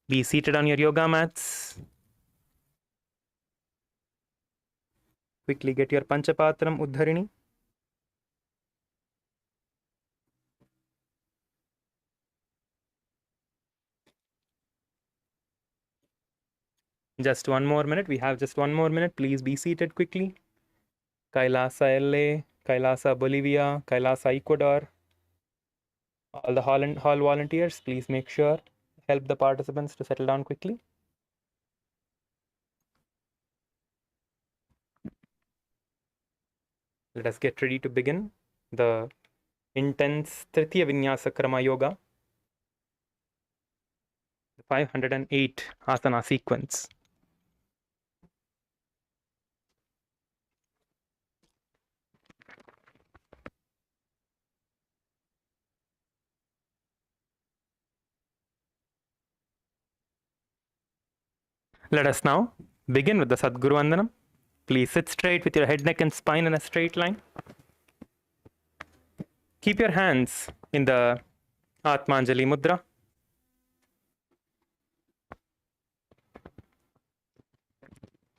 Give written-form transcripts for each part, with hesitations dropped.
Be seated on your yoga mats. Quickly get your Panchapatram Uddharini. Just one more minute. We have just one more minute. Please be seated quickly. Kailasa LA, Kailasa Bolivia, Kailasa Ecuador. All the hall volunteers, please make sure, help the participants to settle down quickly. Let us get ready to begin the intense Tritiya Vinyasa Krama Yoga, the 508 asana sequence. Let us now begin with the Sadguru Vandanam. Please sit straight with your head, neck and spine in a straight line. Keep your hands in the Atmanjali Mudra.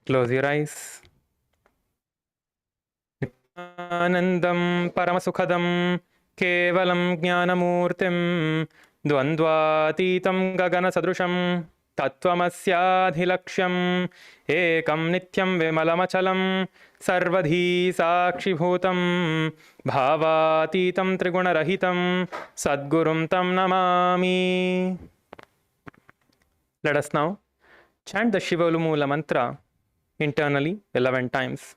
Close your eyes. Anandam Paramasukhadam Kevalam Jnanamurtim Dvandvatitam Gagana Sadrusham Tattvamasyadhilaksham Ekam Nityam Vimalamachalam Sarvadhi Sakshibhutam Bhavatitam Trigunarahitam Sadgurum Tam Namami. Let us now chant the Shiva Ulumula mantra internally 11 times.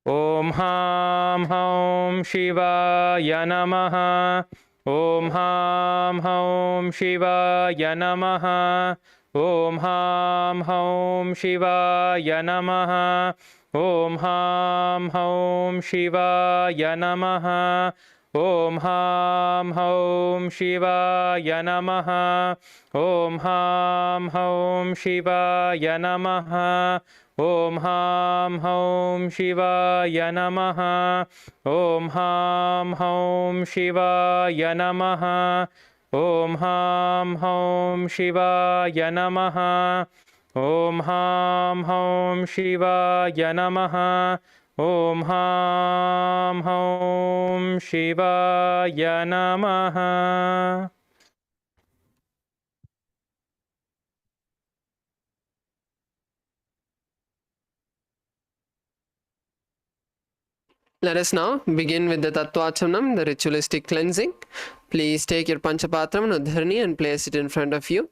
Om Ham Haum Shivaya Namaha. Om Ham Haum Shivaya Namaha. Om Ham Haum Shivaya Namaha. Om Ham Haum Shivaya Namaha. Om Ham Haum Shivaya Namaha. Om Ham Haum Shivaya Namaha. Om Ham Haum Shivaya Namaha. Om Ham Haum Shivaya Namaha. Om Ham Haum Shivaya Namaha. Om Ham Haum Shivaya Namaha. Om Ham Haum Shivaya Namaha. Let us now begin with the Tattvachanam, the ritualistic cleansing. Please take your Panchapatram Uddharani and place it in front of you.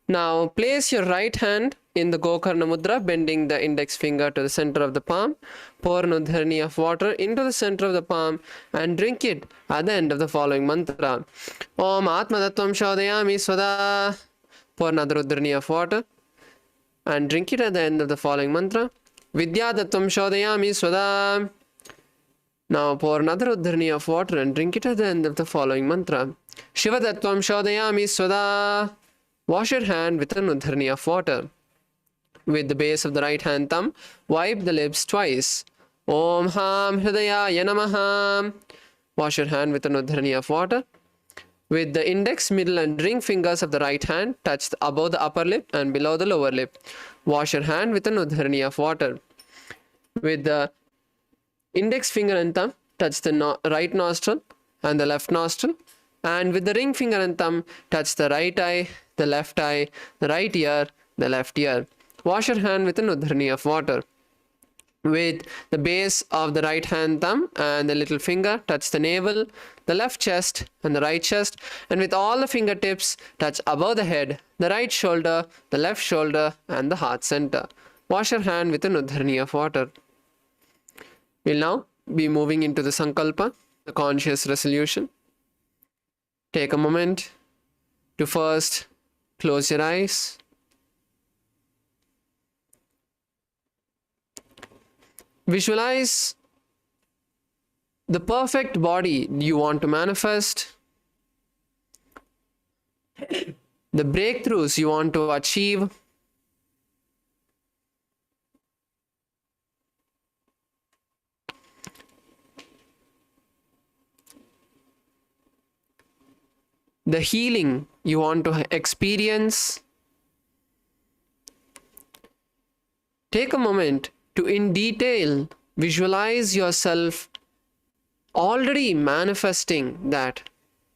Now place your right hand in the Gokarna Mudra, bending the index finger to the center of the palm. Pour an Uddharani of water into the center of the palm and drink it at the end of the following mantra. Om Atma Tattvam Shodhayami Swada. Pour another Uddharani of water and drink it at the end of the following mantra. Vidya Tattvam Shodhayami Swada. Now pour another Uddharani of water and drink it at the end of the following mantra. Shiva Tattvam Shodhayami Swada. Wash your hand with an Uddharani of water. With the base of the right hand thumb, wipe the lips twice. Om Ham Hridayaya Namaha. Wash your hand with an Uddharani of water. With the index, middle and ring fingers of the right hand, touch above the upper lip and below the lower lip. Wash your hand with an Uddharani of water. With the index finger and thumb, touch the right nostril and the left nostril. And with the ring finger and thumb, touch the right eye, the left eye, the right ear, the left ear. Wash your hand with an Uddharani of water. With the base of the right hand thumb and the little finger, touch the navel, the left chest and the right chest. And with all the fingertips, touch above the head, the right shoulder, the left shoulder and the heart center. Wash your hand with an Uddharani of water. We'll now be moving into the Sankalpa, the conscious resolution. Take a moment to first close your eyes. Visualize the perfect body you want to manifest, the breakthroughs you want to achieve, the healing you want to experience, take a moment to in detail visualize yourself already manifesting that.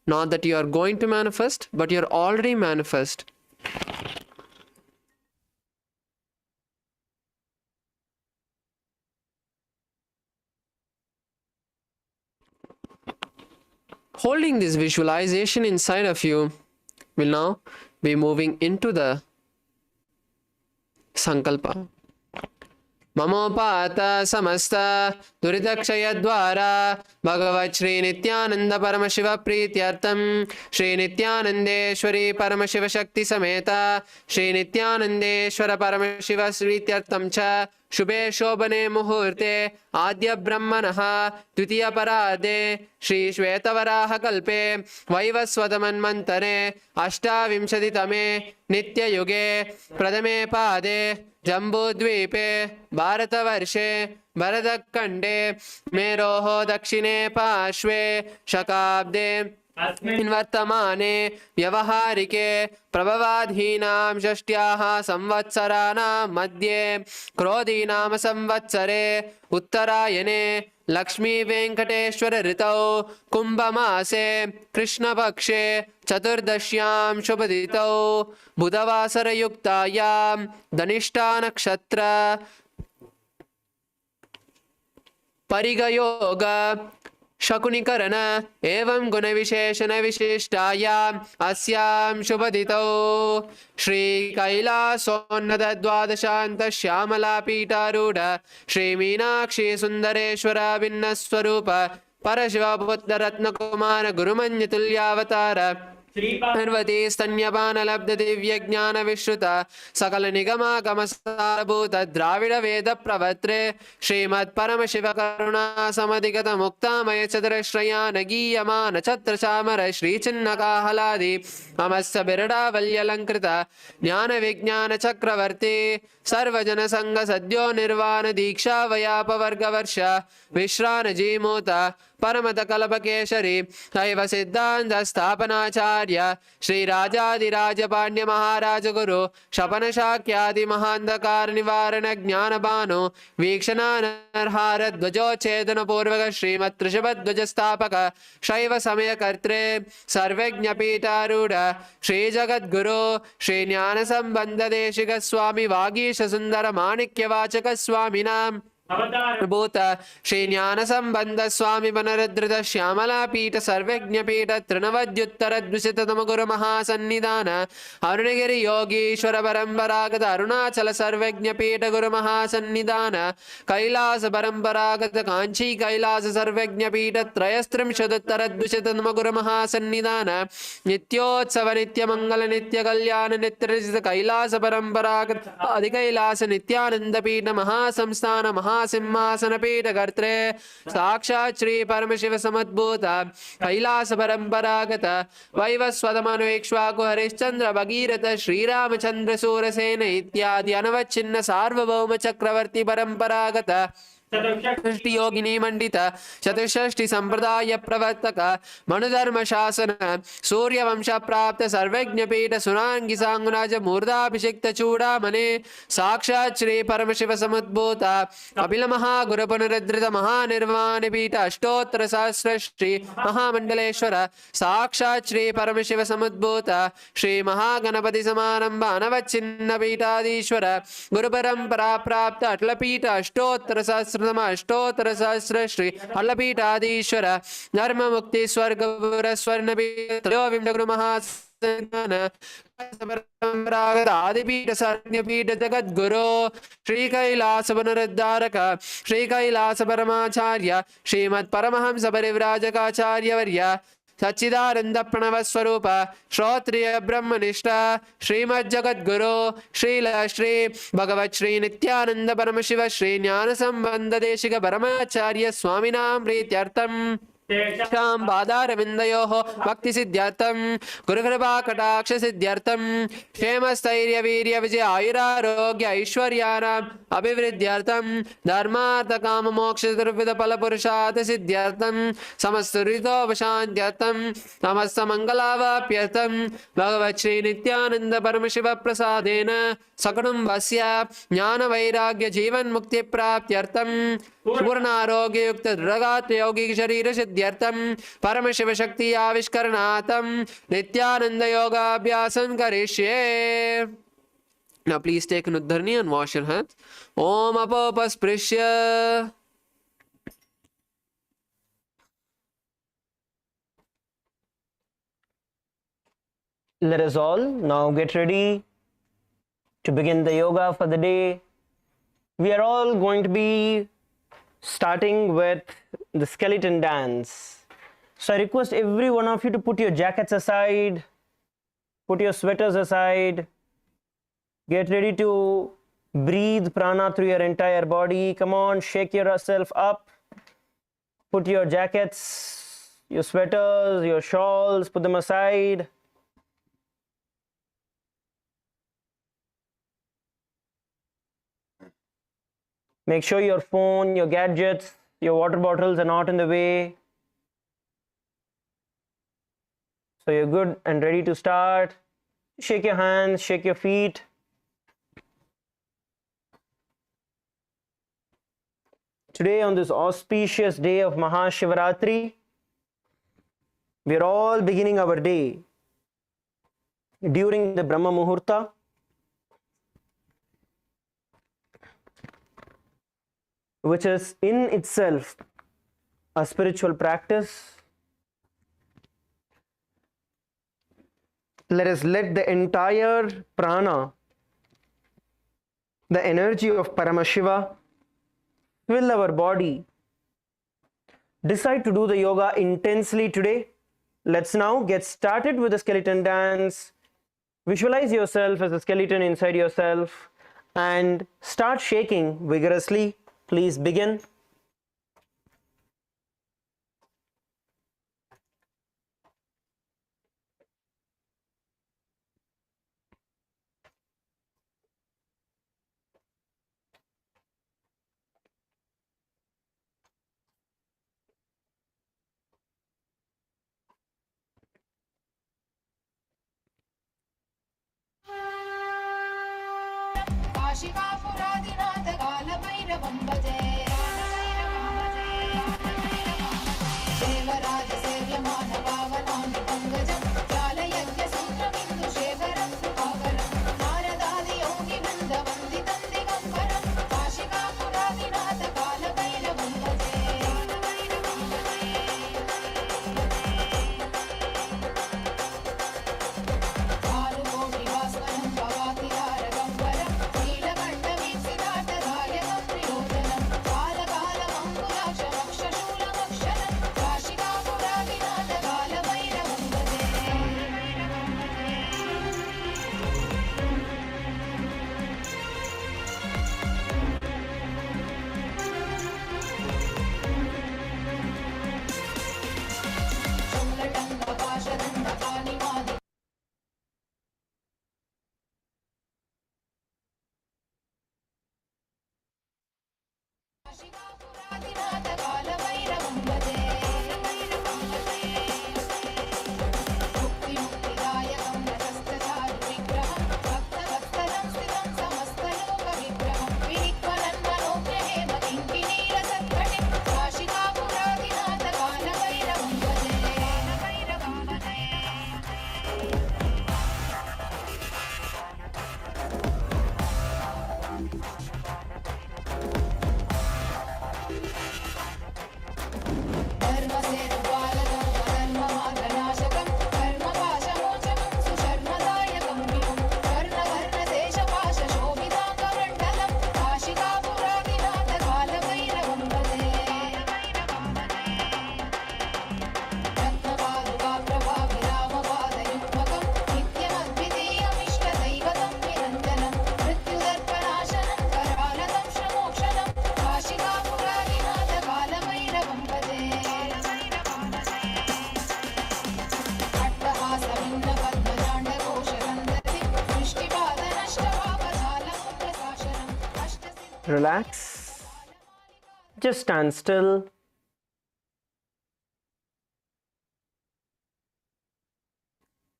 Not that you are going to manifest, but you're already manifest. Holding this visualization inside of you will now be moving into the Sankalpa. Mamopata samasta duridakshayadvara Bhagavat Shri Nityananda Paramashiva Prityartam Shri Nityanandeshwari Paramashiva Shakti Sameta Shri Nityanandeshwara Paramashiva Srityartam Cha Shubhe Shobhane Muhurte Adya Brahmanaha Dvitiya Parade Shri Shvetavaraha Kalpe Vaivasvataman Mantare Ashtavimshaditame Nitya Yuge Pradame Pade Jambudvipe Bharatavarše Bharadakande Meroho Dakshine Pashve Shakabde Invartamane Vyavaharike Prabhavadhinam Shashtyaha Samvatsarana Madhye Krodhinam Samvatsare Uttarayane Lakshmi Venkateshwara Ritau Kumbhamase Krishna Pakshe Chaturdashyam Shubhaditau Budhavasara Yuktayam Danishta Nakshatra Parigayoga Shakunikarana Evam Gunavisheshana Vishishtayam Asyam Shubhaditau Shri Kailasonnada Dvadashanta Shyamala Pitaruda Shri Meenakshi Sundareshwara Vinnaswarupa Parashiva Buddha Ratna Kumara Gurumanya Tulyavatara Parvati Stanyapana Labda Divya Jnana Vishruta Sakala Nigama Kamasara Bhuta Dravida Veda Pravatre Srimad Paramashiva Karuna Samadhigata Mukta Maya Chadra Shrayana Giyamana Chatra Chamara Shri Chinnaka Haladi Amassa Birada Valyalankrita Jnana Vijnana Chakravarti Sarvajana Sangha Sadyo Nirvana Dīkṣā Vayapa Varga Varsha Vishrana Jimota Paramata Kalapakeshari Saiva Siddhanta Sthapanacharya Shri Rajadiraja Pandya Maharaja Guru Shapana Shakyadi Mahandakar Nivarana Jnana Bhanu Vikshana Narhara Dvajo Chedana Purvaka Srimad Trishabad Dvajastapaka Shaiva Samaya Kartre Sarvegnya Pitaruda Shri Jagat Guru Shri Jnana Sambandha Deshika Swami Vagisha Sundara Manikya Vachaka Swaminam Bhuta Shri Jnana Sambandha Swami Vanaradrita Shyamala Pita Sarvegnya Pita Trinavadyuttara Dvishitatama Guru Mahasannidhana Arunagiri Yogi Shwara Paramparagata Arunachala Sarvegnya Pita Guru Mahasannidhana Kailasa Paramparagata Kanchi Kailasa Sarvegnya Pita Trayastrim Shadattara Dvishitatama Guru Mahasannidhana Nityotsava Nitya Mangala Nitya Kalyana Nitrajita Kailasa Paramparagata Adi Kailasa Nityananda Pita Mahasamsthana Simhasana Pita Kartre Sakshat Shri Paramashiva Samadbhuta Kailasa Paramparagata Vaivasvatamanu Ikshvaku Harishchandra Bhagirata Shri Ramachandra Surasena Ityadi Anavachinna Sarvabhauma Chakravarti Paramparagata Shashti Yogini Mandita Chatushashti Sampradaya Pravartaka Manudharma Shasana Surya Vamsha Prapta Sarvegnya Pita Sunangi Sangunaja Murda Abhishekta Chuda Mane Sakshat Shri Paramashiva Samadbhuta Kapila Maha Guru Punaradrita Maha Nirvana Pita Ashtottara Sahasra Shri Mahamandaleshwara Sakshat Shri Paramashiva Samadbhuta Shri Mahaganapati Samaramba Anavachinna Pitadishwara Guru Parampara Prapta Atla Pita Ashtottara Sahasra Ashtottara Sahasra Shri Allapitadishwara Dharma Mukti Swarga Swarna Pita Guru Mahasana Adipita Sarnya Pita Jagat Guru Shri Kailasa Panaraddharaka Shri Kailasa Paramacharya Srimad Paramahamsa Parivrajaka Acharya Varya Sachidananda Pranavaswarupa Shrotriya Brahmanishta Srimad Jagat Guru Srila Shri Bhagavat Shri Nityananda Paramashiva Shri Jnana Sambandha Deshika Paramacharya Swaminam Prityartam तेषां पादारविन्दयोः भक्तिसिद्ध्यर्थं गुरुकृपाकटाक्षसिद्ध्यर्थं क्षेमस्थैर्यवीर्यविजय आयुरारोग्य ऐश्वर्याणाम् अभिवृद्ध्यर्थं धर्मार्थकाममोक्षचतुर्विधफलपुरुषार्थसिद्ध्यर्थं समस्तऋतोपशान्त्यर्थं समस्तमङ्गलावाप्यर्थं भगवच्छ्रीनित्यानन्दपरमशिवप्रसादेन सकुटुम्बस्य ज्ञानवैराग्यजीवन्मुक्तिप्राप्त्यर्थं पूर्णारोग्ययुक्तदृढगात्रयौगिकशरीरसिद्ध्यर्थं परमशिवशक्ति आविष्करणार्थं नित्यानन्दयोगाभ्यासं करिष्ये. Now please take an uddharni and wash your hands. Om apopasprisya. Let us all now get ready to begin the yoga for the day. We are all going to be starting with the skeleton dance. So I request every one of you to put your jackets aside, put your sweaters aside, get ready to breathe prana through your entire body. Come on, shake yourself up. Put your jackets, your sweaters, your shawls, put them aside. Make sure your phone, your gadgets, your water bottles are not in the way. So you're good and ready to start. Shake your hands, shake your feet. Today, on this auspicious day of Mahashivaratri, we are all beginning our day during the Brahma Muhurta. Which is in itself a spiritual practice. Let us let the entire prana, the energy of Paramashiva, fill our body. Decide to do the yoga intensely today. Let's now get started with the skeleton dance. Visualize yourself as a skeleton inside yourself and start shaking vigorously. Please begin. Relax. Just stand still.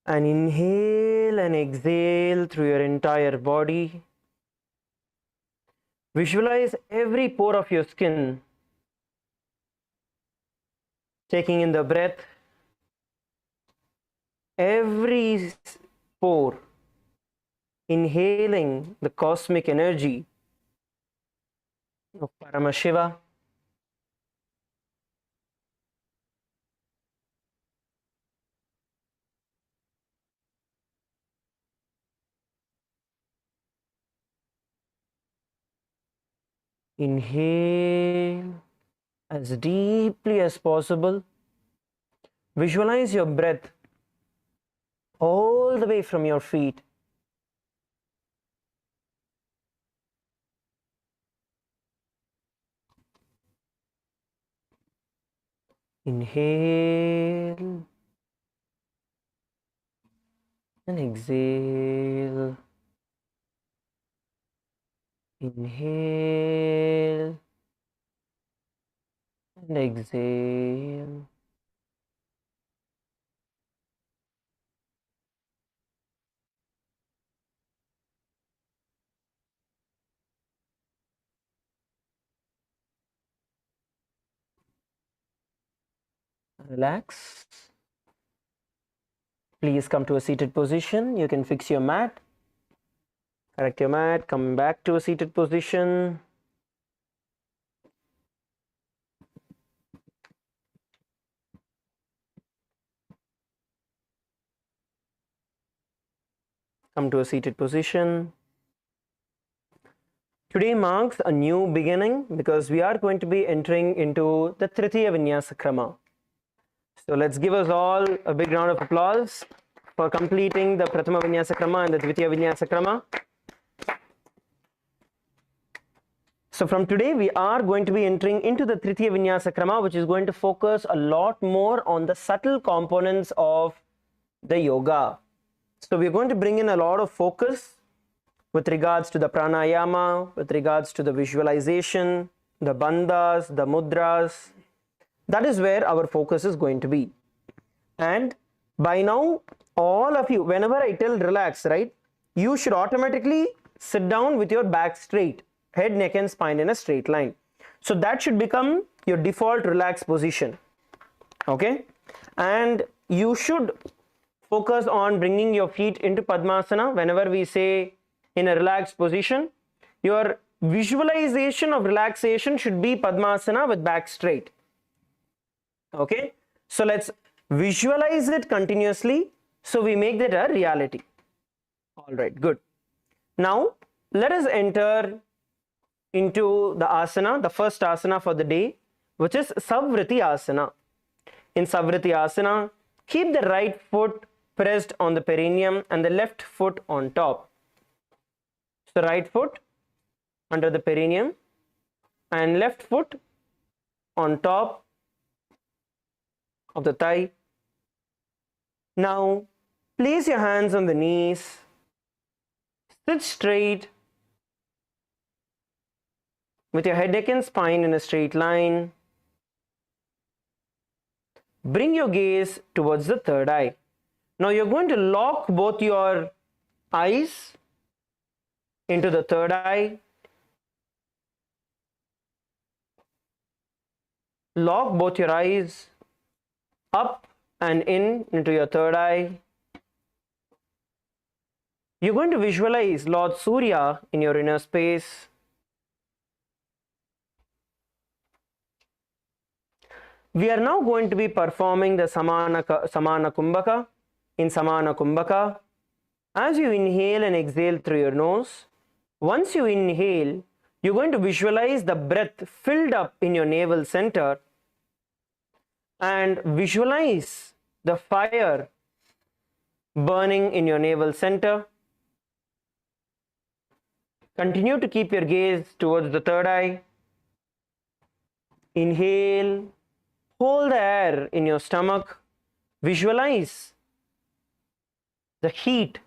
And inhale and exhale through your entire body. Visualize every pore of your skin. Taking in the breath. Every pore. Inhaling the cosmic energy of Paramashiva. Inhale as deeply as possible. Visualize your breath all the way from your feet. Inhale and exhale. Inhale and exhale. Relax. Please come to a seated position. You can fix your mat. Correct your mat. Come back to a seated position. Come to a seated position. Today marks a new beginning because we are going to be entering into the Tritiya Vinyasa Krama. So let's give us all a big round of applause for completing the Prathama Vinyasa Krama and the Dvitiya Vinyasa Krama. So from today we are going to be entering into the Tritiya Vinyasa Krama, which is going to focus a lot more on the subtle components of the yoga. So we're going to bring in a lot of focus with regards to the pranayama, with regards to the visualization, the bandhas, the mudras. That is where our focus is going to be. And by now, all of you, whenever I tell relax, right, you should automatically sit down with your back straight, head, neck and spine in a straight line. So that should become your default relaxed position. Okay? And you should focus on bringing your feet into Padmasana. Whenever we say in a relaxed position, your visualization of relaxation should be Padmasana with back straight. Okay, so let's visualize it continuously so we make that a reality. All right, good. Now let us enter into the asana, the first asana for the day, which is Savriti Asana. In Savriti Asana, keep the right foot pressed on the perineum and the left foot on top. So right foot under the perineum and left foot on top of the thigh. Now place your hands on the knees, sit straight with your head, neck and spine in a straight line. Bring your gaze towards the third eye. Now you're going to lock both your eyes into the third eye. Lock both your eyes up and in into your third eye. You're going to visualize Lord Surya in your inner space. We are now going to be performing the Samana Kumbhaka. In Samana Kumbhaka, as you inhale and exhale through your nose, once you inhale, you're going to visualize the breath filled up in your navel center and visualize the fire burning in your navel center. Continue to keep your gaze towards the third eye. Inhale, hold the air in your stomach. Visualize the heat,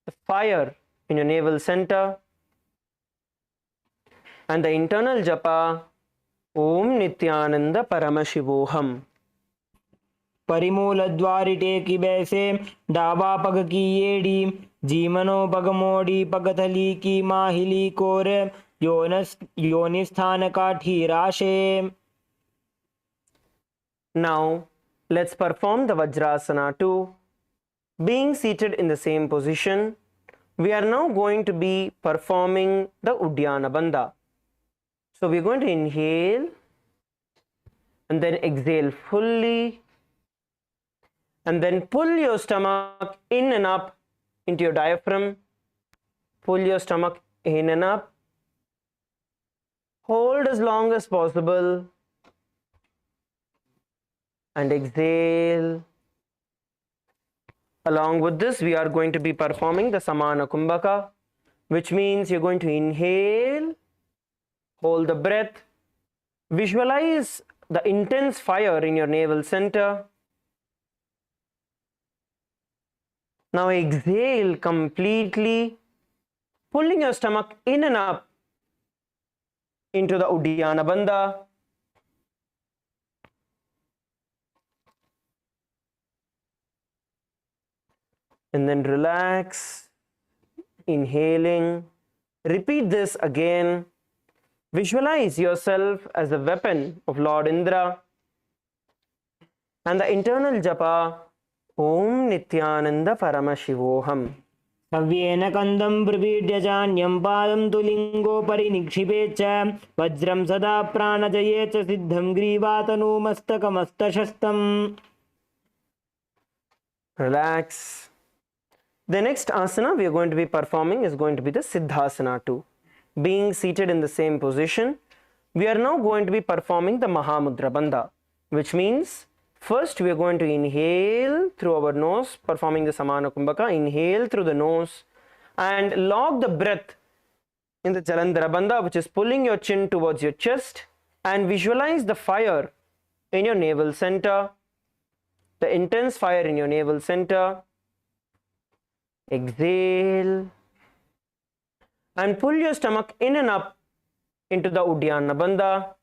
the fire in your navel center. And the internal japa, Om Nityananda Paramashivoham. परिमूल द्वारिटे की बैसे डावा पग की येड़ी जीमनो पग मोड़ी पगथली की माहिली core योनिस्थान का ठीराशे. Now, let's perform the Vajrasana too. Being seated in the same position, we are now going to be performing the Uddiyana Bandha. So, we're going to inhale and then exhale fully, and then pull your stomach in and up into your diaphragm. Pull your stomach in and up. Hold as long as possible. And exhale. Along with this, we are going to be performing the Samana Kumbhaka, which means you're going to inhale, hold the breath, visualize the intense fire in your navel center. Now exhale completely, pulling your stomach in and up into the Uddiyana Bandha. And then relax, inhaling. Repeat this again. Visualize yourself as a weapon of Lord Indra. And the internal japa, Om Nityananda Paramashivoham. सव्येन कन्दं प्रपीड्य चान्यं पादं तु लिङ्गोपरि निक्षिपेत् च वज्रं सदा प्राणजये च सिद्धं ग्रीवातनुमस्तकमस्तशस्तम्. Relax. The next asana we are going to be performing is going to be the Siddhasana too. Being seated in the same position, we are now going to be performing the Mahamudra Bandha, which means first we are going to inhale through our nose, performing the Samana Kumbhaka. Inhale through the nose and lock the breath in the Jalandhara Bandha, which is pulling your chin towards your chest, and visualize the fire in your navel center, the intense fire in your navel center. Exhale and pull your stomach in and up into the Uddiyana Bandha.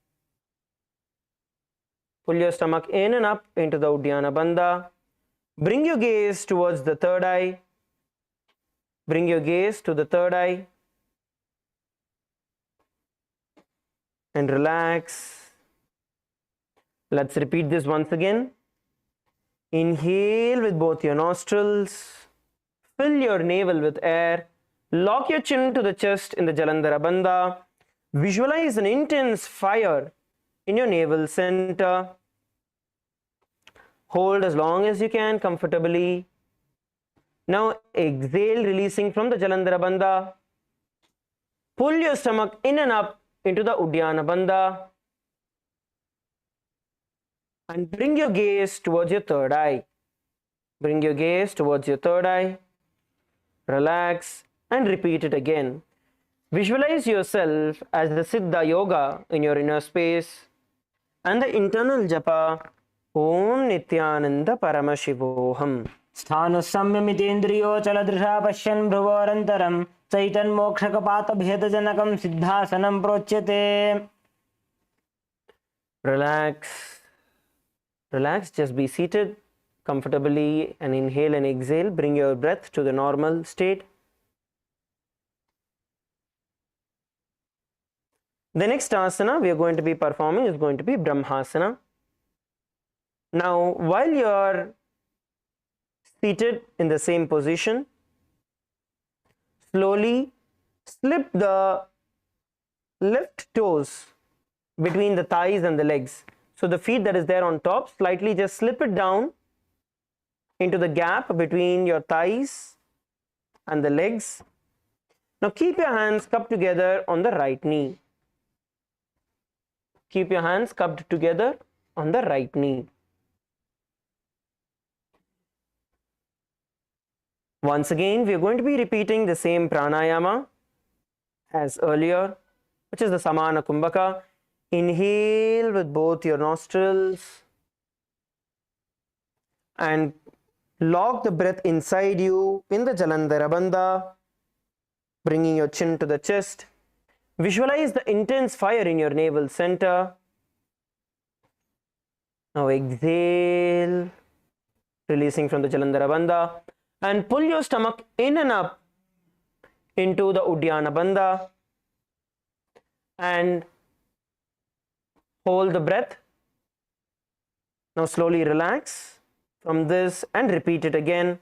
Pull your stomach in and up into the Uddiyana Bandha. Bring your gaze towards the third eye. Bring your gaze to the third eye. And relax. Let's repeat this once again. Inhale with both your nostrils. Fill your navel with air. Lock your chin to the chest in the Jalandhara Bandha. Visualize an intense fire in your navel center. Hold as long as you can comfortably. Now exhale, releasing from the Jalandhara Bandha. Pull your stomach in and up into the Uddiyana Bandha. And bring your gaze towards your third eye. Bring your gaze towards your third eye. Relax and repeat it again. Visualize yourself as the Siddha Yoga in your inner space, and the internal japa, Om Nityananda Paramashivoham. स्थानुसंयमितेन्द्रियो चलदृशा पश्यन् भ्रुवोरन्तरं चैतन्मोक्षकपातभेदजनकं सिद्धासनं प्रोच्यते. Relax. Relax, just be seated comfortably and inhale and exhale. Bring your breath to the normal state. The next asana we are going to be performing is going to be Brahmasana. Now, while you are seated in the same position, slowly slip the left toes between the thighs and the legs. So the feet that is there on top, slightly just slip it down into the gap between your thighs and the legs. Now keep your hands cupped together on the right knee. Keep your hands cupped together on the right knee. Once again, we are going to be repeating the same pranayama as earlier, which is the Samana Kumbhaka. Inhale with both your nostrils and lock the breath inside you in the Jalandhara Bandha, bringing your chin to the chest. Visualize the intense fire in your navel center. Now exhale, releasing from the Jalandhara Bandha, and pull your stomach in and up into the Uddiyana Bandha and hold the breath. Now slowly relax from this and repeat it again.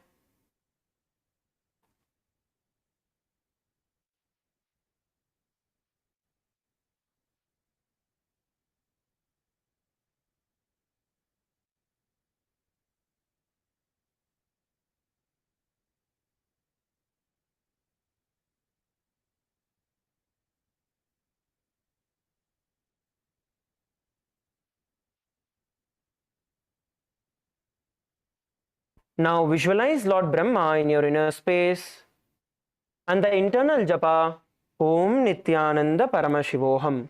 Now visualize Lord Brahma in your inner space and the internal japa Om Nityananda Paramashivoham.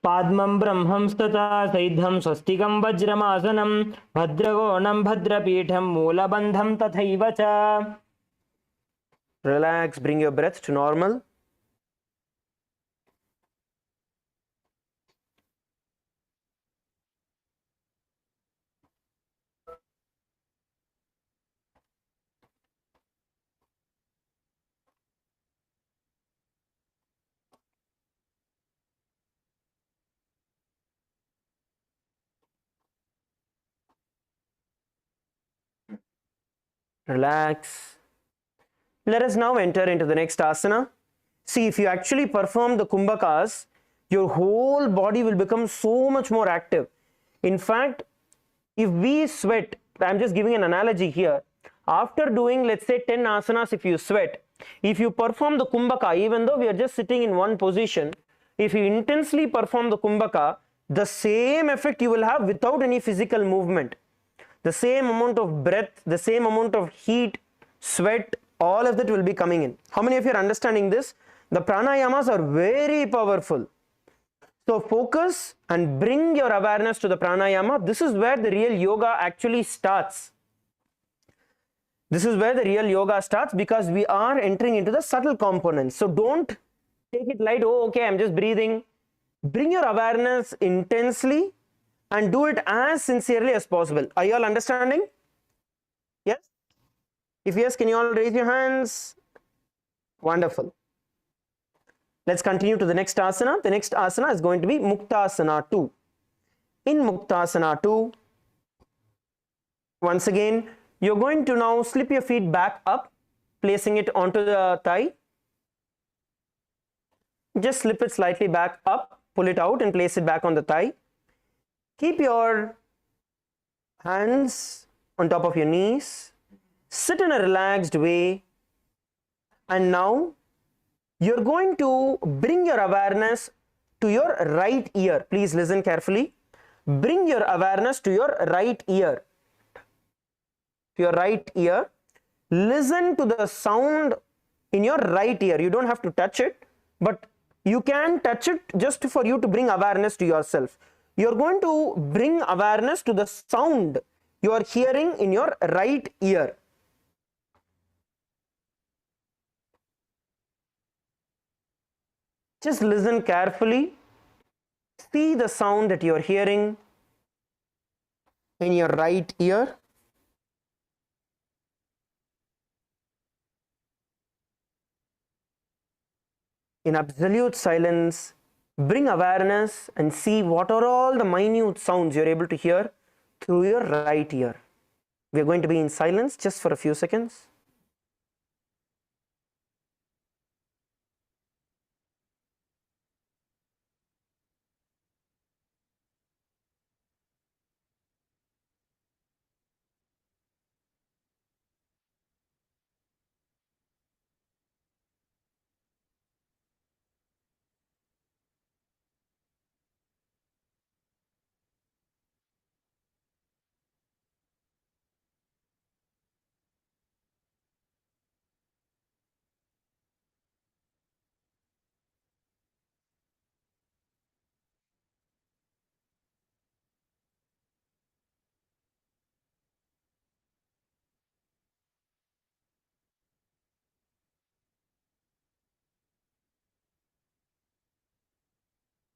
पाद्मं ब्रह्मं स्तता सैद्धं स्वस्तिकं वज्रमासनं भद्रगोणं भद्रपीठं मूलबन्धं तथैव च. Relax, bring your breath to normal. Relax. Let us now enter into the next asana. See, if you actually perform the kumbhakas, your whole body will become so much more active. In fact, if we sweat, I'm just giving an analogy here. After doing, let's say, 10 asanas, if you sweat, if you perform the kumbhaka, even though we are just sitting in one position, if you intensely perform the kumbhaka, the same effect you will have without any physical movement. The same amount of breath, the same amount of heat, sweat, all of that will be coming in. How many of you are understanding this? The pranayamas are very powerful. So focus and bring your awareness to the pranayama. This is where the real yoga actually starts. This is where the real yoga starts, because we are entering into the subtle components. So don't take it light. Oh, okay, I'm just breathing. Bring your awareness intensely and do it as sincerely as possible. Are you all understanding? Yes? If yes, can you all raise your hands? Wonderful. Let's continue to the next asana. The next asana is going to be Muktasana 2. In Muktasana 2, once again, you're going to now slip your feet back up, placing it onto the thigh. Just slip it slightly back up, pull it out and place it back on the thigh. Keep your hands on top of your knees. Sit in a relaxed way. And now you're going to bring your awareness to your right ear. Please listen carefully. Bring your awareness to your right ear. To your right ear. Listen to the sound in your right ear. You don't have to touch it, but you can touch it just for you to bring awareness to yourself. You're going to bring awareness to the sound you are hearing in your right ear. Just listen carefully. See the sound that you are hearing in your right ear. In absolute silence, bring awareness and see what are all the minute sounds you're able to hear through your right ear. We're going to be in silence just for a few seconds.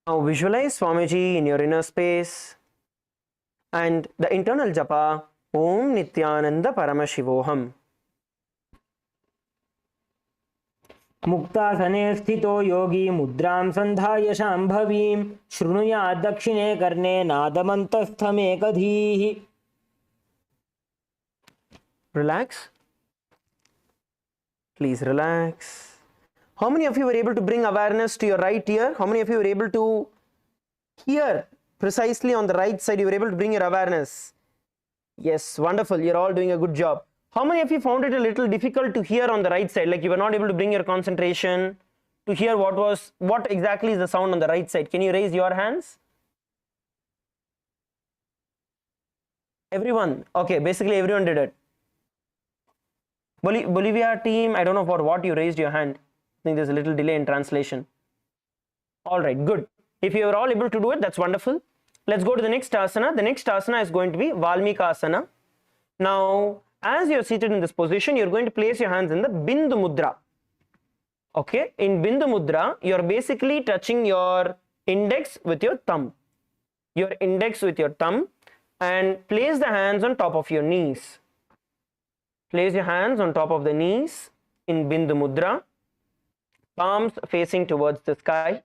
Now visualize Swamiji in your inner space and the internal japa Om Nityananda Paramashivoham. मुक्तासने स्थितो योगी मुद्रां सन्धाय शाम्भवीं शृणुयात् दक्षिणे कर्णे नादमन्तस्थमेकधीः. Relax. Please relax. How many of you were able to bring awareness to your right ear? How many of you were able to hear precisely on the right side? You were able to bring your awareness. Yes, wonderful. You're all doing a good job. How many of you found it a little difficult to hear on the right side? Like you were not able to bring your concentration to hear what exactly is the sound on the right side? Can you raise your hands? Everyone. Okay, basically everyone did it. Bolivia team, I don't know for what you raised your hand. I think there's a little delay in translation. All right, good. If you are all able to do it, that's wonderful. Let's go to the next asana. The next asana is going to be Valmika asana. Now, as you're seated in this position, you're going to place your hands in the Bindu Mudra. Okay, in Bindu Mudra, you're basically touching your index with your thumb. Your index with your thumb, and place the hands on top of your knees. Place your hands on top of the knees in Bindu Mudra, palms facing towards the sky.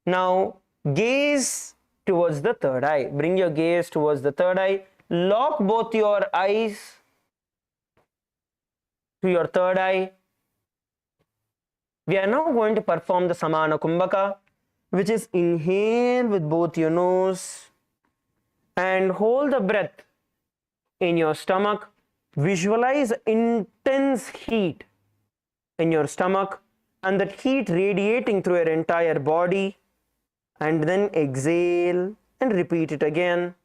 Now gaze towards the third eye. Bring your gaze towards the third eye. Lock both your eyes to your third eye. We are now going to perform the Samana Kumbhaka, which is inhale with both your nose and hold the breath in your stomach. Visualize intense heat in your stomach and that heat radiating through your entire body, and then exhale and repeat it again.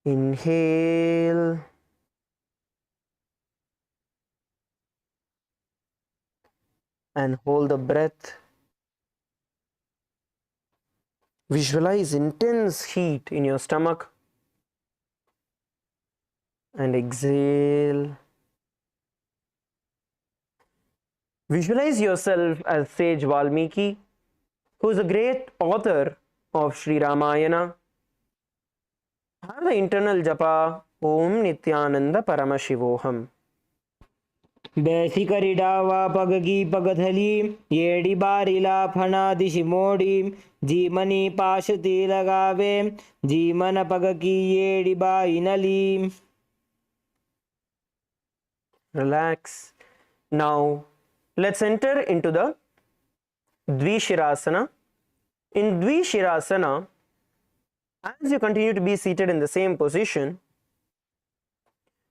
Inhale and hold the breath. Visualize intense heat in your stomach and exhale. Visualize yourself as Sage Valmiki, who is a great author of Sri Ramayana. Have the internal japa Om Nityananda Paramashivoham. बेसिकरिडावा पगगी पगथली येड़ी बारिला फना दिशि मोड़ी जीमनी पाशती लगावे जीमन पगकी येड़ी by नली. Relax. Now let's enter into the Dvishirasana. In Dvishirasana, as you continue to be seated in the same position,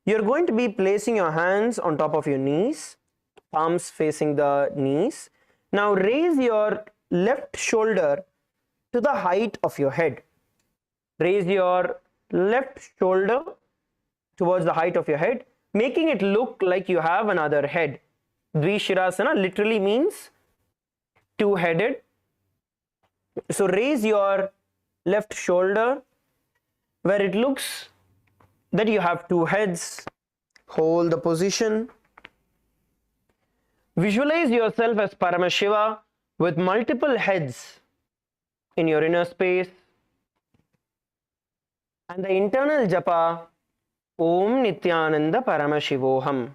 you're going to be placing your hands on top of your knees, palms facing the knees. Now raise your left shoulder to the height of your head. Raise your left shoulder towards the height of your head, making it look like you have another head. Dvishirasana literally means two-headed. So raise your left shoulder where it looks that you have two heads. Hold the position. Visualize yourself as Paramashiva with multiple heads in your inner space. And the internal japa Om Nityananda Paramashivoham.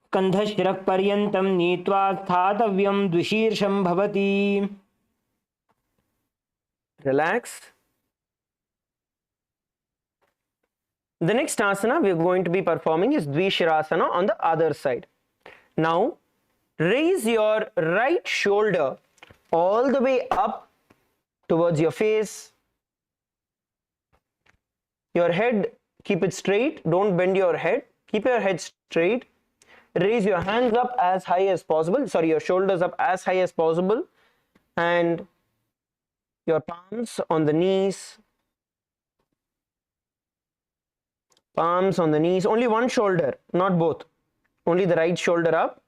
स्कन्धशिरः पर्यन्तं नीत्वा स्थातव्यं द्विशीर्षं भवति. Relax. The next asana we are going to be performing is Dvishirasana on the other side. Now raise your right shoulder all the way up towards your face. Your head, keep it straight. Don't bend your head. Keep your head straight. Raise your hands up as high as possible. Sorry, your shoulders up as high as possible. And your palms on the knees. Palms on the knees. Only one shoulder, not both. only the right shoulder up.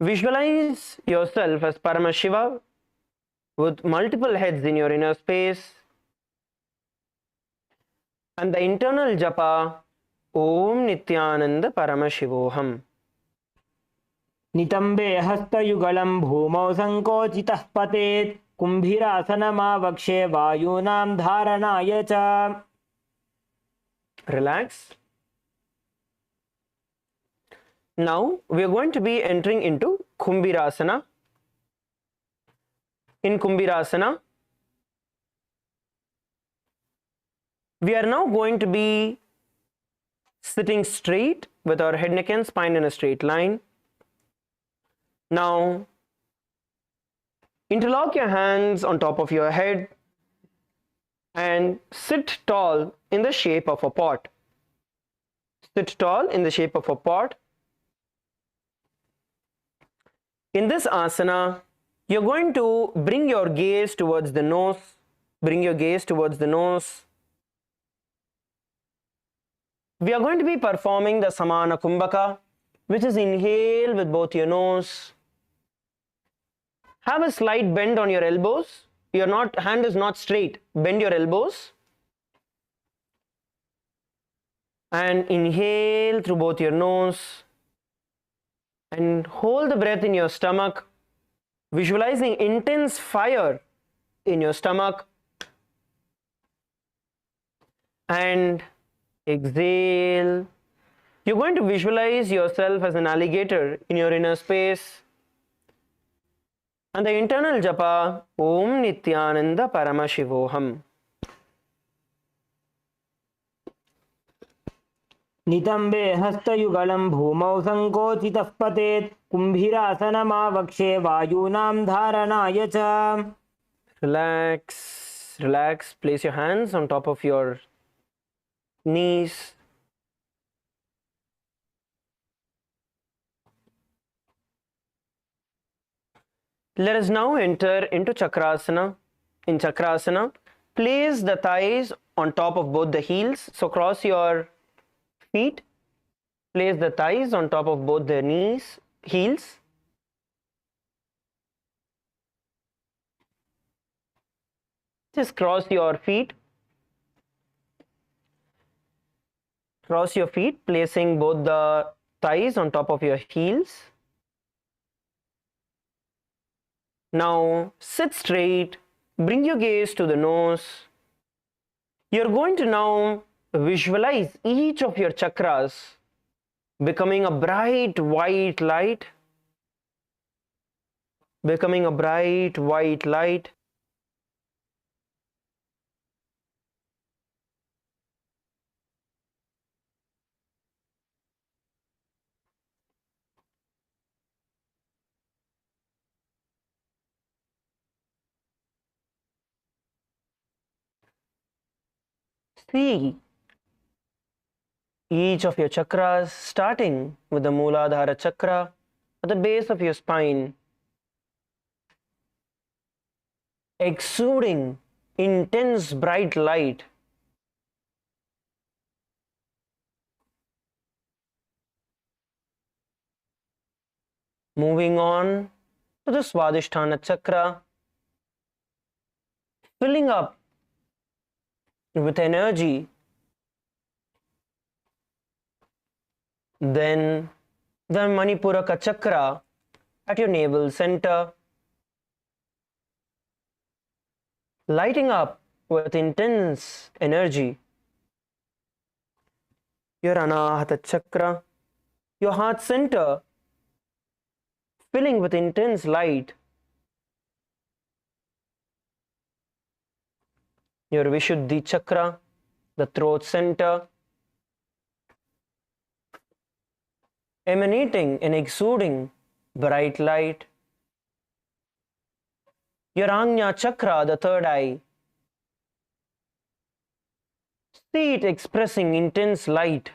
Visualize yourself as Paramashiva with multiple heads in your inner space. And the internal japa, Om Nityananda Paramashivoham. नितम्बे हस्तयुगलं भूमौ संकोचितः पतेत् कुम्भीरासनमावक्षे वायूनां धारणाय च. Relax. Now we are going to be entering into Kumbhirasana. In Kumbhirasana, we are now going to be sitting straight with our head, neck and spine in a straight line. Now, interlock your hands on top of your head and sit tall in the shape of a pot. Sit tall in the shape of a pot. In this asana, you're going to bring your gaze towards the nose. Bring your gaze towards the nose. We are going to be performing the Samana Kumbhaka, which is inhale with both your nose. Have a slight bend on your elbows. Your hand is not straight. Bend your elbows. And inhale through both your nose. And hold the breath in your stomach, visualizing intense fire in your stomach. And exhale. You're going to visualize yourself as an alligator in your inner space. And the internal japa, Om Nityananda Paramashivoham. नितम्बे हस्तयुगलं भूमौ संकोचितः पतेत् कुम्भीरासनमावक्षे वायूनां धारणाय च. Relax, relax. Place your hands on top of your knees. Let us now enter into Chakrasana. In Chakrasana, place the thighs on top of both the heels. So cross your feet. Place the thighs on top of both the heels. Just cross your feet. Cross your feet, placing both the thighs on top of your heels. Now sit straight, bring your gaze to the nose. You're going to now visualize each of your chakras becoming a bright white light. Becoming a bright white light. See each of your chakras starting with the Mooladhara chakra at the base of your spine, exuding intense bright light. Moving on to the Swadhisthana chakra, filling up with energy. Then the Manipuraka chakra at your navel center, lighting up with intense energy. Your Anahata chakra, your heart center, filling with intense light. Your Vishuddhi chakra, the throat center, emanating and exuding bright light. Your Ajna chakra, the third eye, see it expressing intense light.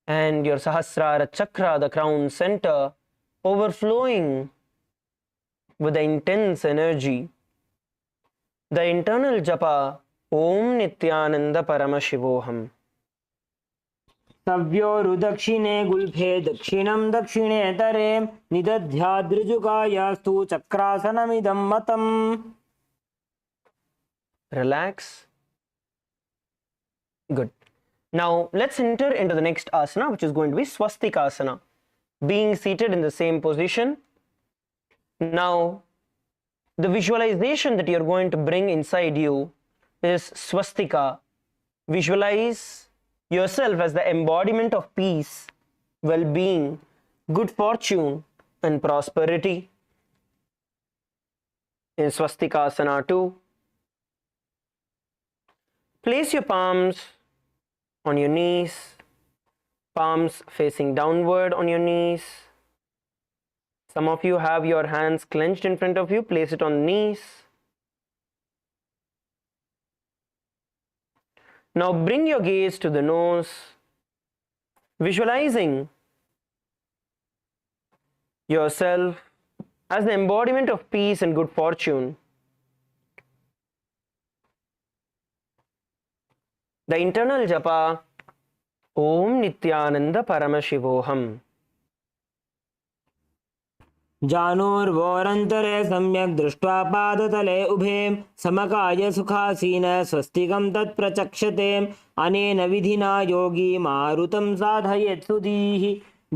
And your Sahasrara chakra, the crown center, overflowing with the intense energy. The internal japa, Om Nityananda Paramashivoham. सव्योरुदक्षिणे गुल्फे दक्षिणं दक्षिणेतरे निदध्यादृजुकायास्तु चक्रासनमिदं मतम्. Relax. Good. Now let's enter into the next asana, which is going to be swastikasana. Being seated in the same position. Now the visualization that you're going to bring inside you is swastika. Visualize yourself as the embodiment of peace, well-being, good fortune and prosperity. In swastikasana 2, place your palms on your knees, palms facing downward on your knees. Some of you have your hands clenched in front of you, place it on knees. Now bring your gaze to the nose, visualizing yourself as the embodiment of peace and good fortune. The internal japa, Om Nityananda Paramashivoham. जानोर्वोरन्तरे सम्यक् दृष्ट्वा पादतले उभे समकाय सुखासीन स्वस्तिकं तत्प्रचक्षते अनेन विधिना योगी मारुतं साधयेत् सुधीः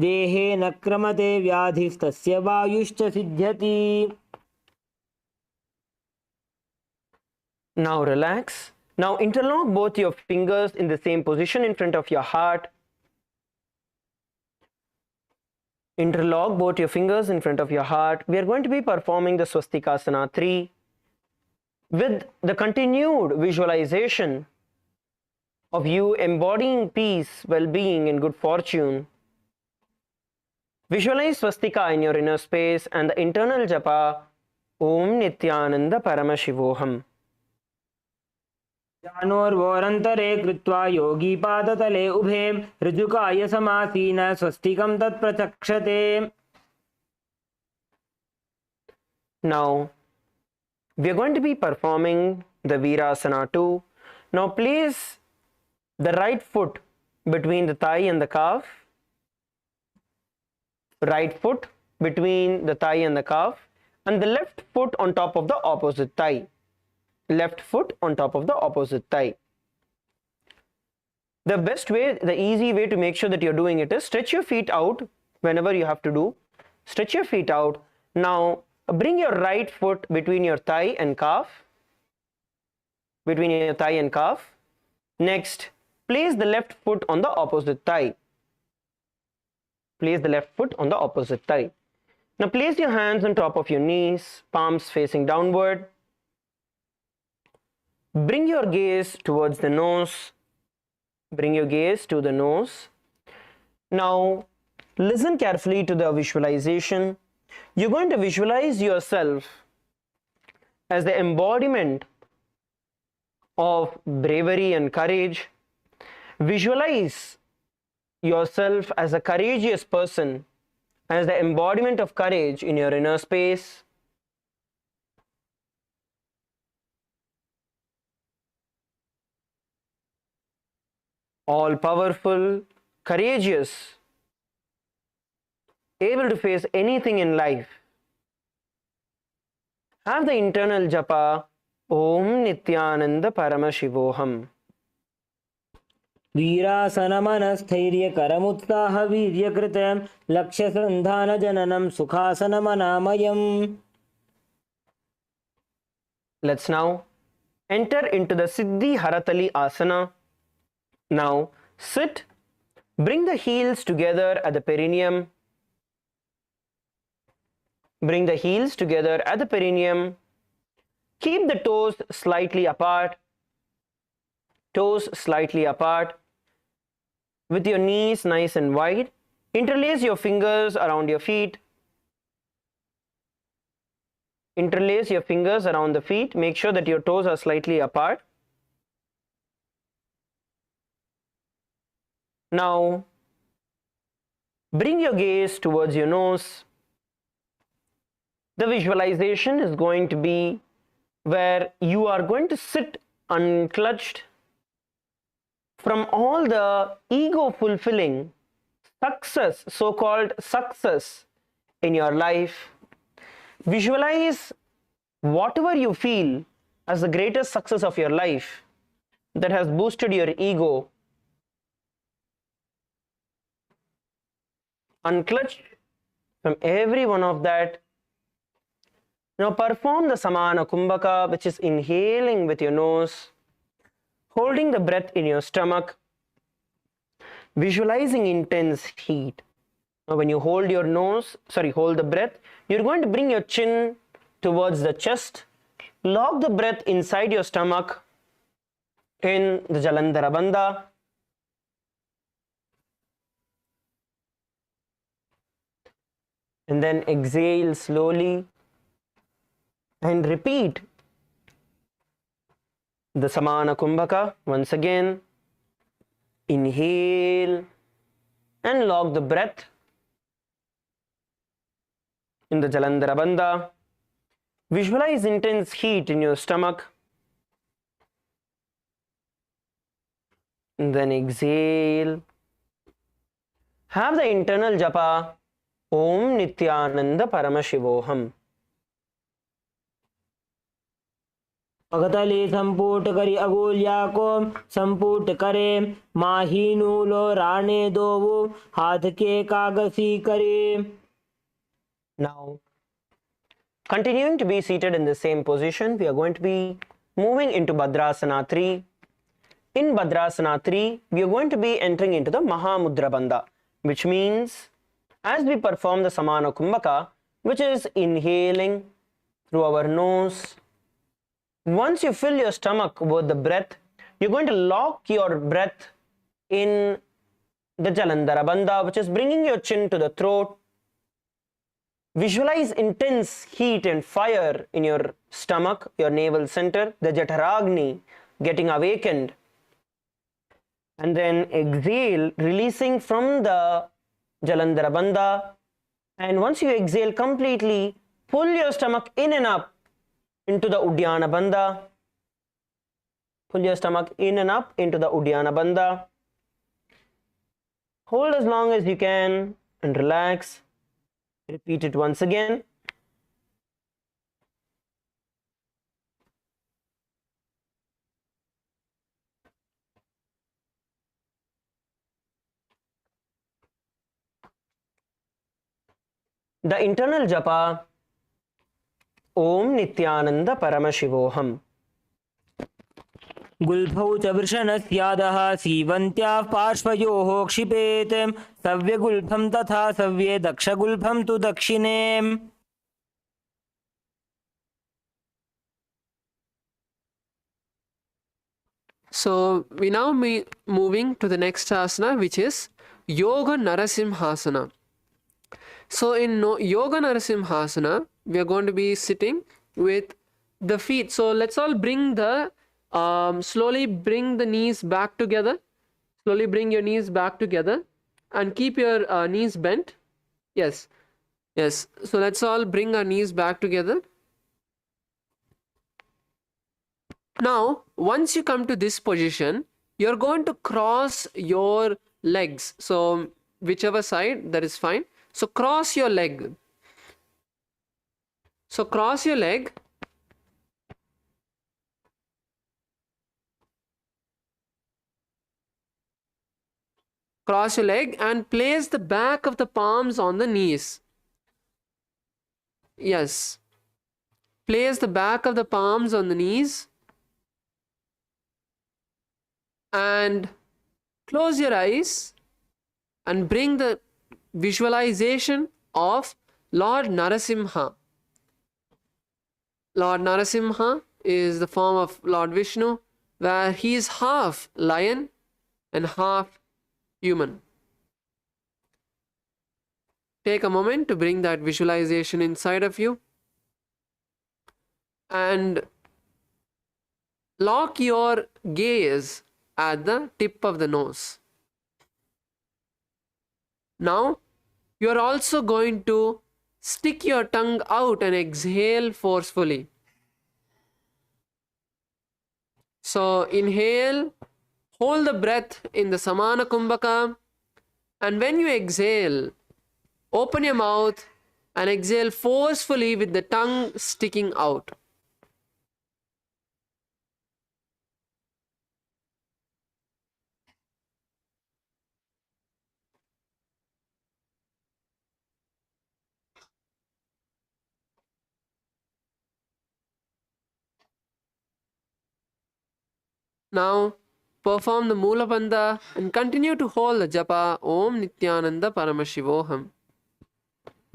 देहे न क्रमते व्याधिस्तस्य वायुश्च सिद्ध्यति. Now relax. Now interlock both your fingers in the same position in front of your heart. Interlock both your fingers in front of your heart. We are going to be performing the swastikasana 3 with the continued visualization of you embodying peace, well-being and good fortune. Visualize swastika in your inner space and the internal japa, Om Nityananda Paramashivoham. जानोर्वोरन्तरे कृत्वा योगी पादतले उभे ऋजुकाय समासीन स्वस्तिकं तत्प्रचक्षते. Now we are going to be performing the Virasana 2. Now place the right foot between the thigh and the calf. Right foot between the thigh and the calf, and the left foot on top of the opposite thigh. Left foot on top of the opposite thigh. The best way, the easy way to make sure that you're doing it is stretch your feet out whenever you have to do. Stretch your feet out. Now bring your right foot between your thigh and calf. Between your thigh and calf. Next, place the left foot on the opposite thigh. Place the left foot on the opposite thigh. Now place your hands on top of your knees, palms facing downward. Bring your gaze towards the nose. Bring your gaze to the nose. Now listen carefully to the visualization. You're going to visualize yourself as the embodiment of bravery and courage. Visualize yourself as a courageous person, as the embodiment of courage in your inner space. All powerful, courageous, able to face anything in life. Have the internal japa, Om Nityananda Paramashivoham. वीरासनमनस्थैर्यकरमुत्साहवीर्यकृतं लक्ष्यसन्धानजननं सुखासनमनामयम्. Let's now enter into the Siddhi Haratali Asana. Now sit, bring the heels together at the perineum. Bring the heels together at the perineum. Keep the toes slightly apart. Toes slightly apart. With your knees nice and wide. Interlace your fingers around your feet. Interlace your fingers around the feet. Make sure that your toes are slightly apart. Now, bring your gaze towards your nose. The visualization is going to be where you are going to sit unclutched from all the ego fulfilling success, so-called success in your life. Visualize whatever you feel as the greatest success of your life that has boosted your ego. Unclutch from every one of that. Now perform the Samana Kumbhaka, which is inhaling with your nose, holding the breath in your stomach, visualizing intense heat. Now when you hold the breath, you're going to bring your chin towards the chest, lock the breath inside your stomach in the Jalandhara Bandha. And then exhale slowly and repeat the Samana Kumbhaka once again. Inhale and lock the breath in the Jalandhara Bandha. Visualize intense heat in your stomach. And then exhale. Have the internal japa Om Nityananda Paramashivoham. अगतले संपुट करी अगोलिया को संपुट करे माही नूलो राणे दोवो हाथ के कागसी करे. Now, continuing to be seated in the same position, we are going to be moving into Bhadrasana 3. In Bhadrasana 3, we are going to be entering into the Mahamudra Bandha, which means as we perform the Samana Kumbhaka, which is inhaling through our nose, once you fill your stomach with the breath, you're going to lock your breath in the Jalandhara Bandha, which is bringing your chin to the throat. Visualize intense heat and fire in your stomach, your navel center, the Jataragni getting awakened. And then exhale, releasing from the Jalandhara Bandha. And once you exhale completely, pull your stomach in and up into the Uddiyana Bandha. Pull your stomach in and up into the Uddiyana Bandha. Hold as long as you can and relax. Repeat it once again. The internal japa Om Nityananda Paramashivoham. गुल्फौ च वृषणस्यादः सीवन्त्याः पार्श्वयोः क्षिपेत् सव्यगुल्फं तथा सव्ये दक्षगुल्फं तु दक्षिणे. So we now moving to the next asana, which is Yoga Narasimhasana. So in Yoga Narasimhasana, we are going to be sitting with the feet. So let's all bring the slowly bring the knees back together. Slowly bring your knees back together and keep your knees bent. Yes. Yes. So let's all bring our knees back together. Now, once you come to this position, you're going to cross your legs. So whichever side, that is fine. So cross your leg. So cross your leg. Cross your leg and place the back of the palms on the knees. Yes. Place the back of the palms on the knees. And close your eyes and bring the visualization of Lord Narasimha. Lord Narasimha is the form of Lord Vishnu, where he is half lion and half human. Take a moment to bring that visualization inside of you and lock your gaze at the tip of the nose. Now, you are also going to stick your tongue out and exhale forcefully. So inhale, hold the breath in the Samana Kumbhaka, and when you exhale, open your mouth and exhale forcefully with the tongue sticking out. Now perform the Mula Bandha and continue to hold the japa Om Nityananda Paramashivoham.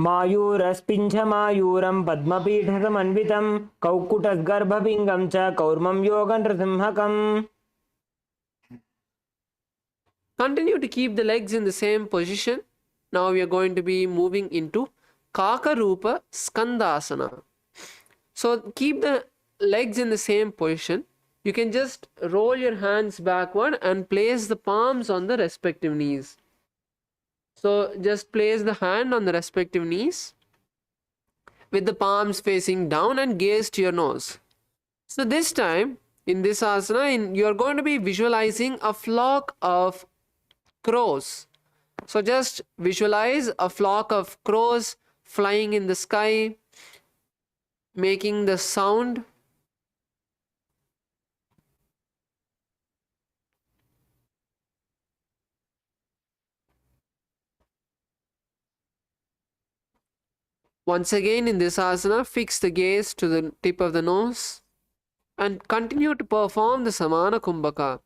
मायूरस्पिञ्छमायूरं पद्मपीठसमन्वितं कौकुटस्गर्भपिङ्गं च कौर्मं योगनृसिंहकम्. Continue to keep the legs in the same position. Now we are going to be moving into Kakarupa Skandasana. So keep the legs in the same position. You can just roll your hands backward and place the palms on the respective knees. So just place the hand on the respective knees with the palms facing down and gaze to your nose. So this time in this asana, you are going to be visualizing a flock of crows. So just visualize a flock of crows flying in the sky, making the sound. Once again in this asana, fix the gaze to the tip of the nose and continue to perform the Samana Kumbhaka.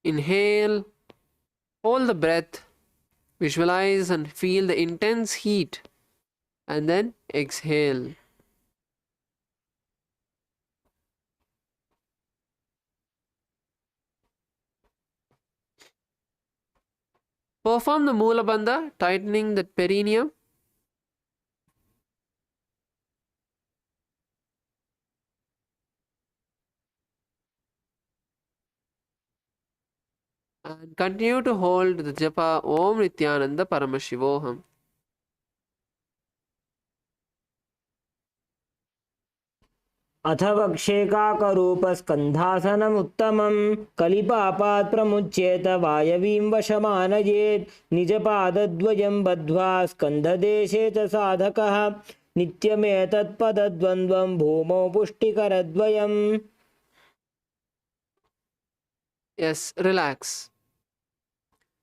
Inhale, hold the breath, visualize and feel the intense heat, and then exhale. Perform the Mula Bandha, tightening the perineum. And continue to hold the japa Om Nityananda Paramashivoham. अथ वक्षे काकरूपस्कन्धासनमुत्तमं कलिपापात् प्रमुच्येत वायवीं वशमानयेत् निजपादद्वयं बद्ध्वा स्कन्धदेशे च साधकः नित्यमेतत्पदद्वन्द्वं भूमौ पुष्टिकरद्वयम्. Yes, relax.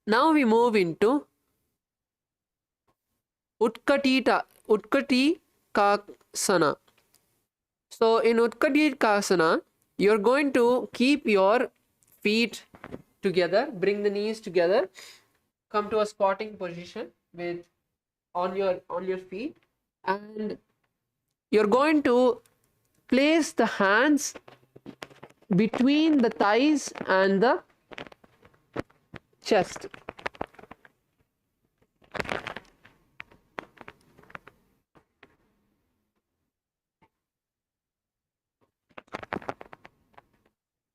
Now we move into Utkatikasana. So in Utkatikasana, you're going to keep your feet together, bring the knees together, come to a squatting position with on your feet, and you're going to place the hands between the thighs and the chest.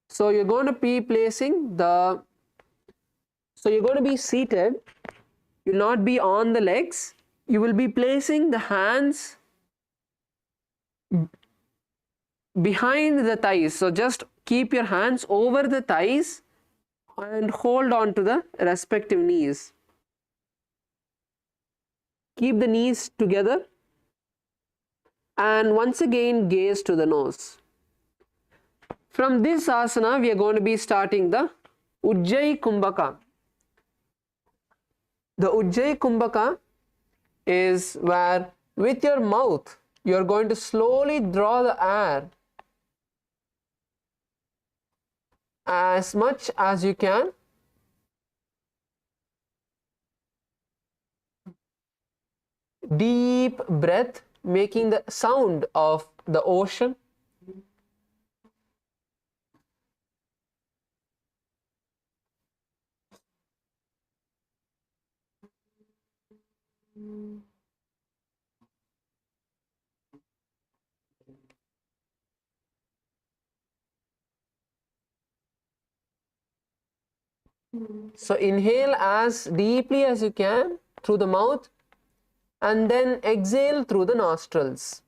So you're going to be placing the, so you're going to be seated, you'll not be on the legs, you will be placing the hands behind the thighs. So just keep your hands over the thighs and hold on to the respective knees. Keep the knees together and once again gaze to the nose. From this asana, we are going to be starting the Ujjayi Kumbhaka. The Ujjayi Kumbhaka is where with your mouth, you are going to slowly draw the air as much as you can. Deep breath, making the sound of the ocean. So inhale as deeply as you can through the mouth and then exhale through the nostrils.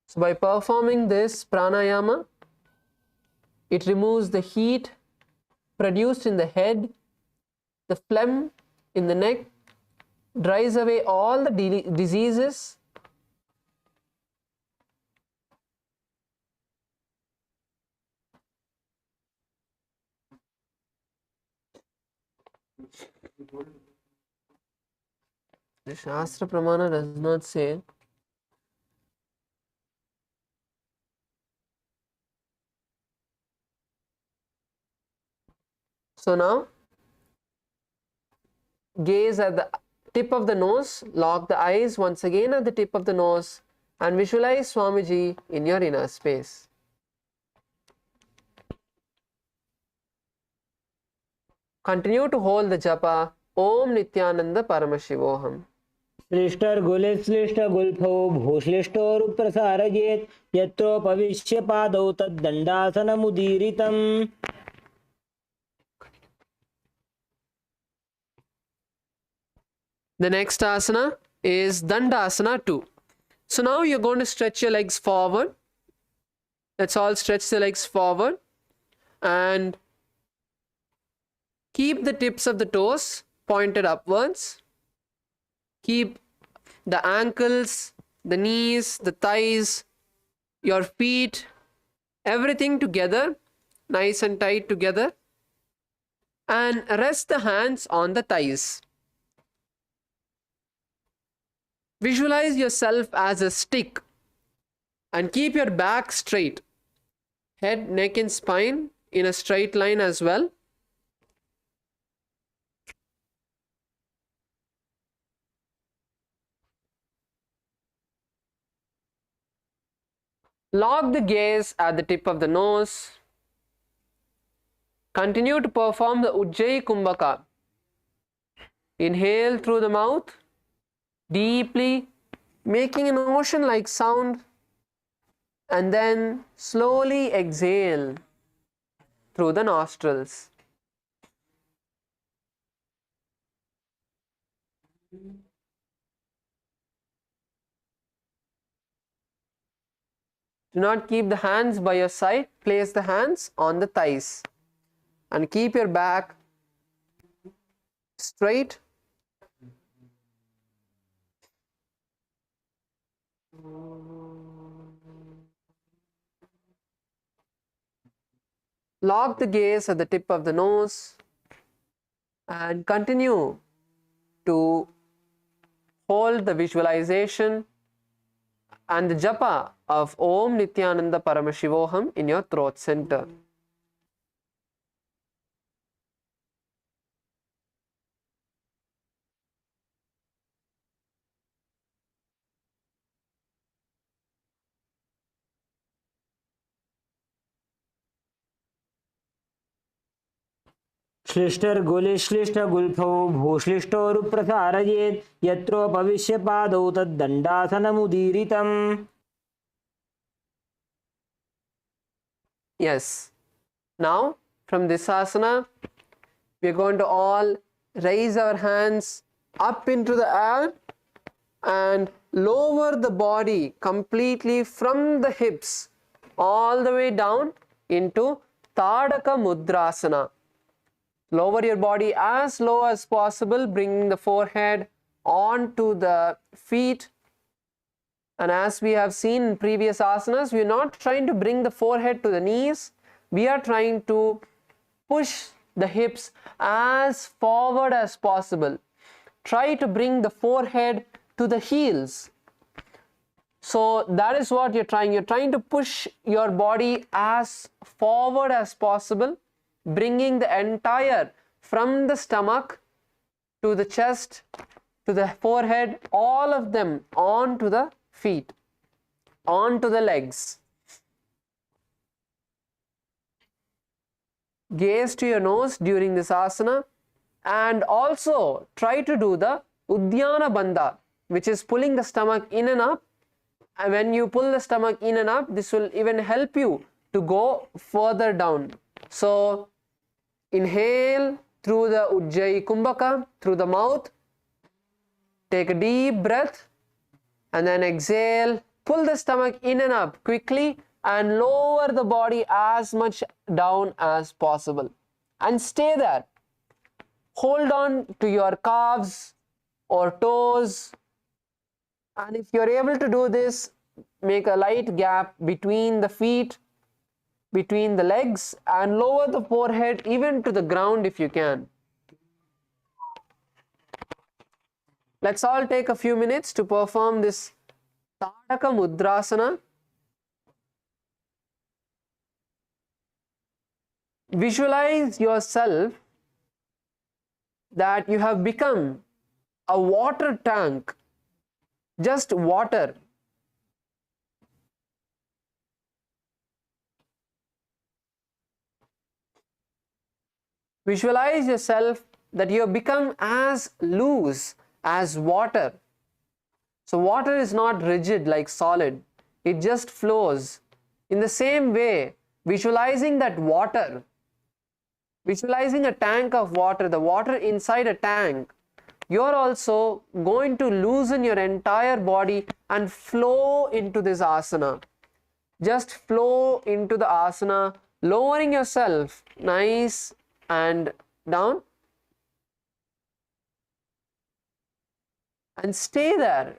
So by performing this pranayama, it removes the heat produced in the head, the phlegm in the neck, dries away all the diseases, the Shastra Pramana does not say. So now, gaze at the tip of the nose, lock the eyes once again at the tip of the nose, and visualize Swamiji in your inner space. Continue to hold the japa Om Nityananda Paramashivoham. श्लिष्टर्गुलिश्लिष्टगुल्फौ भूश्लिष्टोरुप्रसारयेत् यत्रोपविश्य पादौ तद्दण्डासनमुदीरितम्. The next asana is Dandasana 2. So now you're going to stretch your legs forward. Let's all stretch the legs forward and keep the tips of the toes pointed upwards. Keep the ankles, the knees, the thighs, your feet, everything together, nice and tight together. And rest the hands on the thighs. Visualize yourself as a stick and keep your back straight. Head, neck and spine in a straight line as well. Lock the gaze at the tip of the nose. Continue to perform the Ujjayi Kumbhaka. Inhale through the mouth, deeply, making an ocean-like sound, and then slowly exhale through the nostrils. Do not keep the hands by your side. Place the hands on the thighs and keep your back straight. Lock the gaze at the tip of the nose and continue to hold the visualization and the japa of Om Nityananda Paramashivoham in your throat center. श्लिष्टर्गुलिश्लिष्टगुल्फौ भूश्लिष्टोरुप्रसारयेत् यत्रोपविश्य पादौ तद्दण्डासनमुदीरितम्. Yes. Now, from this asana, we are going to all raise our hands up into the air and lower the body completely from the hips all the way down into Tadaka Mudrasana. Lower your body as low as possible, bringing the forehead onto the feet. And as we have seen in previous asanas, we are not trying to bring the forehead to the knees. We are trying to push the hips as forward as possible. Try to bring the forehead to the heels. So that is what you're trying. You're trying to push your body as forward as possible, bringing the entire from the stomach to the chest to the forehead, all of them onto the feet, onto the legs. Gaze to your nose during this asana and also try to do the Uddiyana Bandha, which is pulling the stomach in and up. And when you pull the stomach in and up, this will even help you to go further down. So Inhale through the Ujjayi Kumbhaka, through the mouth. Take a deep breath and then exhale. Pull the stomach in and up quickly and lower the body as much down as possible. And stay there. Hold on to your calves or toes. And if you're able to do this, make a light gap between the feet, between the legs, and lower the forehead even to the ground if you can. Let's all take a few minutes to perform this Tadaka Mudrasana. Visualize yourself that you have become a water tank, just water. Visualize yourself that you have become as loose as water. So water is not rigid like solid, it just flows. In the same way, visualizing that water, visualizing a tank of water, the water inside a tank, you're also going to loosen your entire body and flow into this asana. Just flow into the asana, lowering yourself nice and down. And stay there.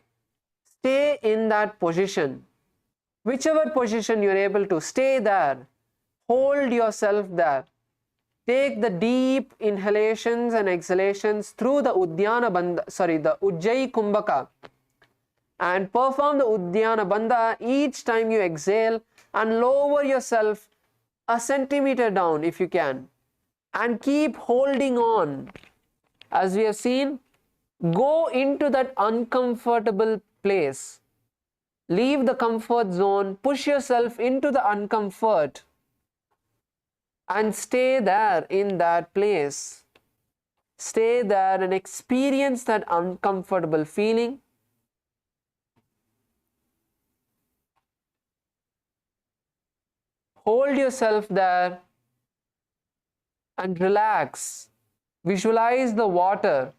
Stay in that position. Whichever position you're able to, stay there. Hold yourself there. Take the deep inhalations and exhalations through the the Ujjayi Kumbhaka, and perform the Uddiyana Bandha each time you exhale, and lower yourself a centimeter down if you can, and keep holding on. As we have seen, go into that uncomfortable place. Leave the comfort zone, push yourself into the uncomfort, and stay there in that place. Stay there and experience that uncomfortable feeling. Hold yourself there and relax. Visualize the water.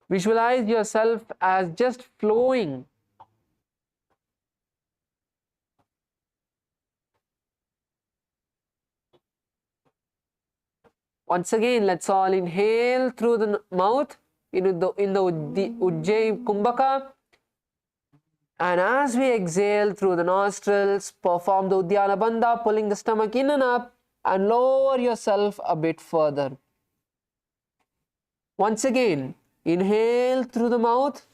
Visualize yourself as just flowing. Once again, let's all inhale through the mouth in the Ujjayi Kumbhaka. And as we exhale through the nostrils, perform the Uddiyana Bandha, pulling the stomach in and up, and lower yourself a bit further. Once again, inhale through the mouth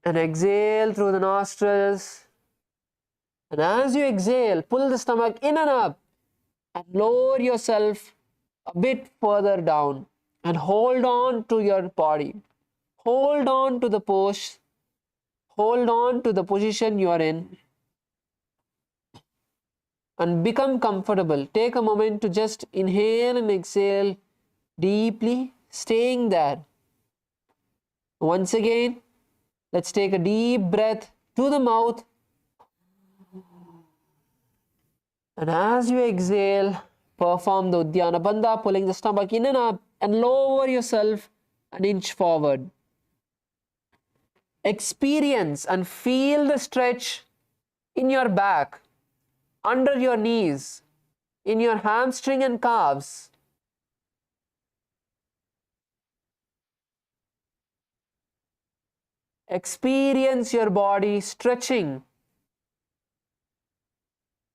and exhale through the nostrils. And as you exhale, pull the stomach in and up and lower yourself a bit further down, and hold on to your body. Hold on to the pose. Hold on to the position you are in and become comfortable. Take a moment to just inhale and exhale deeply, staying there. Once again, let's take a deep breath to the mouth. And as you exhale, perform the Uddiyana Bandha, pulling the stomach in and up, and lower yourself an inch forward. Experience and feel the stretch in your back, under your knees, in your hamstring and calves. Experience your body stretching,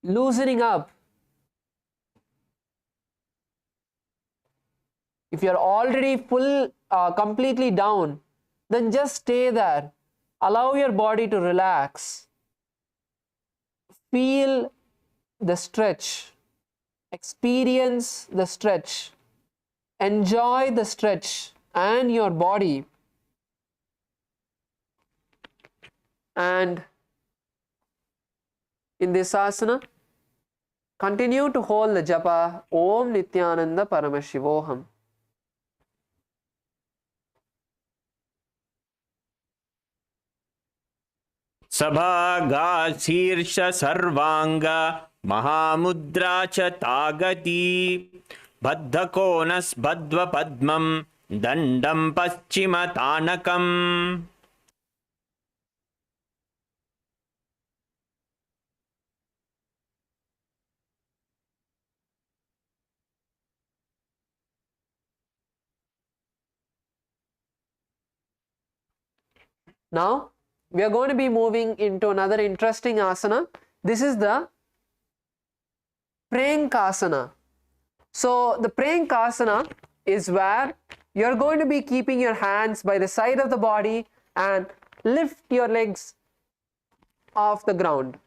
loosening up. If you're already completely down, then just stay there. Allow your body to relax. Feel the stretch. Experience the stretch. Enjoy the stretch and your body. And in this asana, continue to hold the japa Om Nityananda Paramashivoham. Sabhaga Sirsha Sarvanga Mahamudra च तागती बद्धकोनस्बध्वपद्मं दण्डं पश्चिमतानकम्। Now we are going to be moving into another interesting asana. This is the Prankasana. So the Prankasana is where you are going to be keeping your hands by the side of the body and lift your legs off the ground.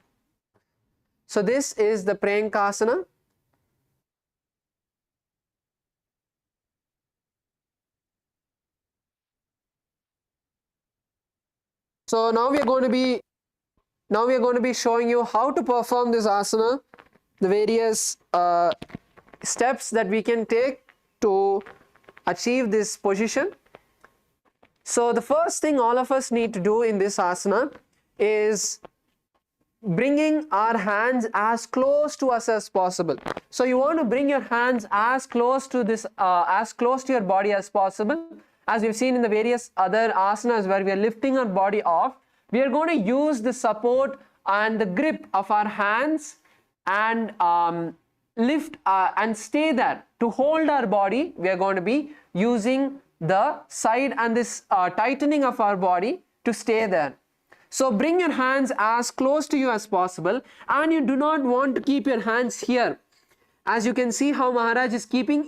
So this is the Prankasana. So now we are going to be showing you how to perform this asana, the various steps that we can take to achieve this position. So the first thing all of us need to do in this asana is bringing our hands as close to us as possible. So you want to bring your hands as close to your body as possible. As we've seen in the various other asanas where we are lifting our body off, we are going to use the support and the grip of our hands and lift and stay there. To hold our body, we are going to be using the side and this tightening of our body to stay there. So bring your hands as close to you as possible, and you do not want to keep your hands here. As you can see how Maharaj is keeping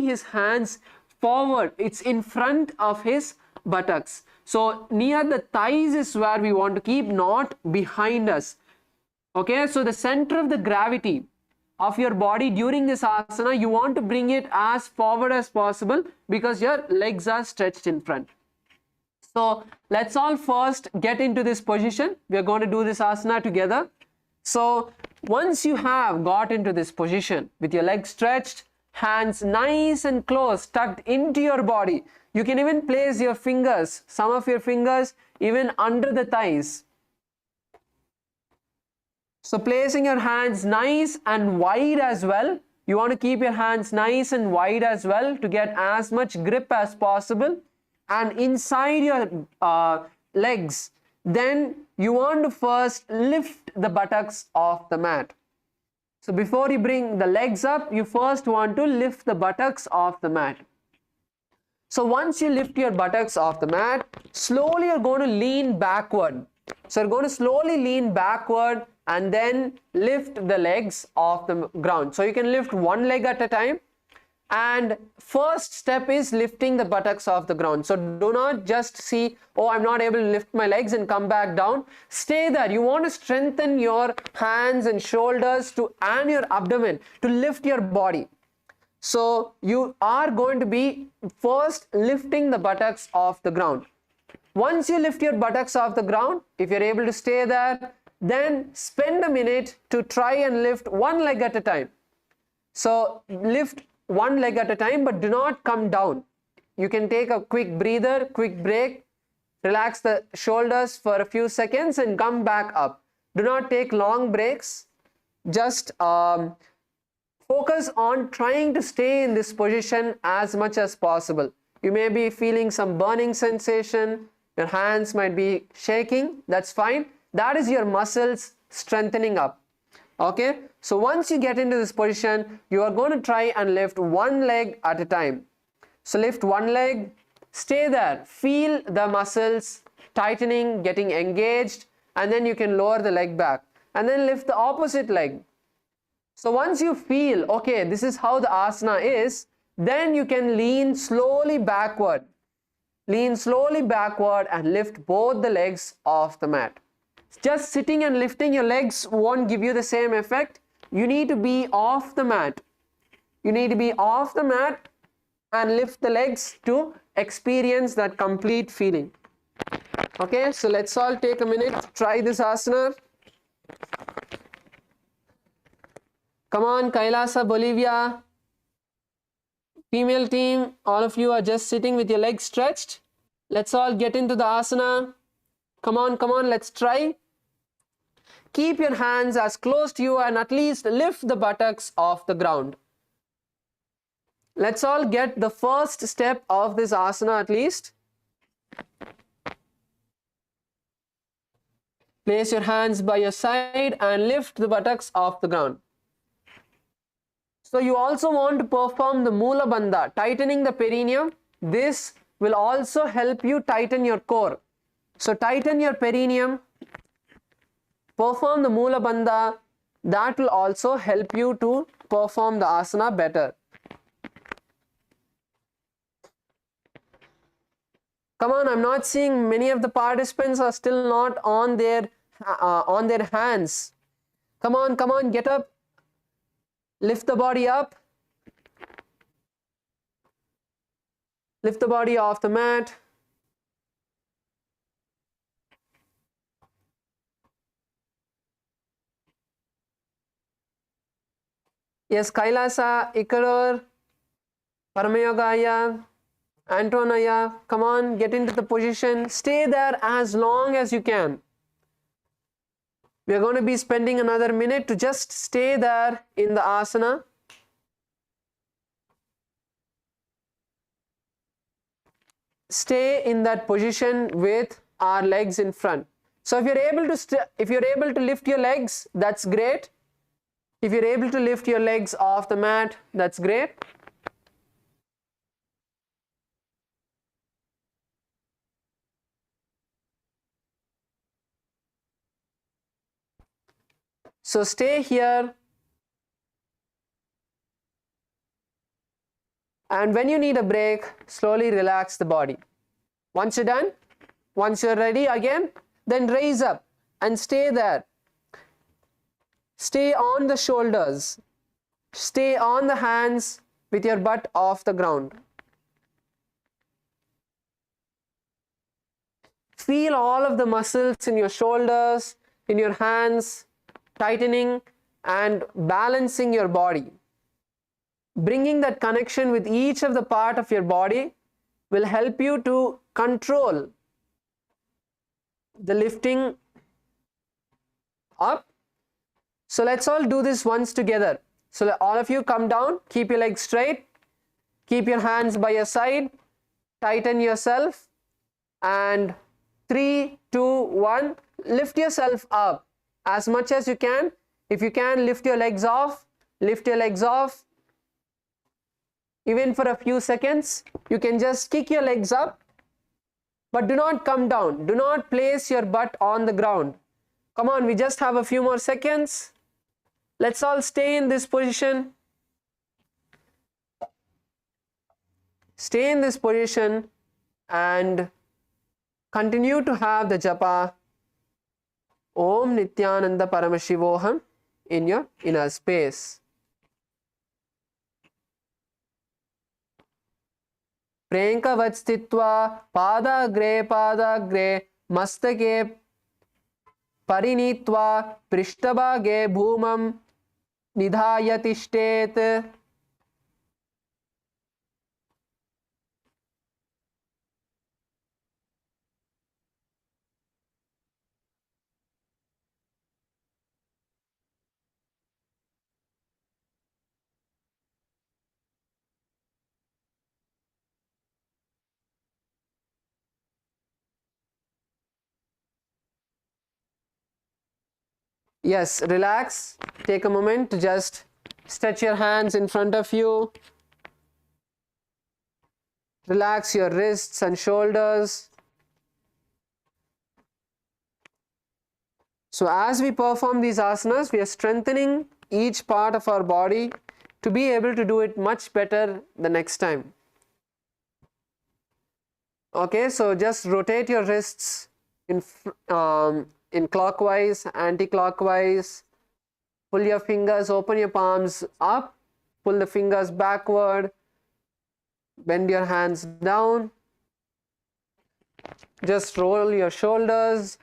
his hands forward. It's in front of his buttocks. So near the thighs is where we want to keep, not behind us. Okay, so the center of the gravity of your body during this asana, you want to bring it as forward as possible because your legs are stretched in front. So let's all first get into this position. We are going to do this asana together. So once you have got into this position with your legs stretched, hands nice and close, tucked into your body, you can even place your fingers, some of your fingers even under the thighs. So placing your hands nice and wide as well. You want to keep your hands nice and wide as well to get as much grip as possible. And inside your legs, then you want to first lift the buttocks off the mat. So before you bring the legs up, you first want to lift the buttocks off the mat. So once you lift your buttocks off the mat, slowly you're going to lean backward. So you're going to slowly lean backward and then lift the legs off the ground. So you can lift one leg at a time. And first step is lifting the buttocks off the ground. So do not just see, oh, I'm not able to lift my legs and come back down. Stay there. You want to strengthen your hands and shoulders and your abdomen to lift your body. So you are going to be first lifting the buttocks off the ground. Once you lift your buttocks off the ground, if you're able to stay there, then spend a minute to try and lift one leg at a time. So lift one leg at a time, but do not come down. You can take a quick breather, quick break, relax the shoulders for a few seconds and come back up. Do not take long breaks. Just focus on trying to stay in this position as much as possible. You may be feeling some burning sensation. Your hands might be shaking. That's fine. That is your muscles strengthening up. Okay, so once you get into this position, you are going to try and lift one leg at a time. So lift one leg, stay there, feel the muscles tightening, getting engaged, and then you can lower the leg back and then lift the opposite leg. So once you feel, okay, this is how the asana is, then you can lean slowly backward. Lean slowly backward and lift both the legs off the mat. Just sitting and lifting your legs won't give you the same effect. You need to be off the mat. You need to be off the mat and lift the legs to experience that complete feeling. Okay, so let's all take a minute to try this asana. Come on, Kailasa, Bolivia. Female team, all of you are just sitting with your legs stretched. Let's all get into the asana. Come on, let's try. keep your hands as close to you and at least lift the buttocks off the ground. Let's all get the first step of this asana at least. Place your hands by your side and lift the buttocks off the ground. So you also want to perform the Mula Bandha, tightening the perineum. This will also help you tighten your core. So tighten your perineum, perform the Mula Bandha. That will also help you to perform the asana better. Come on, I'm not seeing many of the participants are still not on their hands. Come on, get up. Lift the body up. Lift the body off the mat. Yes, Kailasa, Ikaror, Paramayogaya, Antonaya, come on, get into the position. Stay there as long as you can. We are going to be spending another minute to just stay there in the asana. Stay in that position with our legs in front. So if you're able to lift your legs, that's great. If you're able to lift your legs off the mat, that's great. So stay here, and when you need a break, slowly relax the body. Once you're done, once you're ready again, then raise up and stay there. Stay on the shoulders. Stay on the hands with your butt off the ground. Feel all of the muscles in your shoulders, in your hands, tightening and balancing your body. Bringing that connection with each of the part of your body will help you to control the lifting up. So let's all do this once together. So all of you come down, keep your legs straight, keep your hands by your side, tighten yourself, and 3, 2, 1, lift yourself up as much as you can. If you can, lift your legs off, lift your legs off. Even for a few seconds, you can just kick your legs up, but do not come down. Do not place your butt on the ground. Come on, we just have a few more seconds. Let's all stay in this position. Stay in this position and continue to have the japa Om Nityananda Paramashivoham in your inner space. Prenkavat sthitva padagre mastake parinitva prishtabhage bhumam nidhayatishtet. Yes, relax. Take a moment to just stretch your hands in front of you. Relax your wrists and shoulders. So as we perform these asanas, we are strengthening each part of our body to be able to do it much better the next time. Okay, so just rotate your wrists in clockwise, anti-clockwise. Pull your fingers, open your palms up, pull the fingers backward, bend your hands down. Just roll your shoulders.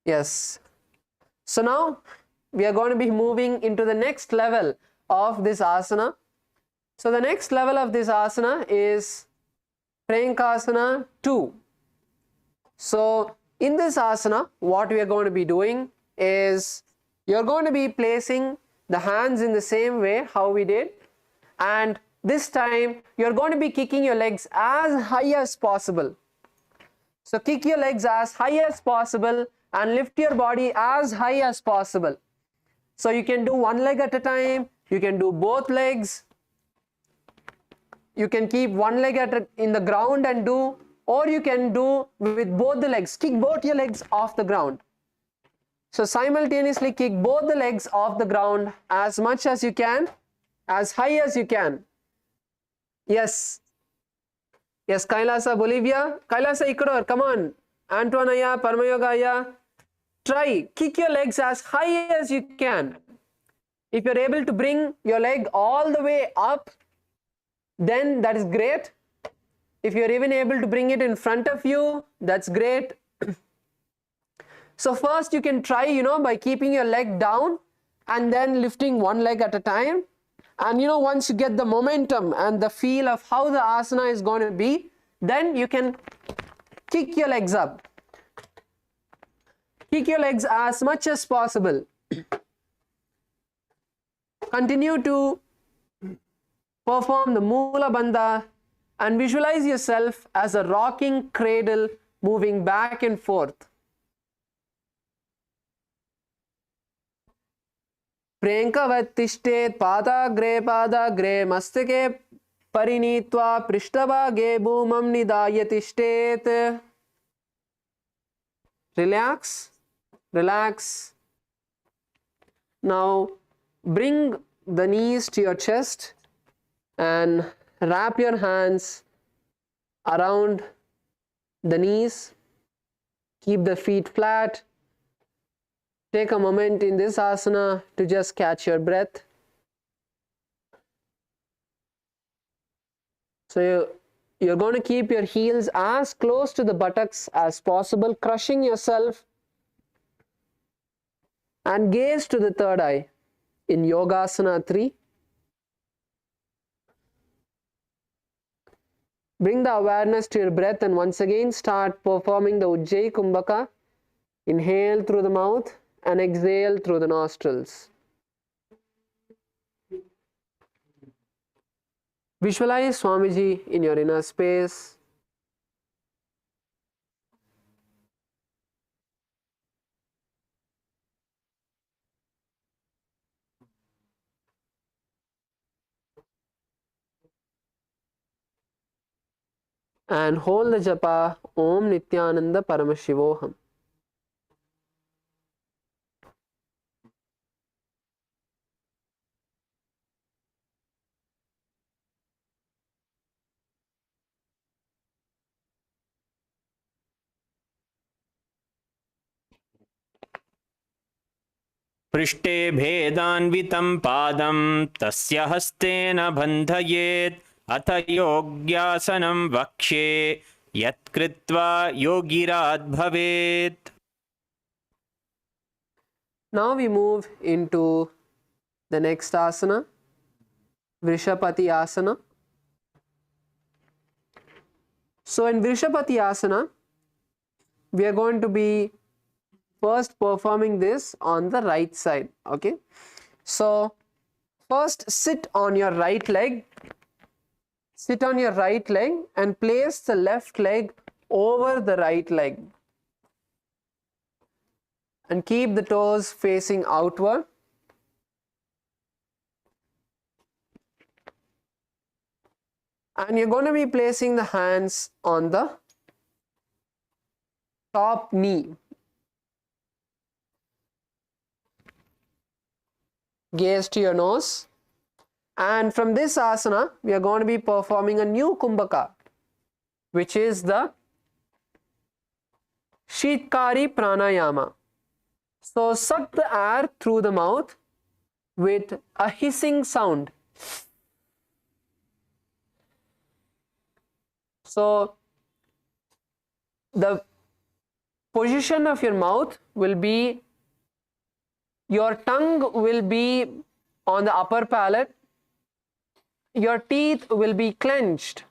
Yes. So now we are going to be moving into the next level of this asana. So the next level of this asana is Prankasana 2. So In this asana, what we are going to be doing is you're going to be placing the hands in the same way how we did, and this time you're going to be kicking your legs as high as possible. So kick your legs as high as possible and lift your body as high as possible. So you can do one leg at a time, you can do both legs, you can keep one leg in the ground and do, or you can do with both the legs, kick both your legs off the ground. So simultaneously kick both the legs off the ground as much as you can, as high as you can. Yes. Yes, Kailasa, Bolivia. Kailasa, Ecuador, come on. Antoinaya, Paramayogaya. Try, kick your legs as high as you can. If you're able to bring your leg all the way up, then that is great. If you're even able to bring it in front of you, that's great. So first you can try, by keeping your leg down and then lifting one leg at a time. And once you get the momentum and the feel of how the asana is going to be, then you can kick your legs up. Kick your legs as much as possible. Continue to perform the Mula Bandha and visualize yourself as a rocking cradle moving back and forth. Prenkavattishtet padagre mastake parinitva prishtavage bhumam nidayatishtet. Relax, relax. Now bring the knees to your chest and wrap your hands around the knees. Keep the feet flat. Take a moment in this asana to just catch your breath. So you're going to keep your heels as close to the buttocks as possible, crushing yourself, and gaze to the third eye in Yogasana 3. Bring the awareness to your breath and once again start performing the Ujjayi Kumbhaka. Inhale through the mouth and exhale through the nostrils. Visualize Swamiji in your inner space. And hold the japa Om Nityananda Paramashivoham. पृष्ठे भेदान्वितं पादं तस्य हस्तेन बन्धयेत् अथ योग्यासनं वक्ष्ये यत्कृत्वा योगिरात् भवेत्. Now we move into the next asana, Vrishapati asana. So in Vrishapati asana, we are going to be first performing this on the right side. Okay, so first sit on your right leg. Sit on your right leg and place the left leg over the right leg. And keep the toes facing outward. And you're going to be placing the hands on the top knee. Gaze to your nose. And from this asana, we are going to be performing a new Kumbhaka, which is the Shitkari Pranayama. So suck the air through the mouth with a hissing sound. So the position of your mouth will be, your tongue will be on the upper palate, your teeth will be clenched.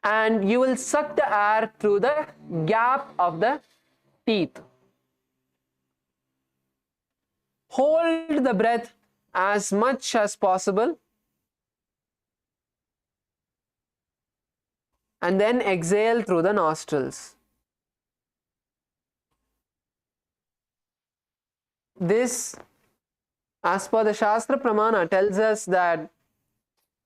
and you will suck the air through the gap of the teeth. Hold the breath as much as possible and then exhale through the nostrils. This, as per the Shastra Pramana, tells us that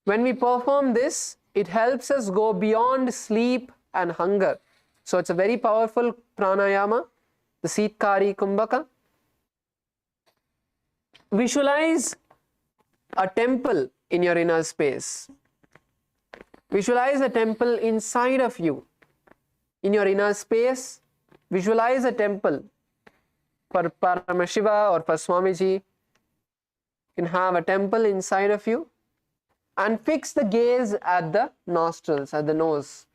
when we perform this, it helps us go beyond sleep and hunger. So it's a very powerful pranayama, the Sitkari Kumbhaka. Visualize a temple in your inner space. Visualize a temple inside of you. In your inner space, visualize a temple. For Paramashiva or for Swamiji, you can have a temple inside of you and fix the gaze at the nostrils, at the nose.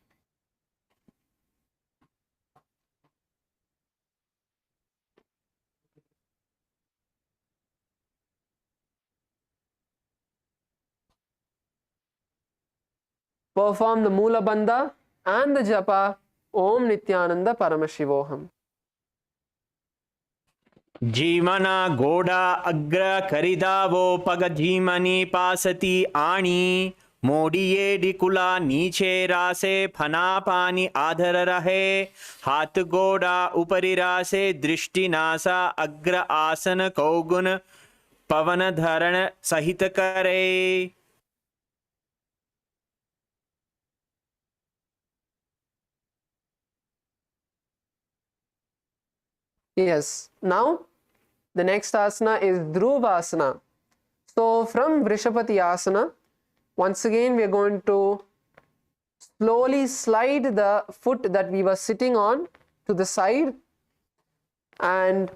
Perform the Mula Bandha and the Japa Om Nityananda Paramashivoham. जीमना गोडा अग्र करिदावो पग जीमनी पासती आणी मोडिये डिकुला नीचे रासे फना पानी आधर रहे हाथ गोडा उपरि रासे दृष्टि नासा अग्र आसन कौगुन पवन धरण सहित करे. Yes, now the next asana is Dhruvasana. So from Vrishapati asana, once again we are going to slowly slide the foot that we were sitting on to the side and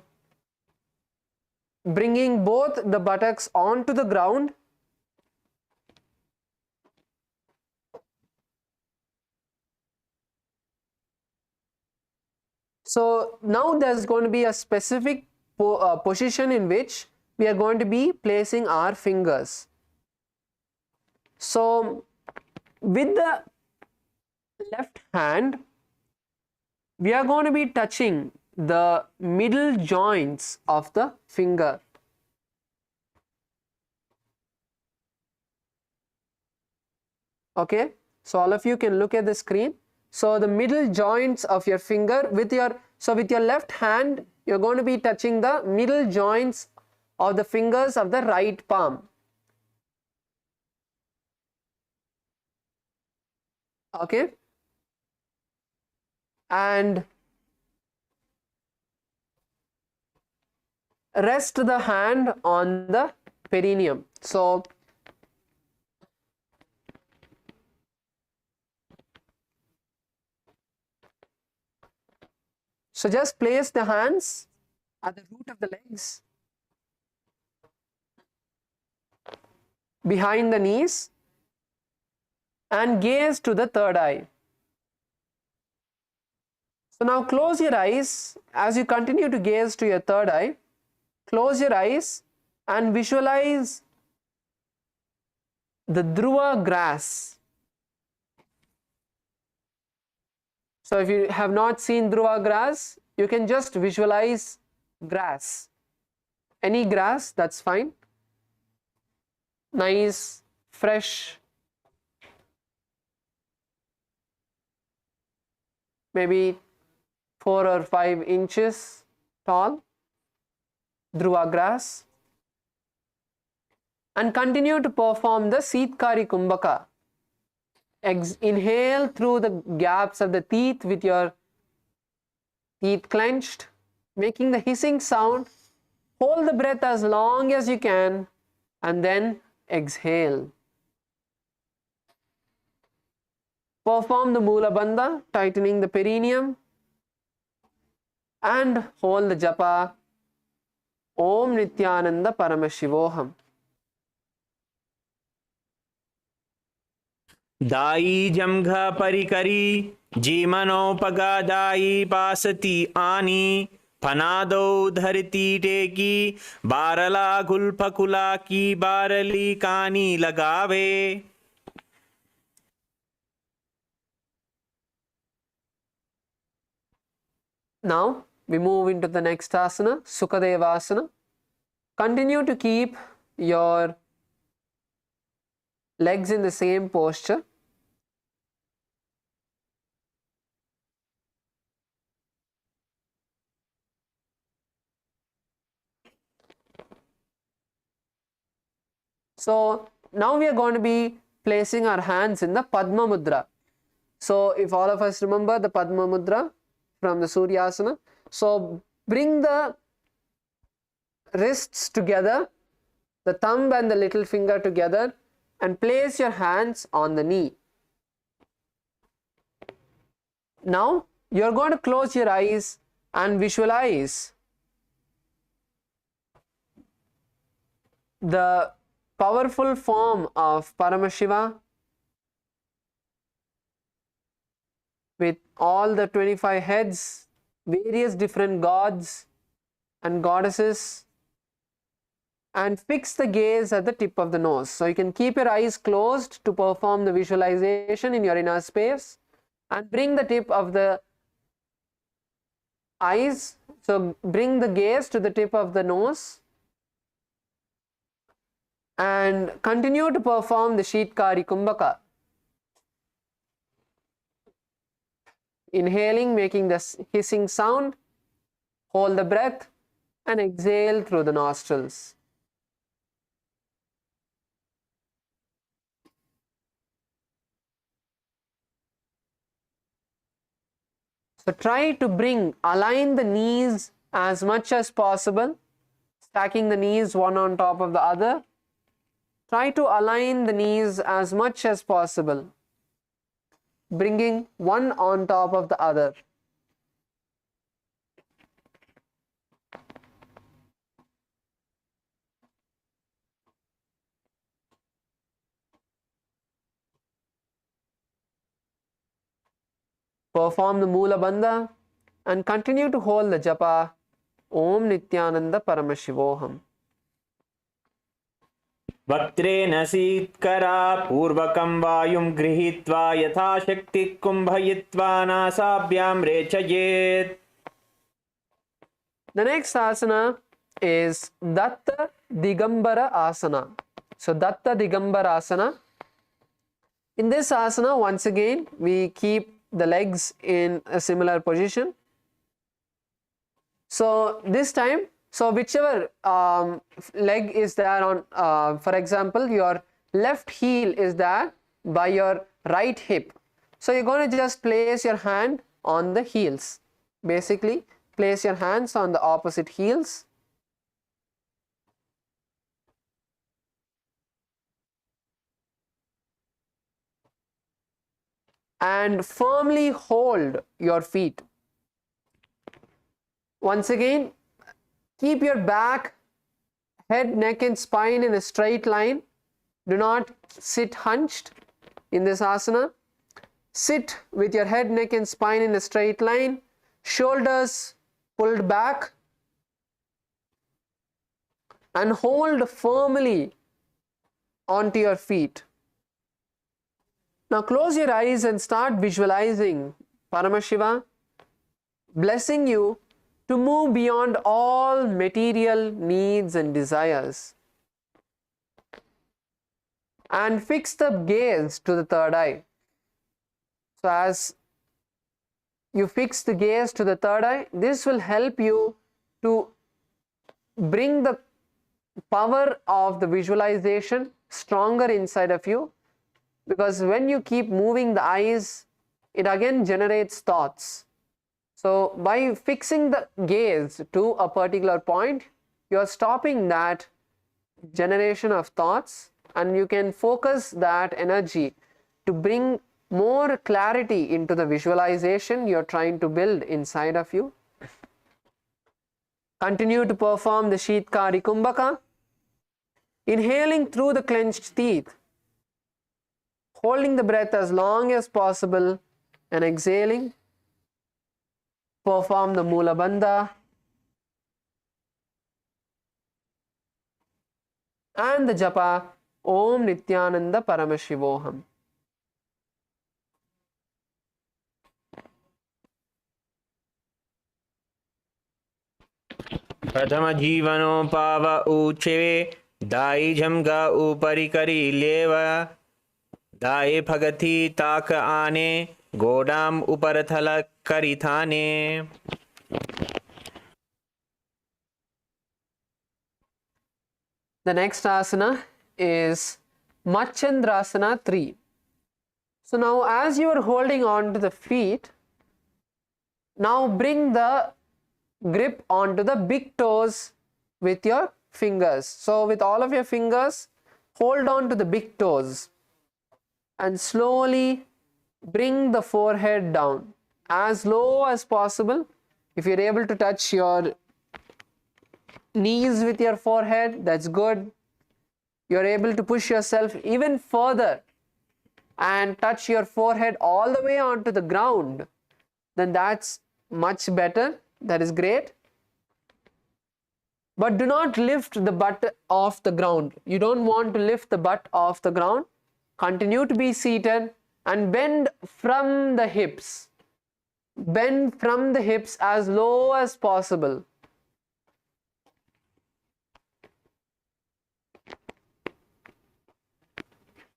bringing both the buttocks onto the ground. So now there's going to be a specific position in which we are going to be placing our fingers. So with the left hand, we are going to be touching the middle joints of the finger. Okay, so all of you can look at the screen. So the middle joints of your finger with your left hand, you're going to be touching the middle joints of the fingers of the right palm. Okay, and rest the hand on the perineum. So just place the hands at the root of the legs, behind the knees, and gaze to the third eye. So now close your eyes. As you continue to gaze to your third eye, close your eyes and visualize the Dhruva grass. So if you have not seen Dhruva grass, you can just visualize grass. Any grass, that's fine. Nice, fresh, maybe 4 or 5 inches tall Dhruva grass. And continue to perform the Sitkari Kumbhaka. Inhale through the gaps of the teeth with your teeth clenched, making the hissing sound. Hold the breath as long as you can and then exhale. Perform the Mula Bandha, tightening the perineum, and hold the japa Om Nityananda Paramashivoham. दाई जमघ परिकरी जीमनोपगा दाई पासती आनी फनादो धरती टेकी बारला गुलफकुला की बारली कानी लगावे. Now we move into the next asana, Sukadevasana. Continue to keep your legs in the same posture. So now we are going to be placing our hands in the Padma Mudra. So if all of us remember the Padma Mudra from the Suryasana, so bring the wrists together, the thumb and the little finger together, and place your hands on the knee. Now you are going to close your eyes and visualize the powerful form of Paramashiva with all the 25 heads, various different gods and goddesses, and fix the gaze at the tip of the nose. So you can keep your eyes closed to perform the visualization in your inner space, and bring the tip of the eyes, so bring the gaze to the tip of the nose, and continue to perform the Sheetkari Kumbhaka. Inhaling, making the hissing sound, hold the breath, and exhale through the nostrils. So try to align the knees as much as possible, stacking the knees one on top of the other. Try to align the knees as much as possible, bringing one on top of the other. Perform the Moola Bandha and continue to hold the japa Om Nityananda Paramashivoham. वक्त्रेण सीत्करा पूर्वकं वायुं गृहीत्वा यथाशक्ति कुम्भयित्वा नासाभ्यां रेचयेत्. The next asana is Datta Digambara Asana. So Datta Digambara Asana. In this asana, once again, we keep the legs in a similar position. So this time, so whichever leg is there on, for example, your left heel is there by your right hip. So you're going to just place your hand on the heels. Basically, place your hands on the opposite heels. And firmly hold your feet. Once again, keep your back, head, neck and spine in a straight line. Do not sit hunched in this asana. Sit with your head, neck and spine in a straight line, shoulders pulled back, and hold firmly onto your feet. Now close your eyes and start visualizing Paramashiva blessing you to move beyond all material needs and desires, and fix the gaze to the third eye. So as you fix the gaze to the third eye, this will help you to bring the power of the visualization stronger inside of you, because when you keep moving the eyes, it again generates thoughts. So by fixing the gaze to a particular point, you are stopping that generation of thoughts, and you can focus that energy to bring more clarity into the visualization you are trying to build inside of you. Continue to perform the Sheetkari Kumbhaka, inhaling through the clenched teeth, holding the breath as long as possible, and exhaling. Perform the Moola Bandha and the japa Om Nityananda Paramashivoham. प्रथम जीवनोपाव ऊचे दाई झमगा ऊपरी करी लेव दाए भगती ताक आने गोडाम ऊपर थल करी थाने. The next asana is Machandrasana 3. So now as you are holding on to the feet, now bring the grip onto the big toes with your fingers. So with all of your fingers, hold on to the big toes and slowly bring the forehead down as low as possible. If you're able to touch your knees with your forehead, that's good. You're able to push yourself even further and touch your forehead all the way onto the ground, then that's much better. That is great. But do not lift the butt off the ground. You don't want to lift the butt off the ground. Continue to be seated and bend from the hips. Bend from the hips as low as possible.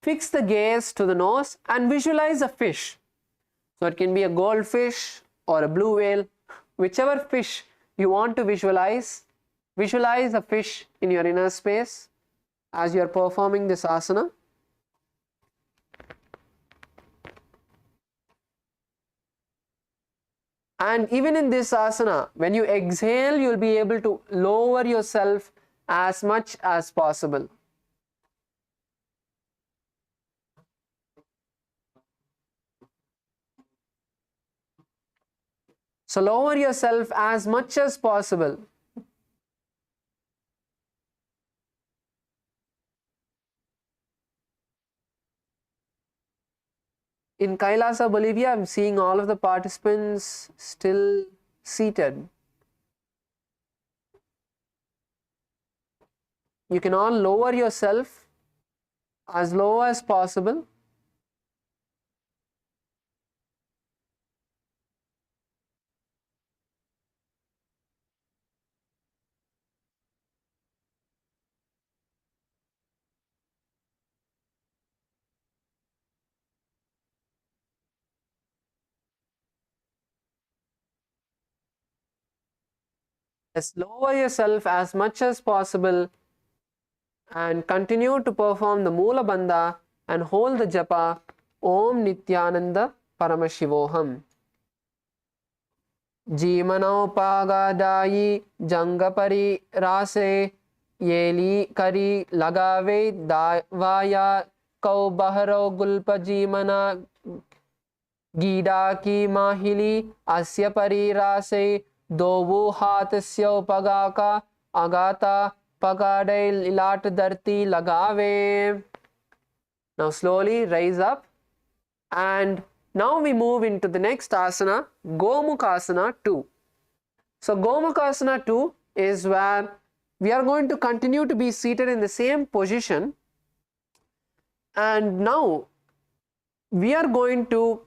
Fix the gaze to the nose and visualize a fish. So it can be a goldfish or a blue whale, whichever fish you want to visualize. Visualize a fish in your inner space as you are performing this asana. And even in this asana, when you exhale, you will be able to lower yourself as much as possible. So lower yourself as much as possible. In Kailasa, Bolivia, I'm seeing all of the participants still seated. You can all lower yourself as low as possible. Just lower yourself as much as possible and continue to perform the Moola Bandha and hold the japa Om Nityananda Paramashivoham. Jeemanopagadayi Jangapari Rase Yeli Kari Lagave Davaya Kau Baharo Gulpa Jeemana Gida Ki Mahili Asya Pari Rase Dovu Hatasya Pagaka Agata Pagade Lilat Dharti Lagave. Now slowly rise up, and now we move into the next asana, Gomukhasana 2. So Gomukhasana 2 is where we are going to continue to be seated in the same position, and now we are going to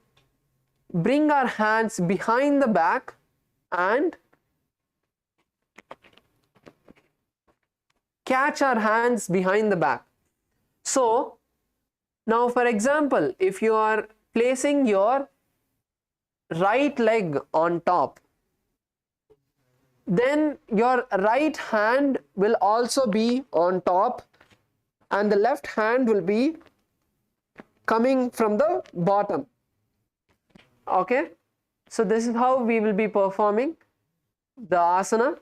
bring our hands behind the back and catch our hands behind the back. So now, for example, if you are placing your right leg on top, then your right hand will also be on top and the left hand will be coming from the bottom. Okay, so this is how we will be performing the asana.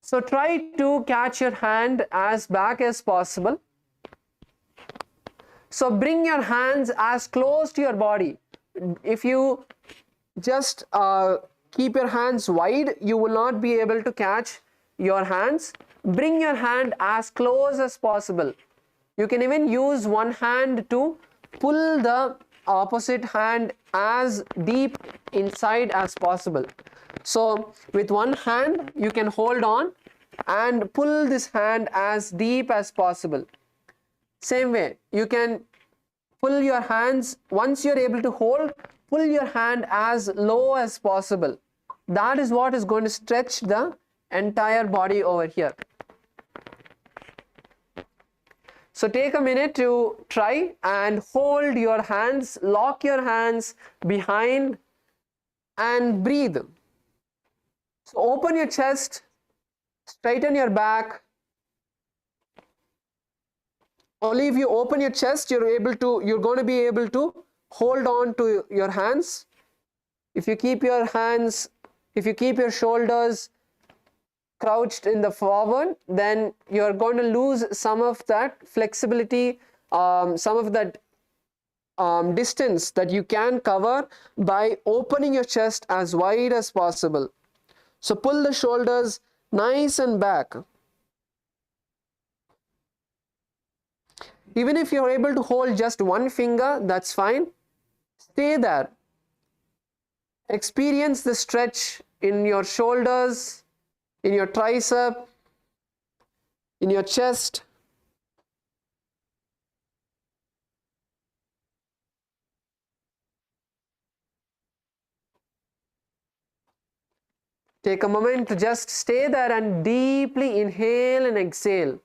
So try to catch your hand as back as possible. So bring your hands as close to your body. If you just keep your hands wide, you will not be able to catch your hands. Bring your hand as close as possible. You can even use one hand to pull the opposite hand as deep inside as possible. So with one hand you can hold on and pull this hand as deep as possible. Same way, you can pull your hands, once you're able to hold, pull your hand as low as possible. that is what is going to stretch the entire body over here. So take a minute to try and hold your hands, lock your hands behind and breathe. So open your chest, straighten your back. Only if you open your chest, you're going to be able to hold on to your hands. If you keep your shoulders crouched in the forward, then you're going to lose some of that flexibility, some of that distance that you can cover by opening your chest as wide as possible. So pull the shoulders nice and back. Even if you're able to hold just one finger, that's fine. Stay there. Experience the stretch in your shoulders, in your tricep, in your chest. Take a moment to just stay there and deeply inhale and exhale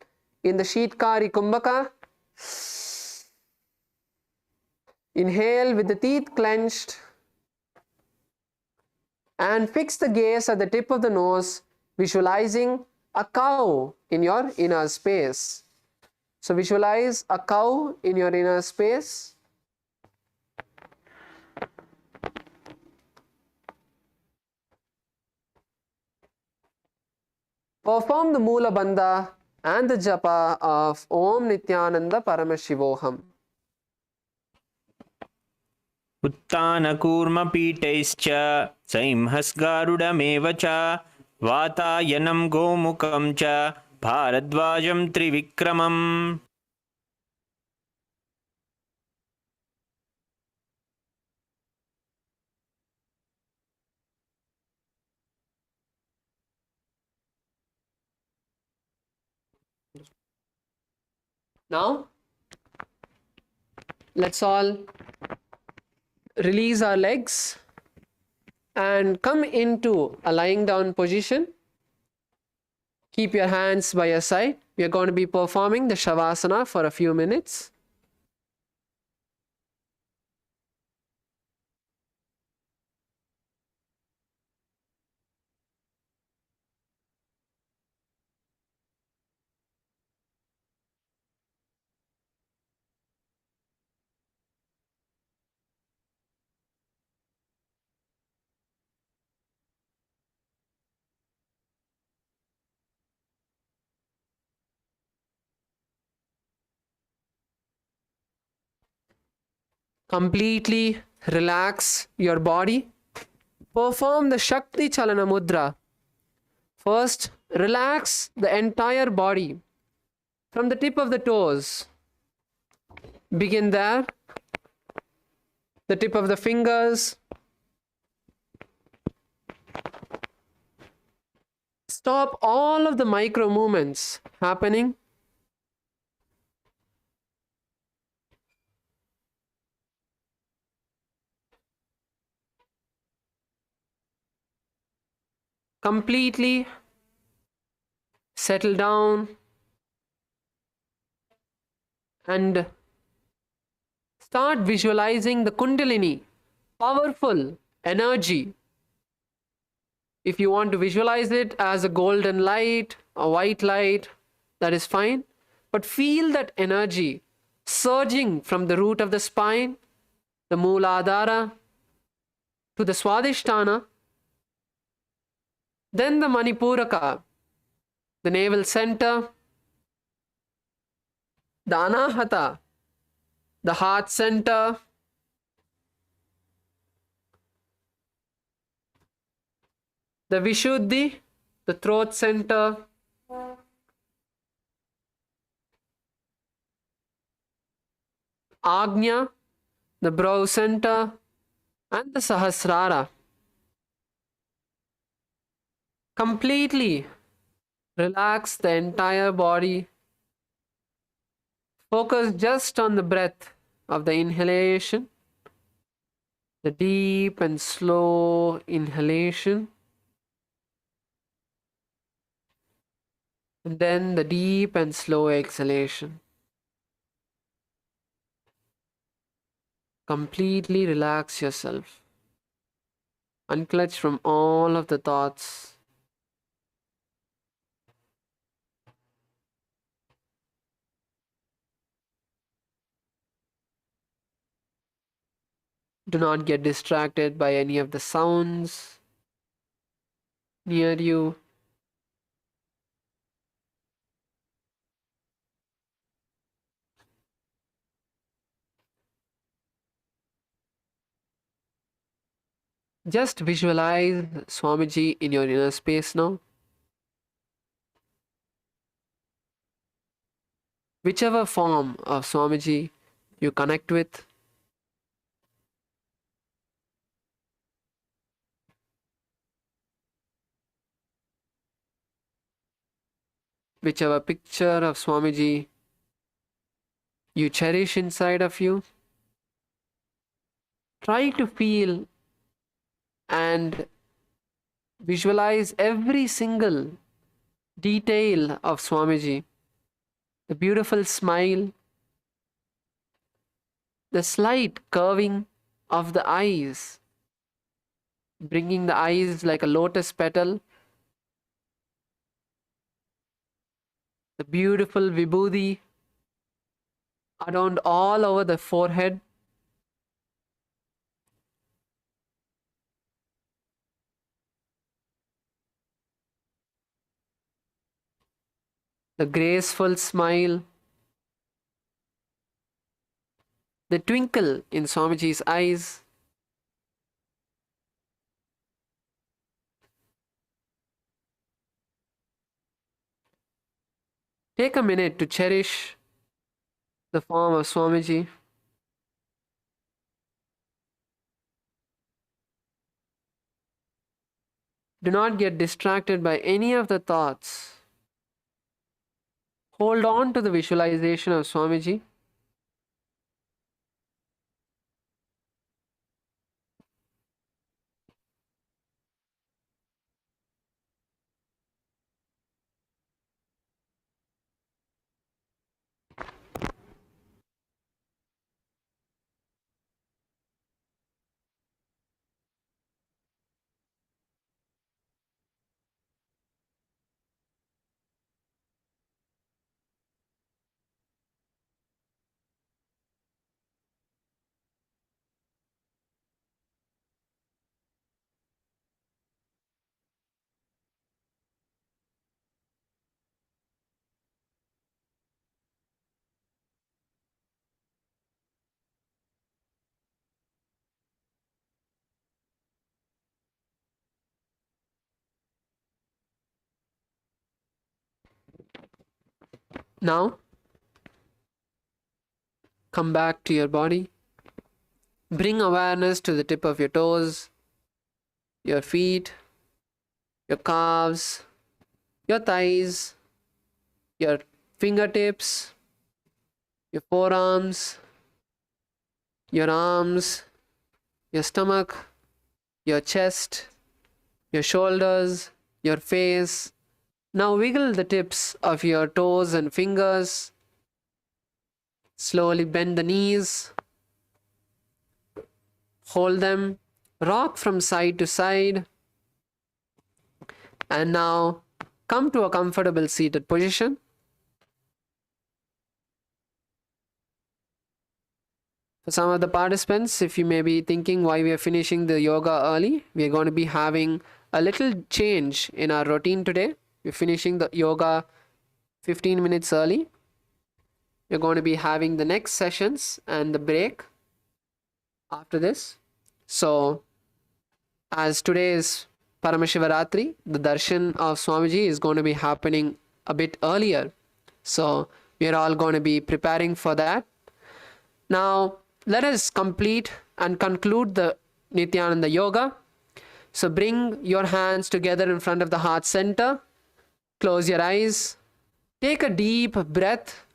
in the Sheetkari Kumbhaka. Inhale with the teeth clenched and fix the gaze at the tip of the nose, visualizing a cow in your inner space. So visualize a cow in your inner space. Perform the Moola Bandha and the Japa of Om Nityananda Paramashivoham. उत्तानकूर्मपीठैश्च संहस्गारुडमेव च वातायनं गोमुखं च भारद्वाजं त्रिविक्रमम्. Now, let's all release our legs and come into a lying down position. Keep your hands by your side. We are going to be performing the Shavasana for a few minutes. Completely relax your body. Perform the Shakti Chalana Mudra. First, relax the entire body from the tip of the toes. Begin there. The tip of the fingers. Stop all of the micro movements happening. Completely settle down and start visualizing the Kundalini, powerful energy. If you want to visualize it as a golden light, a white light, that is fine. But feel that energy surging from the root of the spine, the Mooladhara, to the Swadhisthana, then the Manipuraka, the navel center, the Anahata, the heart center, the Vishuddhi, the throat center, Agnya, the brow center, and the Sahasrara. Completely relax the entire body. Focus just on the breath of the inhalation, the deep and slow inhalation, And then the deep and slow exhalation. Completely relax yourself. Unclutch from all of the thoughts. Do not get distracted by any of the sounds near you. Just visualize Swamiji in your inner space now. Whichever form of Swamiji you connect with, whichever picture of Swamiji you cherish inside of you, try to feel and visualize every single detail of Swamiji. The beautiful smile, the slight curving of the eyes, bringing the eyes like a lotus petal, the beautiful vibhuti around all over the forehead, the graceful smile, the twinkle in Swamiji's eyes. Take a minute to cherish the form of Swamiji. Do not get distracted by any of the thoughts. Hold on to the visualization of Swamiji. Now, come back to your body. Bring awareness to the tip of your toes, your feet, your calves, your thighs, your fingertips, your forearms, your arms, your stomach, your chest, your shoulders, your face. Now wiggle the tips of your toes and fingers. Slowly bend the knees. Hold them. Rock from side to side. And now come to a comfortable seated position. For some of the participants, if you may be thinking why we are finishing the yoga early, we are going to be having a little change in our routine today. We're finishing the yoga 15 minutes early. We're going to be having the next sessions and the break after this. So, as today is Paramashivaratri, the darshan of Swamiji is going to be happening a bit earlier. So, we are all going to be preparing for that. Now, let us complete and conclude the Nityananda Yoga. So, bring your hands together in front of the heart center. Close your eyes. Take a deep breath.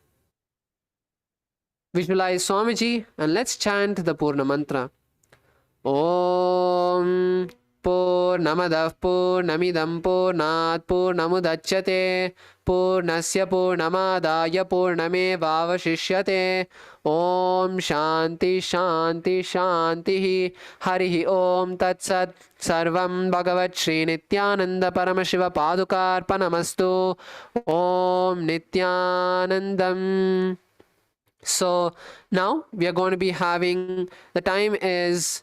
Visualize Swamiji and let's chant the Purna Mantra. Om पूर्णमदः पूर्णमिदं पूर्णात् पूर्णमुदच्यते पूर्णस्य पूर्णमादाय पूर्णमेवावशिष्यते ॐ शान्ति शान्ति शान्तिः हरिः ॐ तत्सत् सर्वं भगवत् श्रीनित्यानन्द परमशिवपादुकार्पणमस्तु ॐ नित्यानन्दम्. So now we are going to be having, the time is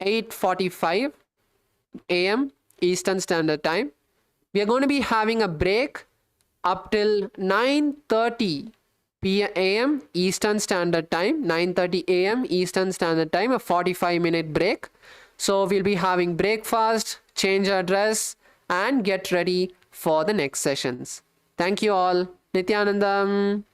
8:45 a.m. Eastern Standard Time. We are going to be having a break up till 9:30 a.m. Eastern Standard Time. 9:30 a.m. Eastern Standard Time, a 45-minute break. So we'll be having breakfast, change our dress, and get ready for the next sessions. Thank you all. Nityanandam.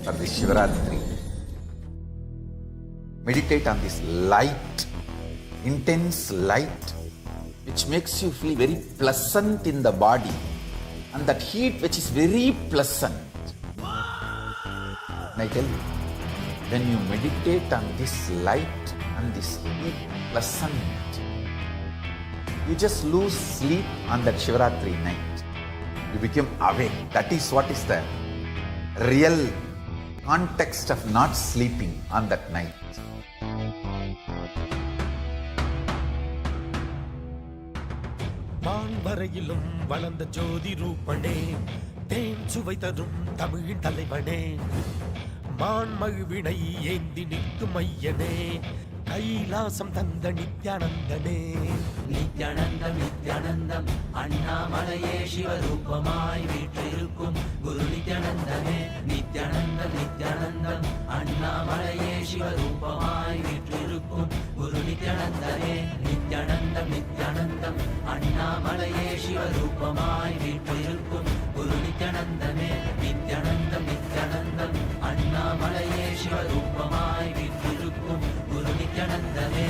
for this Shivaratri. Meditate on this light, intense light, which makes you feel very pleasant in the body, and that heat which is very pleasant. And I tell you, when you meditate on this light and this heat pleasant, you just lose sleep on that Shivaratri night. You become awake. That is what is the real context of not sleeping on that night. வான்வரையிலும் வளர்ந்த ஜோதி ரூபனே, தேன் சுவை தரும் தமிழின் தலைவனே, மான்மழுவினை ஏந்தி நிற்கும் ஐயனே, கைலாசம் தந்த நித்யானந்தனே. நித்யானந்தம் நித்யானந்தம் அண்ணாமலையே சிவரூபமாய் வீற்றிருக்கும் குரு நித்யானந்தமே. நித்யானந்தம் நித்யானந்தம் அண்ணாமலையே சிவரூபமாய் வீற்றிருக்கும் குரு நித்யானந்தனே. நித்யானந்தம் நித்யானந்தம் அண்ணாமலையே சிவரூபமாய் வீற்றிருக்கும் குரு நித்யானந்தமே. நித்யானந்தம் நித்யானந்தம் அண்ணாமலையே சிவரூபமாய் வீற்றிருக்கும் குரு நித்யானந்தமே.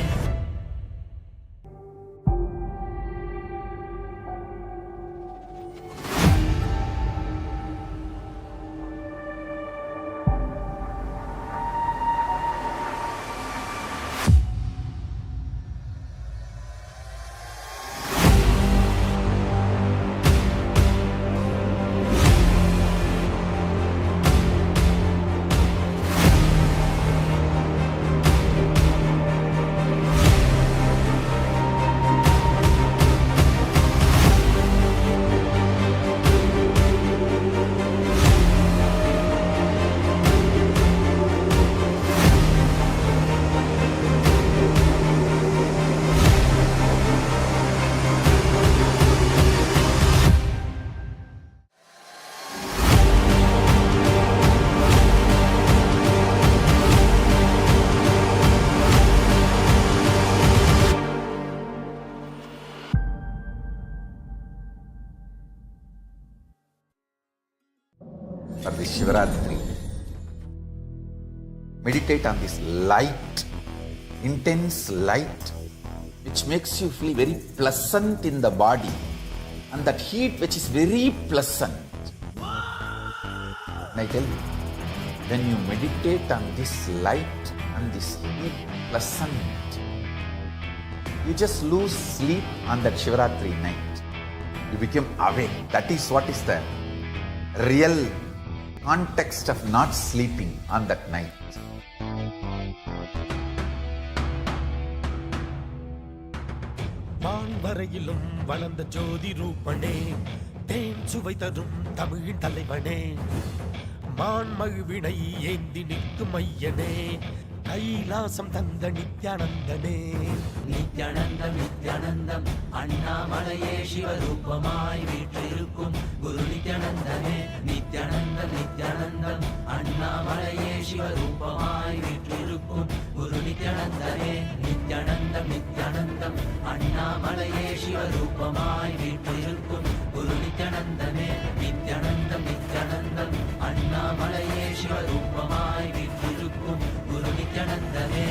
For this Shivaratri, meditate on this light, intense light, which makes you feel very pleasant in the body, and that heat which is very pleasant. And I tell you, when you meditate on this light and this heat pleasant, you just lose sleep on that Shivaratri night. You become awake. That is what is the real context of not sleeping on that night. வான்வரையிலும் வளர்ந்த ஜோதி ரூபனே, தேன் சுவை தரும் தமிழின் தலைவனே, மான்மழுவினை ஏந்தி நிற்கும் ஐயனே, கைலாசம் தந்த நித்யானந்தனே. நித்யானந்தம் நித்யானந்தம் அண்ணாமலையே சிவரூபமாய் வீற்றிருக்கும் குரு நித்யானந்தனே. நித்யானந்தம் நித்யானந்தம் அண்ணாமலையே சிவரூபமாய் வீற்றிருக்கும் குரு நித்யானந்தனே. நித்யானந்தம் நித்யானந்தம் அண்ணாமலையே சிவரூபமாய் வீற்றிருக்கும் குரு நித்யானந்தனே. நித்யானந்தம் நித்யானந்தம் அண்ணாமலையே சிவரூபமாய் வீற்றிருக்கும் குரு நித்யானந்தனே.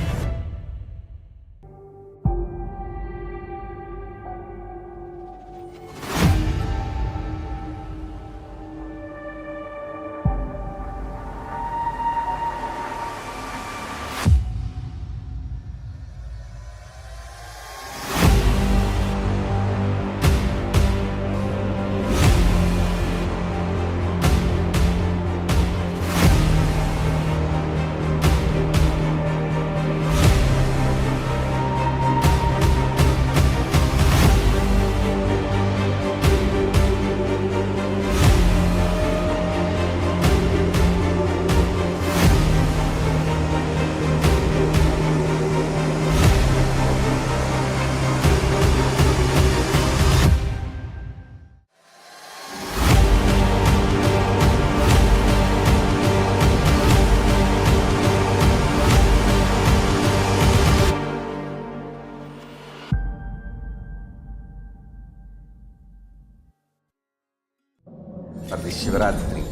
For this Shivaratri,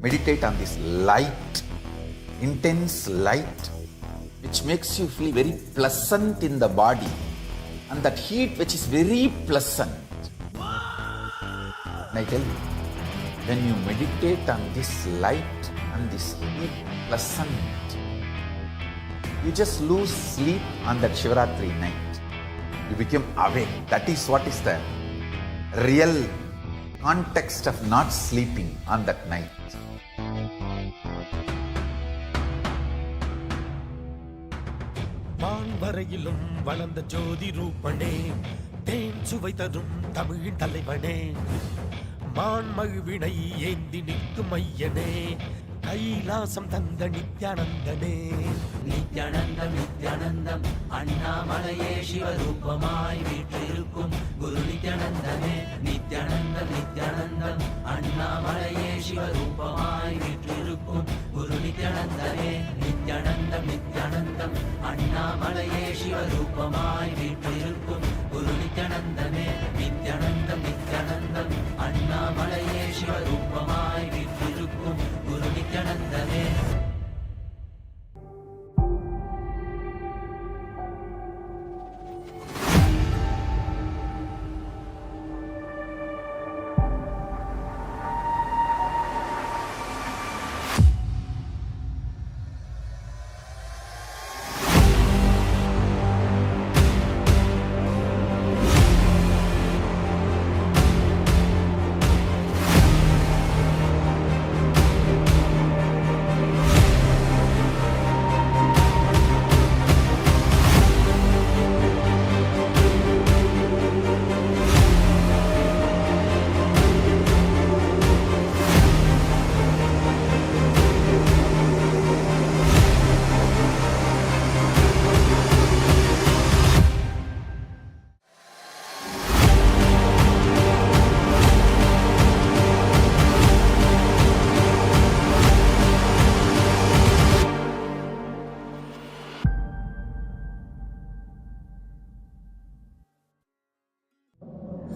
Meditate on this light, intense light, which makes you feel very pleasant in the body, and that heat which is very pleasant. And I tell you, when you meditate on this light and this heat pleasant, you just lose sleep on that Shivaratri night. You become awake. That is what is the real context of not sleeping on that night. வான்வரையிலும் வளர்ந்த ஜோதி ரூபனே, தேன் சுவை தரும் தமிழின் தலைவனே, மான்மழுவினை ஏந்தி நிற்கும் ஐயனே, கைலாசம் தந்த நித்யானந்தனே. நித்யானந்தம் நித்யானந்தம் அண்ணாமலையே சிவரூபமாய் வீற்றிருக்கும் குரு நித்யானந்தமே. நித்யானந்தம் நித்யானந்தம் அண்ணாமலையே சிவரூபமாய் வீற்றிருக்கும் குரு நித்யானந்தமே. நித்யானந்தம் நித்யானந்தம் அண்ணாமலையே சிவரூபமாய் வீற்றிருக்கும் குரு நித்யானந்தமே. நித்யானந்தம் நித்யானந்தம் அண்ணாமலையே சிவரூபமாய் வீற்றிருக்கும் குரு நித்யானந்தமே.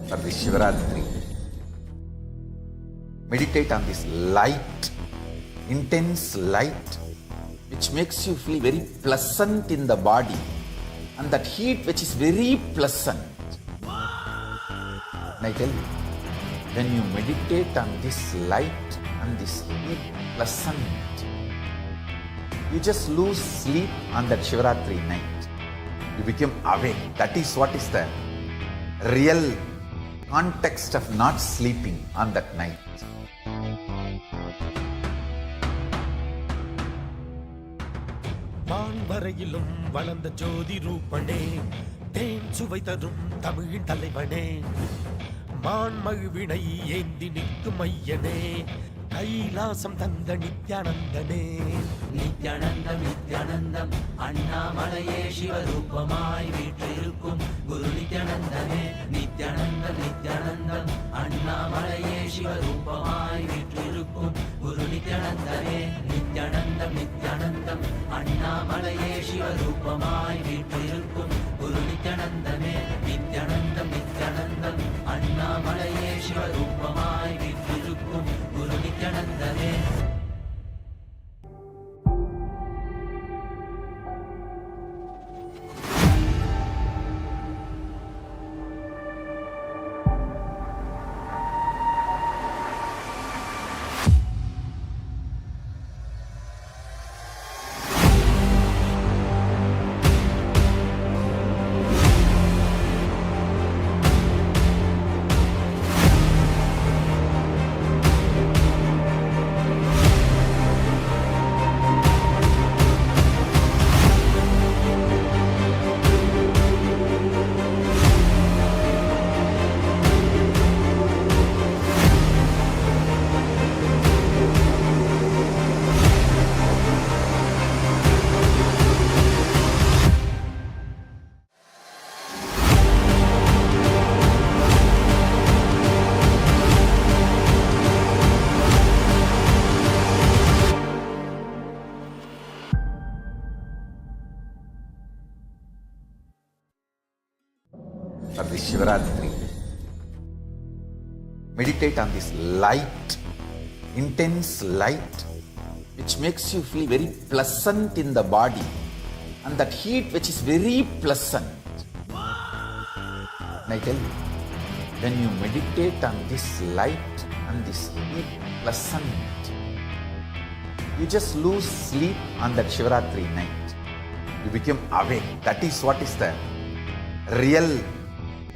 For this Shivaratri, meditate on this light, intense light, which makes you feel very pleasant in the body, and that heat which is very pleasant. And I tell you, when you meditate on this light and this heat pleasant, you just lose sleep on that Shivaratri night. You become awake. That is what is the real context of not sleeping on that night. வான்வரையிலும் வளர்ந்த ஜோதி ரூபனே, தேன் சுவை தரும் தமிழின் தலைவனே, மான்மழுவினை ஏந்தி நிற்கும் ஐயனே, கைலாசம் தந்த நித்யானந்தனே. நித்யானந்தம் நித்யானந்தம் அண்ணாமலையே சிவரூபமாய் வீற்றிருக்கும் குரு நித்யானந்தமே. நித்யானந்தம் நித்யானந்தம் அண்ணாமலையே சிவரூபமாய் வீற்றிருக்கும் குரு நித்யானந்தமே. நித்யானந்தம் நித்யானந்தம் அண்ணாமலையே சிவரூபமாய் வீற்றிருக்கும் குரு நித்யானந்தமே. நித்யானந்தம் நித்யானந்தம் அண்ணாமலையே சிவரூபமாய் வீற்றிருக்கும் குரு நித்யானந்தமே. For this Shivaratri, meditate on this light, intense light which makes you feel very pleasant in the body, and that heat which is very pleasant. And I tell you, when you meditate on this light and this heat pleasant, you just lose sleep on that Shivaratri night. You become awake. That is what is the real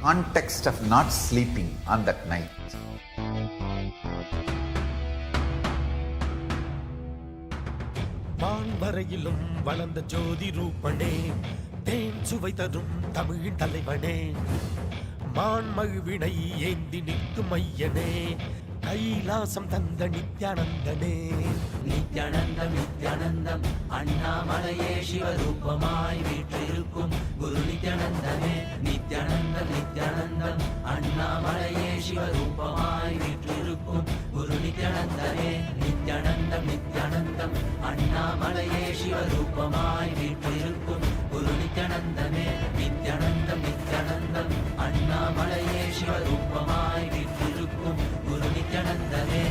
context of not sleeping on that night. வான்வரையிலும் வளர்ந்த ஜோதி ரூபனே, தேன் சுவை தரும் தமிழின் தலைவனே, மான்மழுவினை ஏந்தி நிற்கும் ஐயனே, கைலாசம் தந்த நித்யானந்தனே. நித்யானந்தம் நித்யானந்தம் அண்ணாமலையே சிவரூபமாய் வீற்றிருக்கும் குரு நித்யானந்தமே. நித்யானந்தம் நித்யானந்தம் அண்ணாமலையே சிவரூபமாய் வீற்றிருக்கும் குரு நித்யானந்தமே. நித்யானந்தம் நித்யானந்தம் அண்ணாமலையே சிவரூபமாய் வீற்றிருக்கும் குரு நித்யானந்தமே. நித்யானந்தம் நித்யானந்தம் அண்ணாமலையே சிவரூபமாய் வீற்றிருக்கும் குரு நித்யானந்தமே.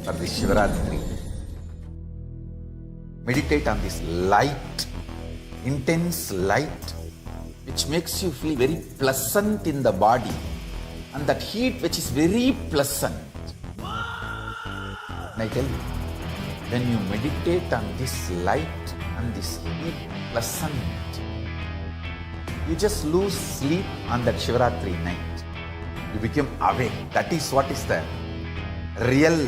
For this Shivaratri, meditate on this light, intense light which makes you feel very pleasant in the body, and that heat which is very pleasant. And I tell you, when you meditate on this light and this heat pleasant, you just lose sleep on that Shivaratri night. You become awake. That is what is the real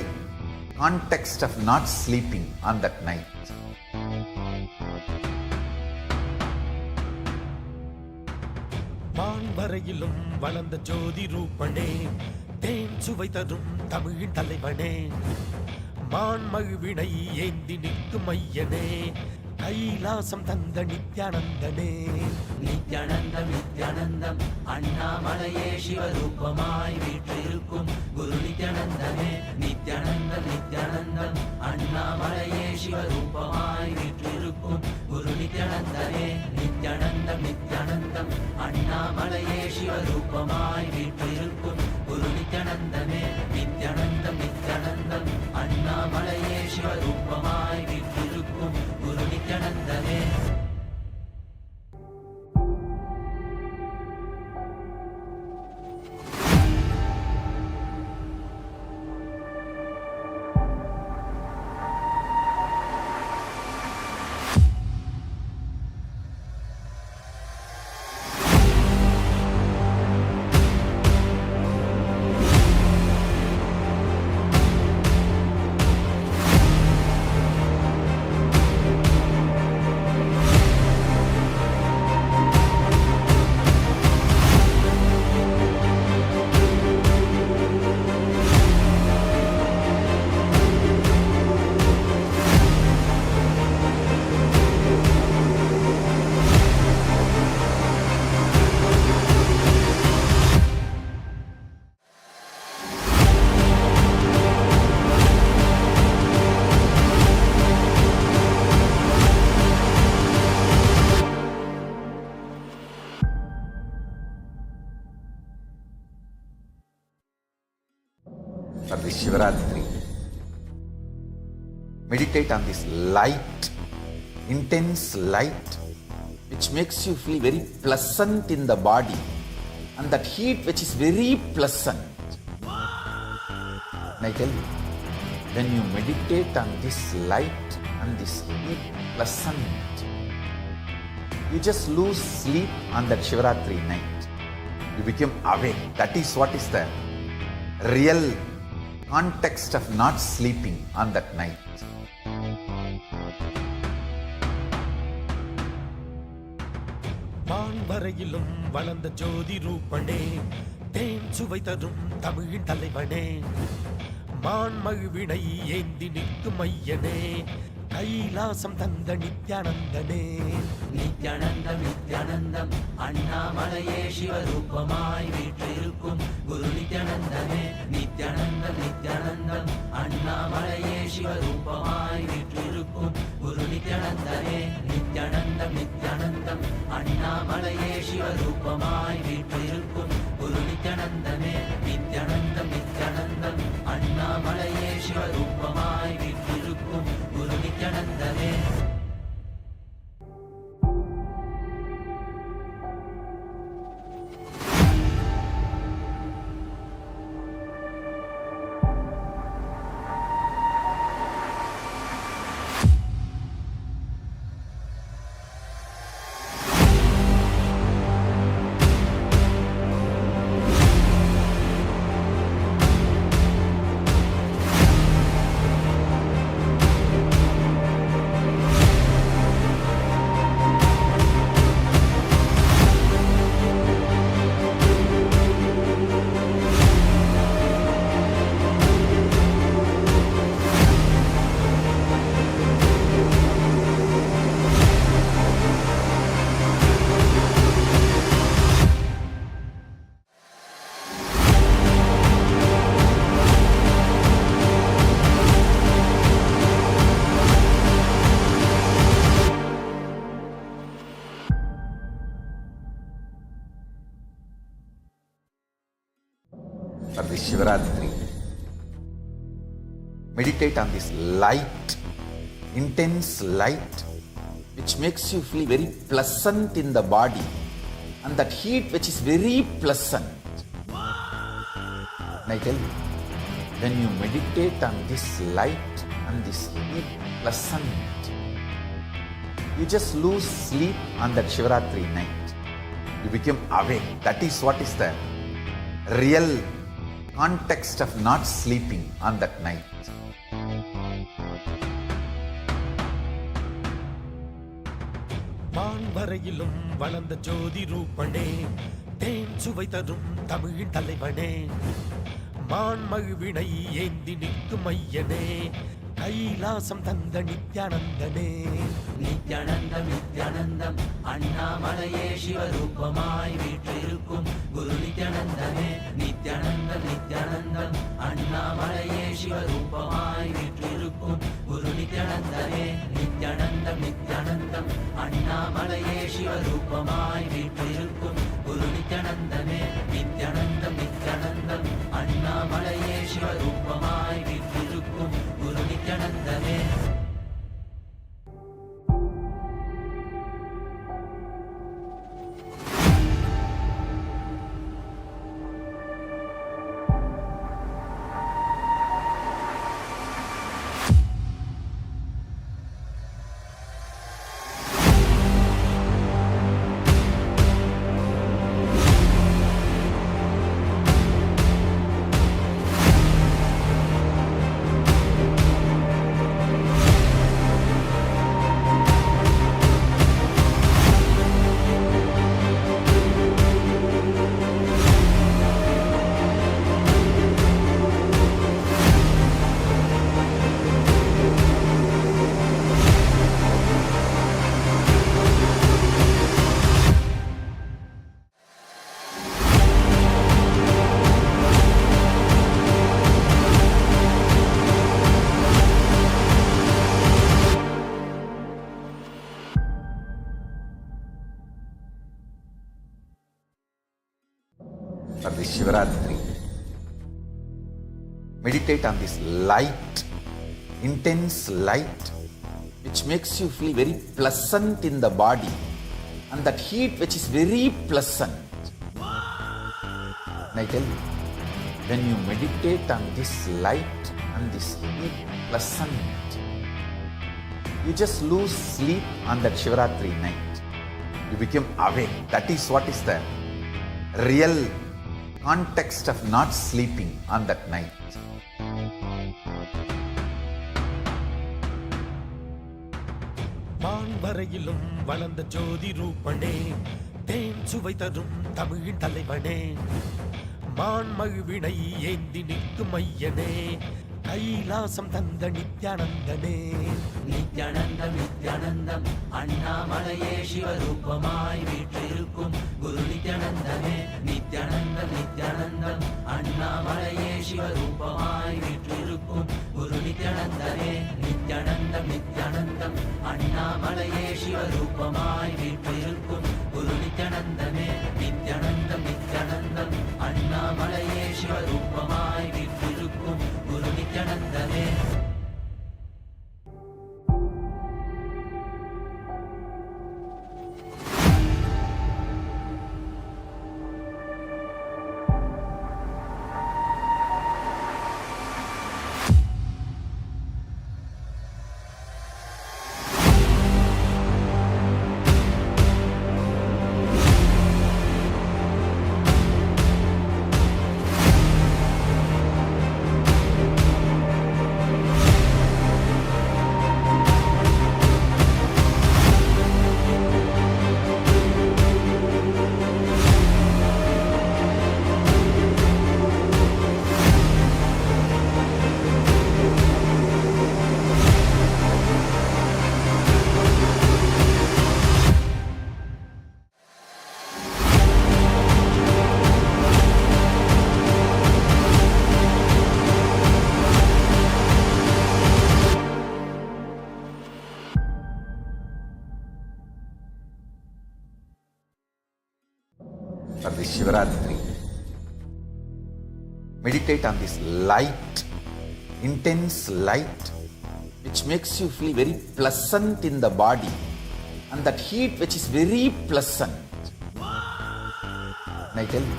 context of not sleeping on that night. வான்வரையிலும் வளர்ந்த ஜோதி ரூபனே, தேன் சுவை தரும் தமிழின் தலைவனே, மான்மழுவினை ஏந்தி நிற்கும் ஐயனே, கைலாசம் தந்த நித்யானந்தனே. நித்யானந்தம் நித்யானந்தம் அண்ணாமலையே சிவரூபமாய் வீற்றிருக்கும் குரு நித்யானந்தமே. நித்யானந்தம் நித்யானந்தம் அண்ணாமலையே சிவரூபமாய் வீற்றிருக்கும் குரு நித்யானந்தமே. நித்யானந்தம் நித்யானந்தம் அண்ணாமலையே சிவரூபமாய் வீற்றிருக்கும் குரு நித்யானந்தமே. நித்யானந்தம் நித்யானந்தம் அண்ணாமலையே சிவரூபமாய் வீற்றிருக்கும் குரு நித்யானந்தமே. For this Shivaratri, meditate on this light, intense light which makes you feel very pleasant in the body, and that heat which is very pleasant. And I tell you, when you meditate on this light and this heat pleasant, you just lose sleep on that Shivaratri night. You become awake. That is what is the real context of not sleeping on that night. வான்வரையிலும் வளர்ந்த ஜோதி ரூபனே, தேன் சுவை தரும் தமிழின் தலைவனே, மான்மழுவினை ஏந்தி நிற்கும் மையனே, கைலாசம் தந்த நித்யானந்தனே. நித்யானந்தம் நித்யானந்தம் அண்ணாமலையே சிவரூபமாய் வீற்றிருக்கும் குரு நித்யானந்தமே. நித்யானந்தம் நித்யானந்தம் அண்ணாமலையே சிவரூபமாய் வீற்றிருக்கும் குரு நித்யானந்தமே. நித்யானந்தம் நித்யானந்தம் அண்ணாமலையே சிவரூபமாய் வீற்றிருக்கும் குரு நித்யானந்தமே. நித்யானந்தம் நித்யானந்தம் அண்ணாமலையே சிவரூபமாய் வீற்றிருக்கும் குரு நித்யானந்தமே. For this Shivaratri, meditate on this light, intense light, which makes you feel very pleasant in the body, and that heat which is very pleasant. And I tell you, when you meditate on this light and this heat pleasant, you just lose sleep on that Shivaratri night. You become awake. That is what is the real context of not sleeping on that night. வான்வரையிலும் வளர்ந்த ஜோதி ரூபனே, தேன் சுவை தரும் தமிழின் தலைவனே, மான்மழுவினை ஏந்தி நிற்கும் மையனே, கைலாசம் தந்த நித்யானந்தனே. நித்யானந்தம் நித்யானந்தம் அண்ணாமலையே சிவரூபமாய் வீற்றிருக்கும் குரு நித்யானந்தமே. நித்யானந்தம் நித்யானந்தம் அண்ணாமலையே சிவரூபமாய் வீற்றிருக்கும் குரு நித்யானந்தமே. நித்யானந்தம் நித்யானந்தம் அண்ணாமலையே சிவரூபமாய் வீற்றிருக்கும் குரு நித்யானந்தமே. நித்யானந்தம் நித்யானந்தம் அண்ணாமலையே சிவரூபமாய் வீற்றிருக்கும் குரு நித்யானந்தமே. For this Shivaratri, meditate on this light, intense light, which makes you feel very pleasant in the body, and that heat which is very pleasant. And I tell you, when you meditate on this light and this heat pleasant, you just lose sleep on that Shivaratri night. You become awake. That is what is the real context of not sleeping on that night. வான்வரையிலும் வளர்ந்த ஜோதி ரூபனே, தேன் சுவை தரும் தமிழின் தலைவனே, மான்மகிழ்வினை ஏந்தி நிற்கும் ஐயனே, கைலாசம் தந்த நித்யானந்தனே. நித்யானந்தம் நித்யானந்தம் அண்ணாமலையே சிவரூபமாய் வீற்றிருக்கும் குரு நித்யானந்தமே. நித்யானந்தம் நித்யானந்தம் அண்ணாமலையே சிவரூபமாய் வீற்றிருக்கும் குரு நித்யானந்தமே. நித்யானந்தம் நித்யானந்தம் அண்ணாமலையே சிவரூபமாய் வீற்றிருக்கும் குரு நித்யானந்தமே. நித்யானந்தம் நித்யானந்தம் அண்ணாமலையே சிவரூபமாய் வீற்றிருக்கும் குரு நித்யானந்தமே. For this Shivaratri, meditate on this light, intense light, which makes you feel very pleasant in the body, and that heat which is very pleasant. And I tell you,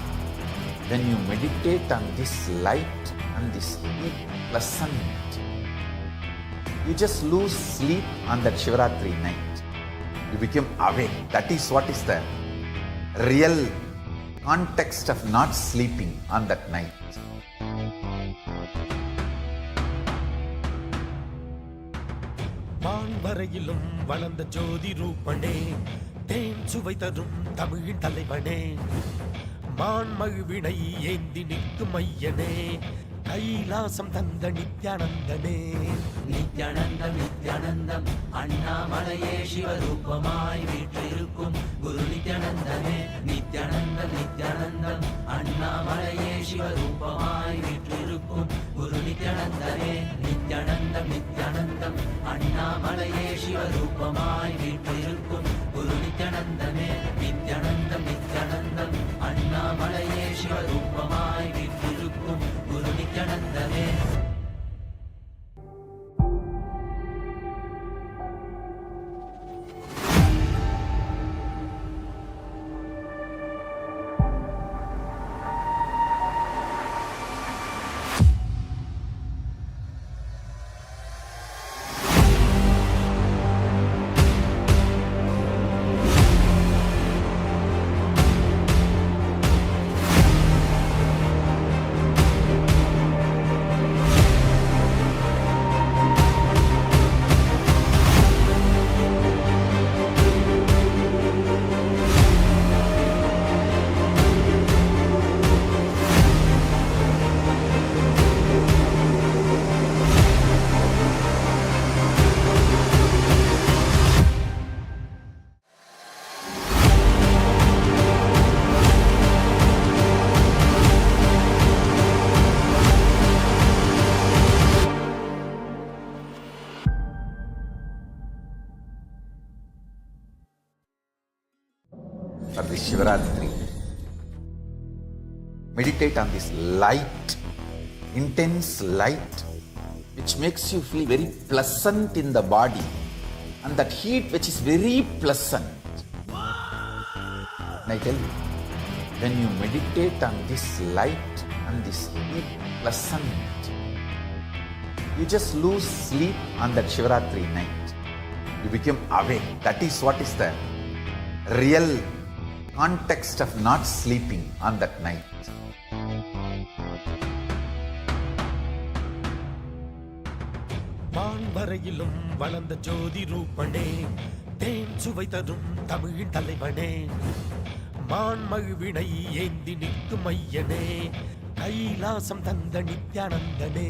when you meditate on this light and this heat pleasant, you just lose sleep on that Shivaratri night. You become awake. That is what is the real context of not sleeping on that night. வான்வரையிலும் வளர்ந்த ஜோதி ரூபனே, தேன் சுவை தரும் தமிழின் தலைவனே, மான்மகிழ்வினை ஏந்தி நிற்கும் ஐயனே, கைலாசம் தந்த நித்யானந்தனே. நித்யானந்தம் நித்யானந்தம் அண்ணாமலையே சிவரூபமாய் வீற்றிருக்கும் குரு நித்யானந்தமே. நித்யானந்தம் நித்யானந்தம் அண்ணாமலையே சிவரூபமாய் வீற்றிருக்கும் குரு நித்யானந்தமே. நித்யானந்தம் நித்யானந்தம் அண்ணாமலையே சிவரூபமாய் வீற்றிருக்கும் குரு நித்யானந்தமே. நித்யானந்தம் நித்யானந்தம் அண்ணாமலையே சிவரூபமாய் வீற்றிருக்கும் குரு நித்யானந்தமே. For this Shivaratri, meditate on this light, intense light, which makes you feel very pleasant in the body, and that heat which is very pleasant. And I tell you, when you meditate on this light and this heat pleasant, you just lose sleep on that Shivaratri night. You become awake. That is what is the real context of not sleeping on that night. வான்வரையிலும் வளர்ந்த ஜோதி ரூபனே, தேன் சுவை தரும் தமிழின் தலைவனே, மான்மகிழ்வினை ஏந்தி நிற்கும் ஐயனே, கைலாசம் தந்த நித்யானந்தனே.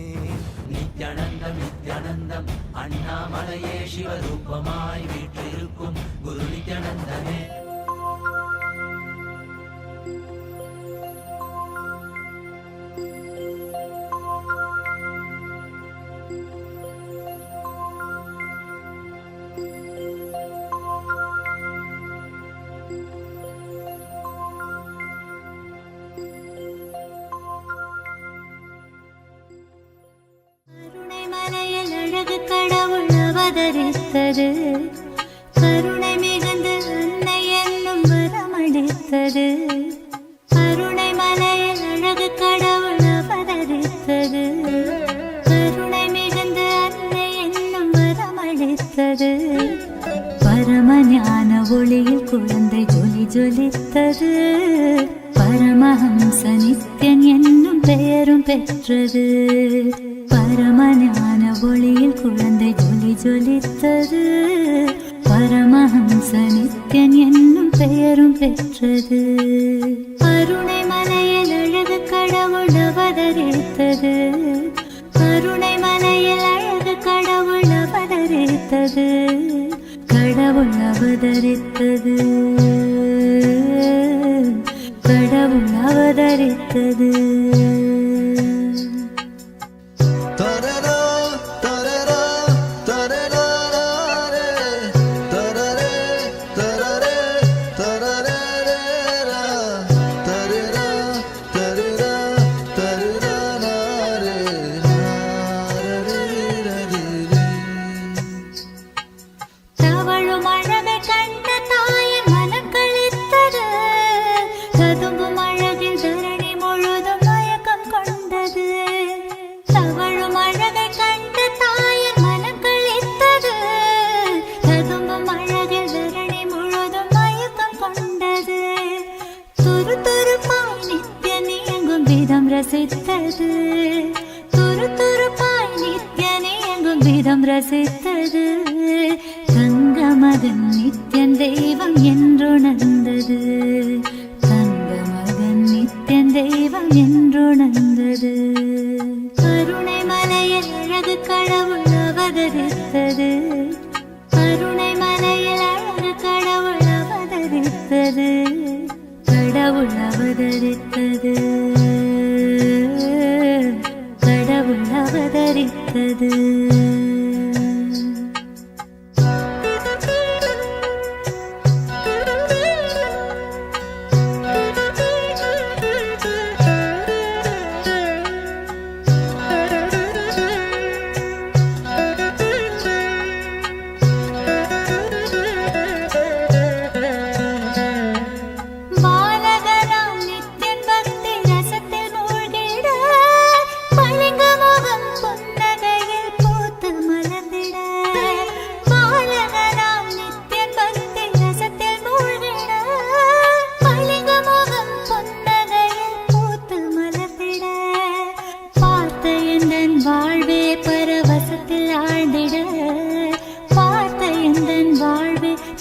நித்யானந்தம் நித்யானந்தம் அண்ணாமலையே சிவரூபமாய் வீற்றிருக்கும் குரு நித்யானந்தனே. கடவுள் அவதரித்தது, கருணை மிகுந்து அன்னை என்னும் வரமளித்தது. கருணை மலையில் அழகு கடவுள் அவதரித்தது, கருணை மிகுந்து அன்னை என்னும் வரமளித்தது. பரமஞான ஒளியில் குழந்தை ஜொலி ஜொலித்தது, பரமஹம்ச நித்யன் என்னும் பெயரும் பெற்றது. பரமஞான ஒளியில் குழந்தை ஜொலி ஜொலித்தது, பரமஹம்ச நித்யன் என்னும் பெயரும் பெற்றது. கருணை மலையில் அழகு கடவுள் அவதரித்தது, கருணை மலையில் அழகு கடவுள் அவதரித்தது, கடவுள் அவதரித்தது, கடவுள் அவதரித்தது. ரசித்தது, துரு துருப்பாய் நித்யன் இயங்கும் விதம் ரசித்தது. தங்கமகன் நித்யன் தெய்வம் என்றுணர்ந்தது, தங்கமகன் நித்யன் தெய்வம் என்றுணர்ந்தது. கருணை மலையில் அழகு கடவுள் அவதரித்தது, கருணை மலையில் அழகு கடவுள் அவதரித்தது, கடவுள் அவதரித்தது, கடவுள் அவதரித்தது.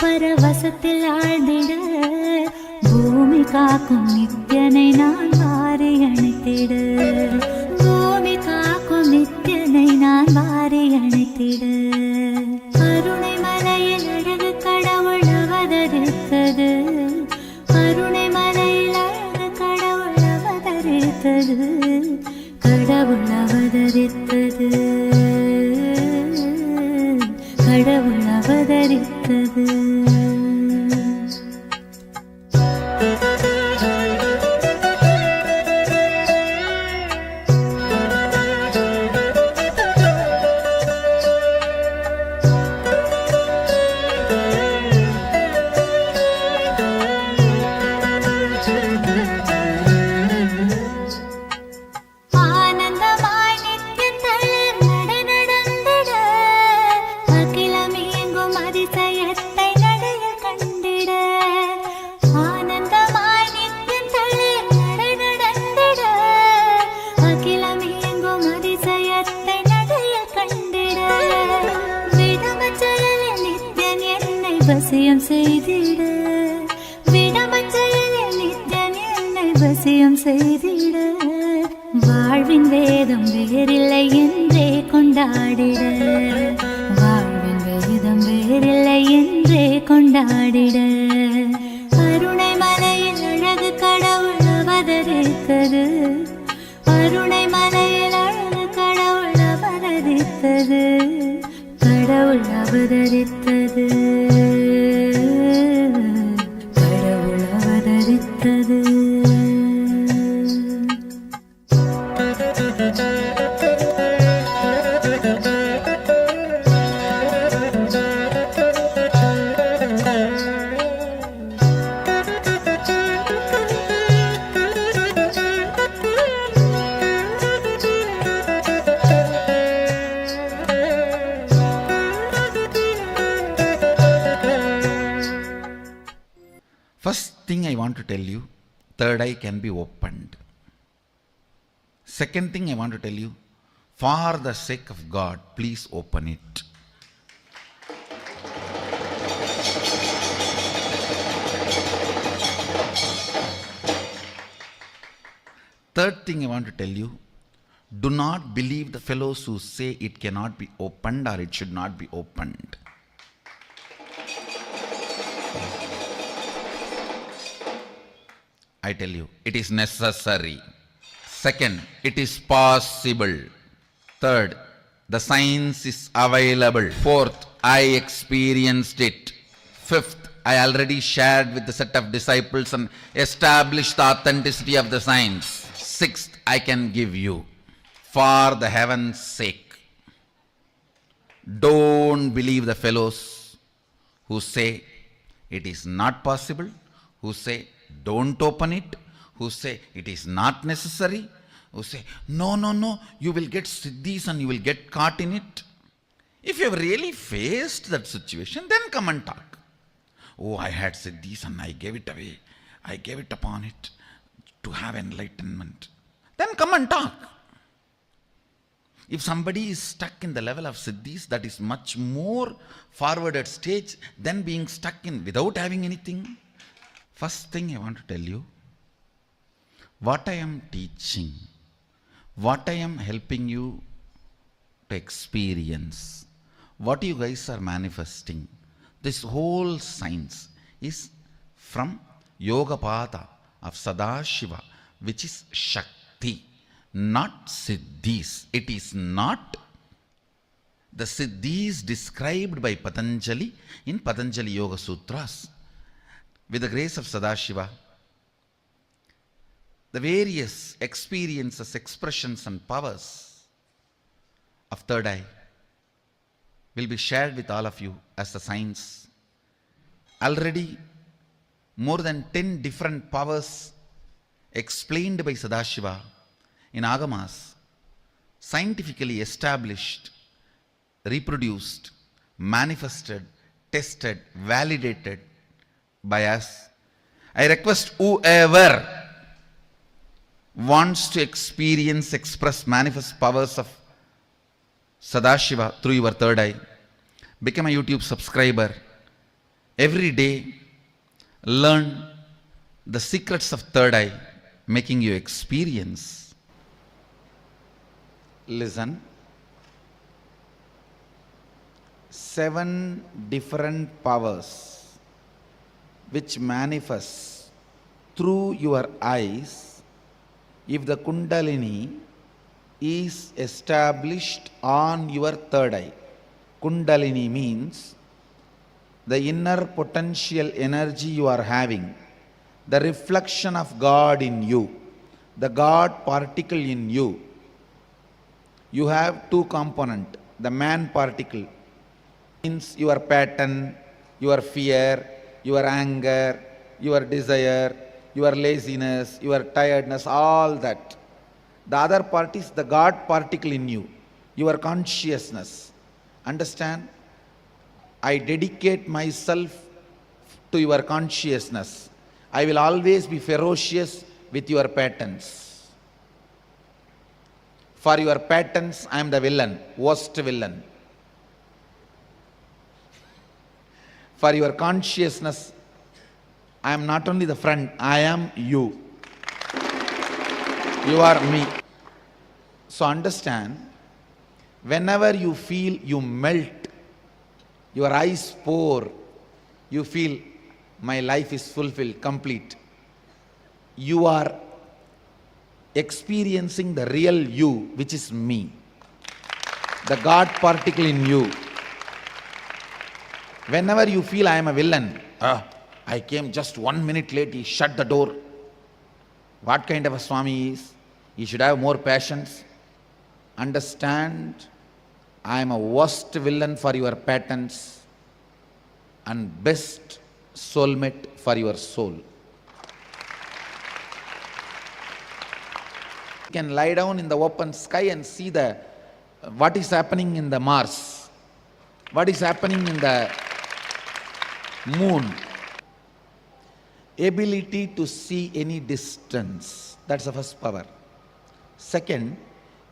பரவசத்தில் ஆழ்ந்திட பூமி காக்கும் நித்யனை நான் வாரி அணைத்திட, பூமி காக்கும் நித்யனை நான் வாரி அணைத்திட. கருணை மலையில் அழகு கடவுள் அவதரித்தது, கருணை மலையில் அழகு கடவுள் அவதரித்தது, கடவுள் அவதரித்தது, கடவுள் அவதரித்தது. அவசியம் செய்திட வாழ்வின் வேதம் வேறில்லை என்றே கொண்டாடிட வாழ்வின் வேதம் வேறில்லை என்றே கொண்டாடிட அருணை மலையில் அழகு கடவுள் அவதரித்தது அருணை மலையில் அழகு கடவுள் அவதரித்தது கடவுள் அவதரித்தது கடவுள் அவதரித்தது First thing I want to tell you, third eye can be opened. Second thing I want to tell you, for the sake of God, please open it. Third thing I want to tell you, do not believe the fellows who say it cannot be opened or it should not be opened. I tell you, it is necessary. Second, it is possible. Third, the science is available. Fourth, I experienced it. Fifth, I already shared with the set of disciples and established the authenticity of the science. Sixth, I can give you. For the heaven's sake, don't believe the fellows who say it is not possible, who say don't open it, who say it is not necessary, who say no, you will get siddhis and you will get caught in it. If you have really faced that situation, then come and talk. Oh, I had siddhis and I gave it away. I gave it upon it to have enlightenment. Then come and talk. If somebody is stuck in the level of siddhis, that is much more forwarded stage than being stuck in without having anything. First thing I want to tell you, what I am teaching, what I am helping you to experience, what you guys are manifesting, this whole science is from Yogapada of Sadashiva, which is Shakti, not Siddhis. It is not the Siddhis described by Patanjali in Patanjali Yoga Sutras. With the grace of Sadashiva, the various experiences, expressions and powers of third eye will be shared with all of you as the science. Already more than 10 different powers explained by Sadashiva in Agamas, scientifically established, reproduced, manifested, tested, validated by us. I request whoever wants to experience, express, manifest powers of Sadashiva through your third eye, become a YouTube subscriber. Every day, learn the secrets of third eye, making you experience. Listen. 7 different powers which manifests through your eyes if the Kundalini is established on your third eye. Kundalini means the inner potential energy you are having, the reflection of God in you, the God particle in you. You have 2 components. The man particle means your pattern, your fear, your anger, your desire, your laziness, your tiredness, all that. The other part is the God particle in you, your consciousness. Understand? I dedicate myself to your consciousness. I will always be ferocious with your patterns. For your patterns, I am the villain, worst villain. For your consciousness, I am not only the friend, I am you. You are me. So understand, whenever you feel you melt, your eyes pour, you feel my life is fulfilled, complete. You are experiencing the real you, which is me, the God particle in you. Whenever you feel I am a villain, I came just 1 minute late, he shut the door. What kind of a Swami he is? He should have more patience. Understand, I am a worst villain for your patterns and best soulmate for your soul. You can lie down in the open sky and see what is happening in the Mars, what is happening in the moon. Ability to see any distance, that's the first power. Second,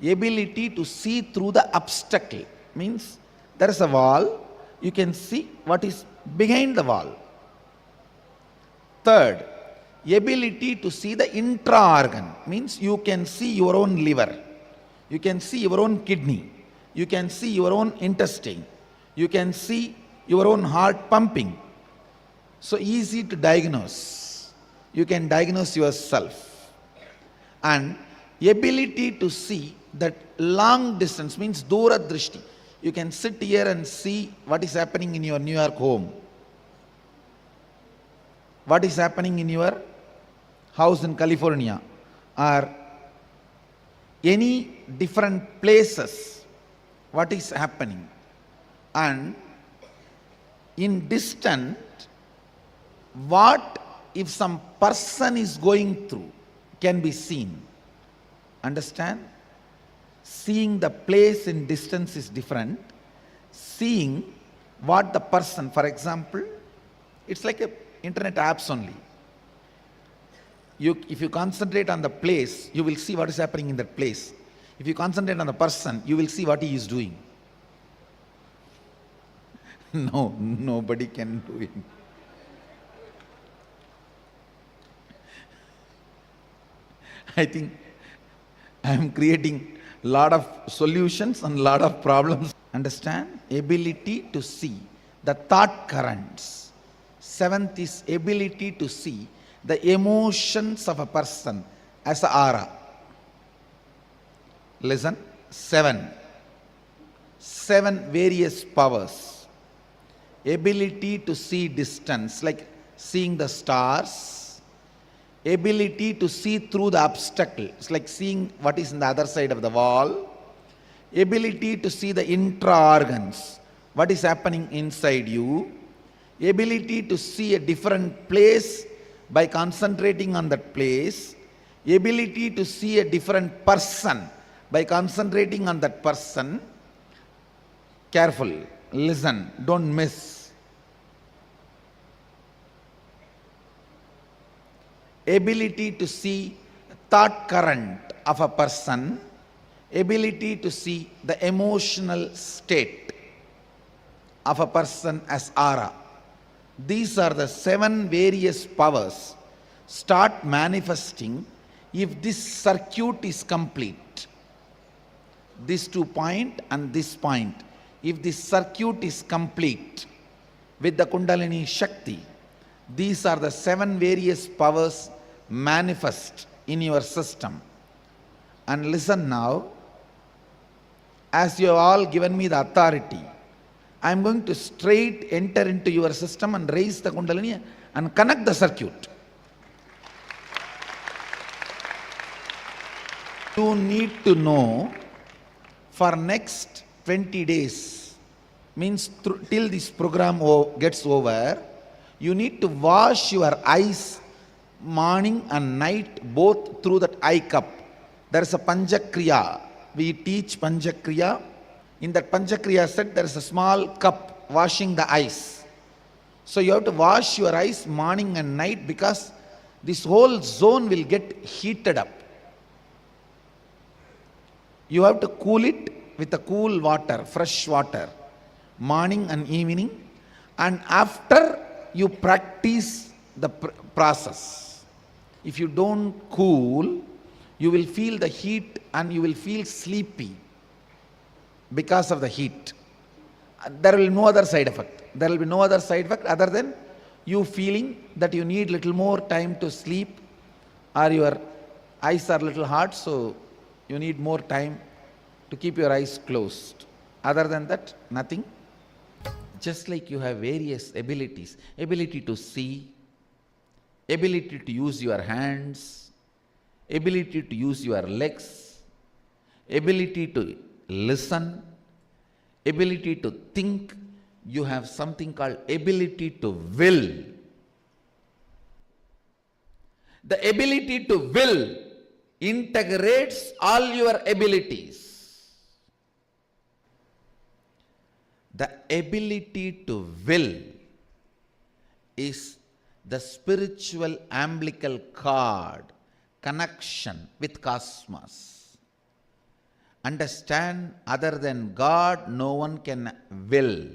ability to see through the obstacle, means there is a wall, you can see what is behind the wall. Third, ability to see the intra-organ, means you can see your own liver, you can see your own kidney, you can see your own intestine, you can see your own heart pumping. So easy to diagnose. You can diagnose yourself. And ability to see that long distance, means dura drishti. You can sit here and see what is happening in your New York home, what is happening in your house in California, or any different places, what is happening. And in distant, what if some person is going through can be seen. Understand? Seeing the place in distance is different. Seeing what the person, for example, it's like internet apps only. If you concentrate on the place, you will see what is happening in that place. If you concentrate on the person, you will see what he is doing. No, nobody can do it. I think I am creating a lot of solutions and a lot of problems. Understand? Ability to see the thought currents. Seventh is ability to see the emotions of a person as an aura. Listen, seven various powers. Ability to see distance, like seeing the stars. Ability to see through the obstacle, it's like seeing what is on the other side of the wall. Ability to see the intra-organs, what is happening inside you. Ability to see a different place by concentrating on that place. Ability to see a different person by concentrating on that person. Careful, listen, don't miss. Ability to see thought current of a person, ability to see the emotional state of a person as aura. These are the 7 various powers start manifesting if this circuit is complete. This 2 point and this point, if this circuit is complete with the Kundalini Shakti, these are the 7 various powers manifest in your system. And listen now, as you have all given me the authority, I am going to straight enter into your system and raise the Kundalini and connect the circuit. You need to know for next 20 days, means till this program gets over, you need to wash your eyes morning and night both through that eye cup. There is a Panchakriya. We teach Panchakriya. In that Panchakriya set, there is a small cup washing the eyes. So you have to wash your eyes morning and night because this whole zone will get heated up. You have to cool it with a cool water, fresh water, morning and evening. And after you practice the process. If you don't cool, You will feel the heat and you will feel sleepy because of the heat. There will be no other side effect. There will be no other side effect other than you feeling that you need little more time to sleep, or your eyes are little hard, so you need more time to keep your eyes closed. Other than that, nothing. Just like you have various abilities, ability to see, ability to use your hands, ability to use your legs, ability to listen, ability to think, you have something called ability to will. The ability to will integrates all your abilities. The ability to will is the spiritual umbilical cord connection with cosmos. Understand, other than God, no one can will.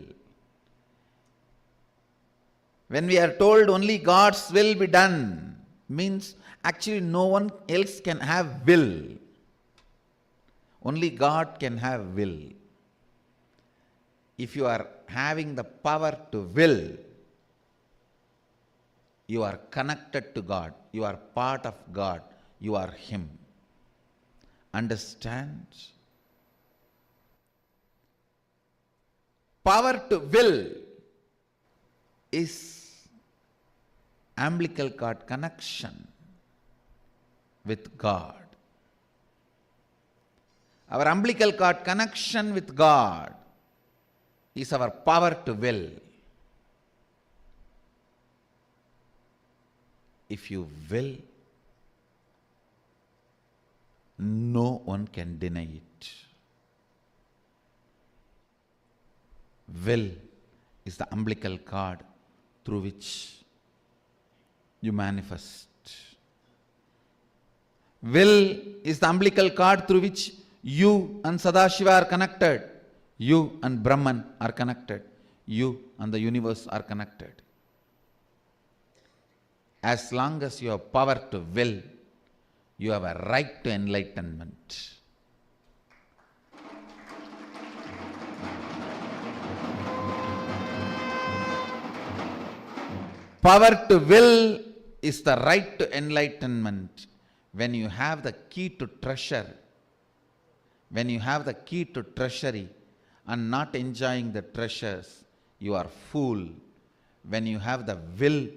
When we are told only God's will be done, means actually no one else can have will. Only God can have will. If you are having the power to will, you are connected to God. You are part of God. You are Him. Understand? Power to will is umbilical cord connection with God. Our umbilical cord connection with God is our power to will. If you will, no one can deny it. Will is the umbilical cord through which you manifest. Will is the umbilical cord through which you and Sadashiva are connected. You and Brahman are connected. You and the universe are connected. As long as you have power to will, you have a right to enlightenment. Power to will is the right to enlightenment. When you have the key to treasure, when you have the key to treasury and not enjoying the treasures, you are fool. When you have the will,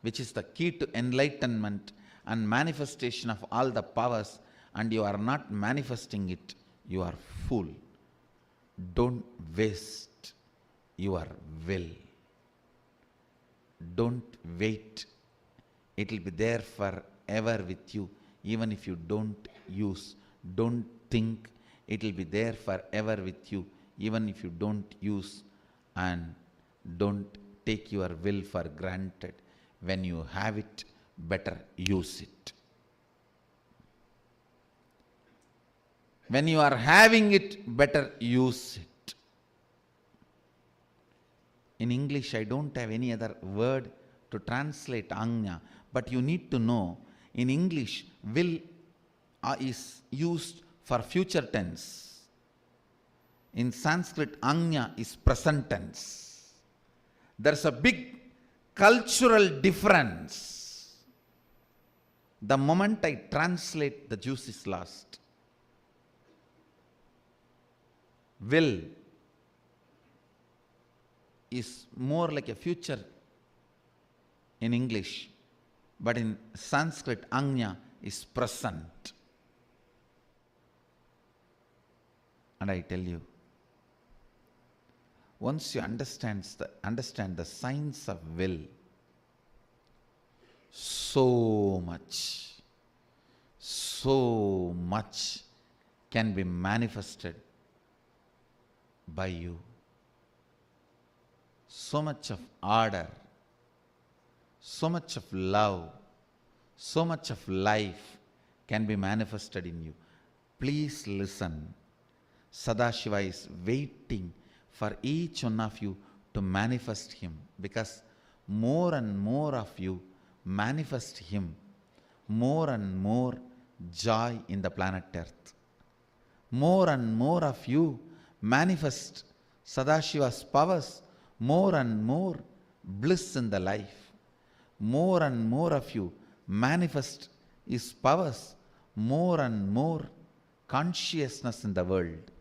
which is the key to enlightenment and manifestation of all the powers, and you are not manifesting it, you are fool. Don't waste your will. Don't wait. It will be there forever with you, even if you don't use. Don't think. It will be there forever with you, even if you don't use. And don't take your will for granted. When you have it, better use it. When you are having it, better use it. In English, I don't have any other word to translate Anya, but you need to know, in English, will is used for future tense. In Sanskrit, Anya is present tense. There's a big cultural difference. The moment I translate, the juice is lost. Will is more like a future in English, but in Sanskrit, Anya is present. And I tell you, once you understand the science of will, so much can be manifested by you. So much of order, so much of love, so much of life can be manifested in you. Please listen. Sadashiva is waiting for each one of you to manifest Him, because more and more of you manifest Him, more and more joy in the planet Earth. More and more of you manifest Sadashiva's powers, more and more bliss in the life. More and more of you manifest his powers, more and more consciousness in the world.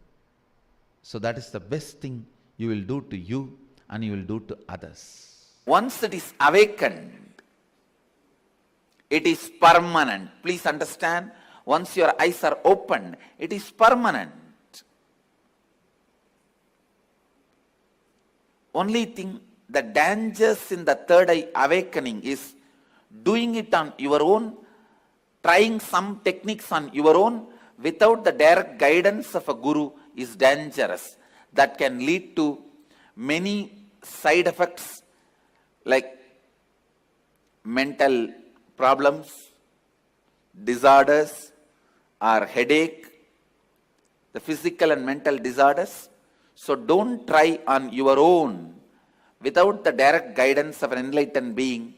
So that is the best thing you will do to you and you will do to others. Once it is awakened, it is permanent. Please understand, once your eyes are opened, it is permanent. Only thing, the dangers in the third eye awakening is doing it on your own, trying some techniques on your own without the direct guidance of a guru is dangerous. That can lead to many side effects like mental problems, disorders, or headache, the physical and mental disorders. So don't try on your own without the direct guidance of an enlightened being,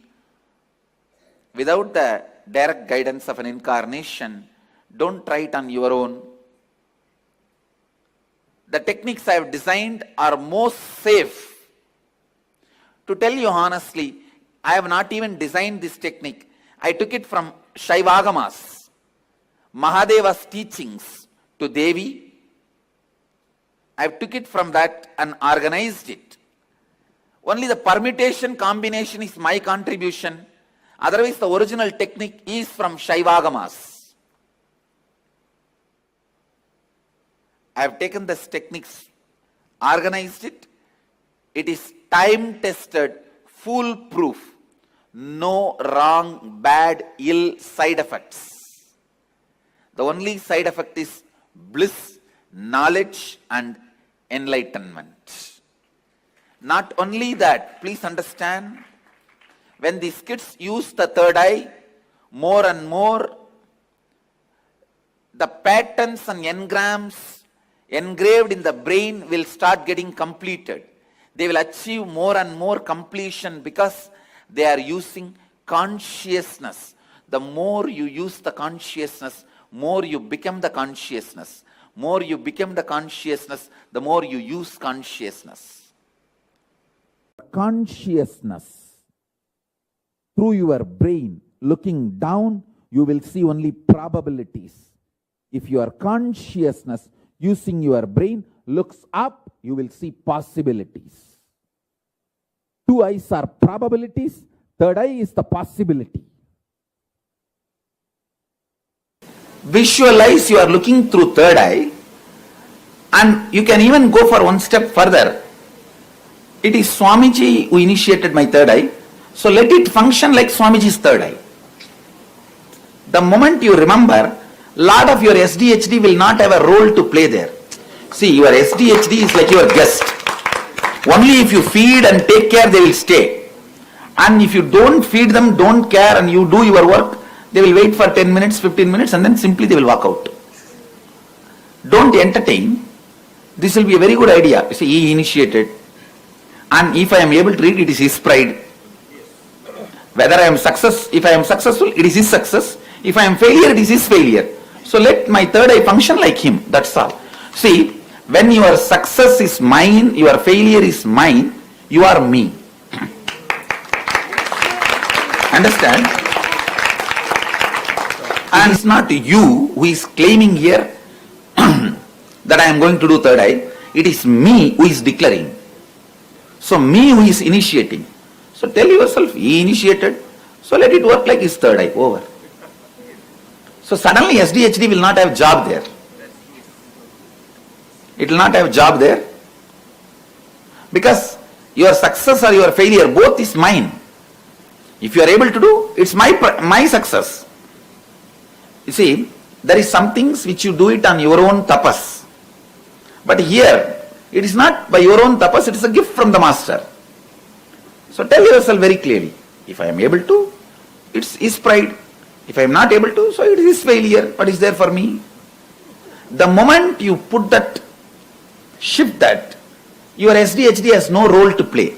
without the direct guidance of an incarnation. Don't try it on your own. The techniques I have designed are most safe. To tell you honestly, I have not even designed this technique. I took it from Shaivagamas, Mahadeva's teachings to Devi. I took it from that and organized it. Only the permutation combination is my contribution. Otherwise, the original technique is from Shaivagamas. I have taken this techniques, organized it. It is time-tested, foolproof. No wrong, bad, ill side effects. The only side effect is bliss, knowledge, and enlightenment. Not only that, please understand, when these kids use the third eye, more and more, the patterns and engrams engraved in the brain will start getting completed. They will achieve more and more completion because they are using consciousness. The more you use the consciousness, more you become the consciousness. More you become the consciousness, the more you use consciousness. Consciousness. Through your brain, looking down, you will see only probabilities. If your consciousness using your brain looks up, you will see possibilities. Two eyes are probabilities, third eye is the possibility. Visualize you are looking through third eye, and you can even go for one step further. It is Swamiji who initiated my third eye, so let it function like Swamiji's third eye. The moment you remember, lot of your SDHD will not have a role to play there. See, your SDHD is like your guest. Only if you feed and take care, they will stay. And if you don't feed them, don't care, and you do your work, they will wait for 10 minutes, 15 minutes, and then simply they will walk out. Don't entertain. This will be a very good idea. See, he initiated. And if I am able to read, it is his pride. Whether I am if I am successful, it is his success. If I am failure, it is his failure. So let my third eye function like him. That's all. See, when your success is mine, your failure is mine, you are me. Understand? And it's not you who is claiming here that I am going to do third eye. It is me who is declaring. So me who is initiating. So tell yourself, he initiated, so let it work like his third eye. Over. So suddenly SDHD will not have job there. It will not have job there. Because your success or your failure, both is mine. If you are able to do, it's my success. You see, there is some things which you do it on your own tapas. But here, it is not by your own tapas, it is a gift from the master. So tell yourself very clearly, if I am able to, it's his pride. If I am not able to, so it is his failure. What is there for me? The moment you put that, shift that, your SDHD has no role to play.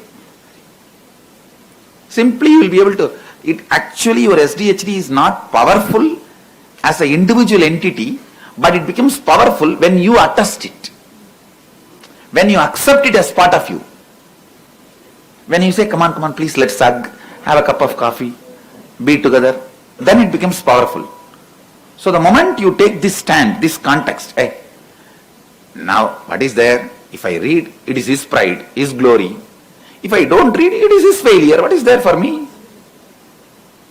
Simply you will be able to, it actually your SDHD is not powerful, as an individual entity, but it becomes powerful when you attest it, when you accept it as part of you. When you say, come on, please, let's hug, have a cup of coffee, be together, then it becomes powerful. So the moment you take this stand, this context, hey, now what is there? If I read, it is his pride, his glory. If I don't read, it is his failure. What is there for me?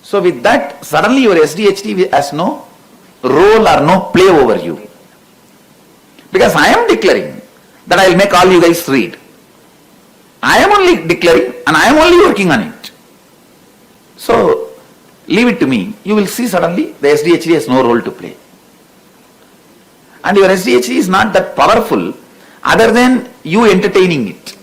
So with that, suddenly your SDHD has no role or no play over you. Because I am declaring that I will make all you guys read. I am only declaring and I am only working on it. So leave it to me. You will see suddenly the SDHD has no role to play. And your SDHD is not that powerful other than you entertaining it.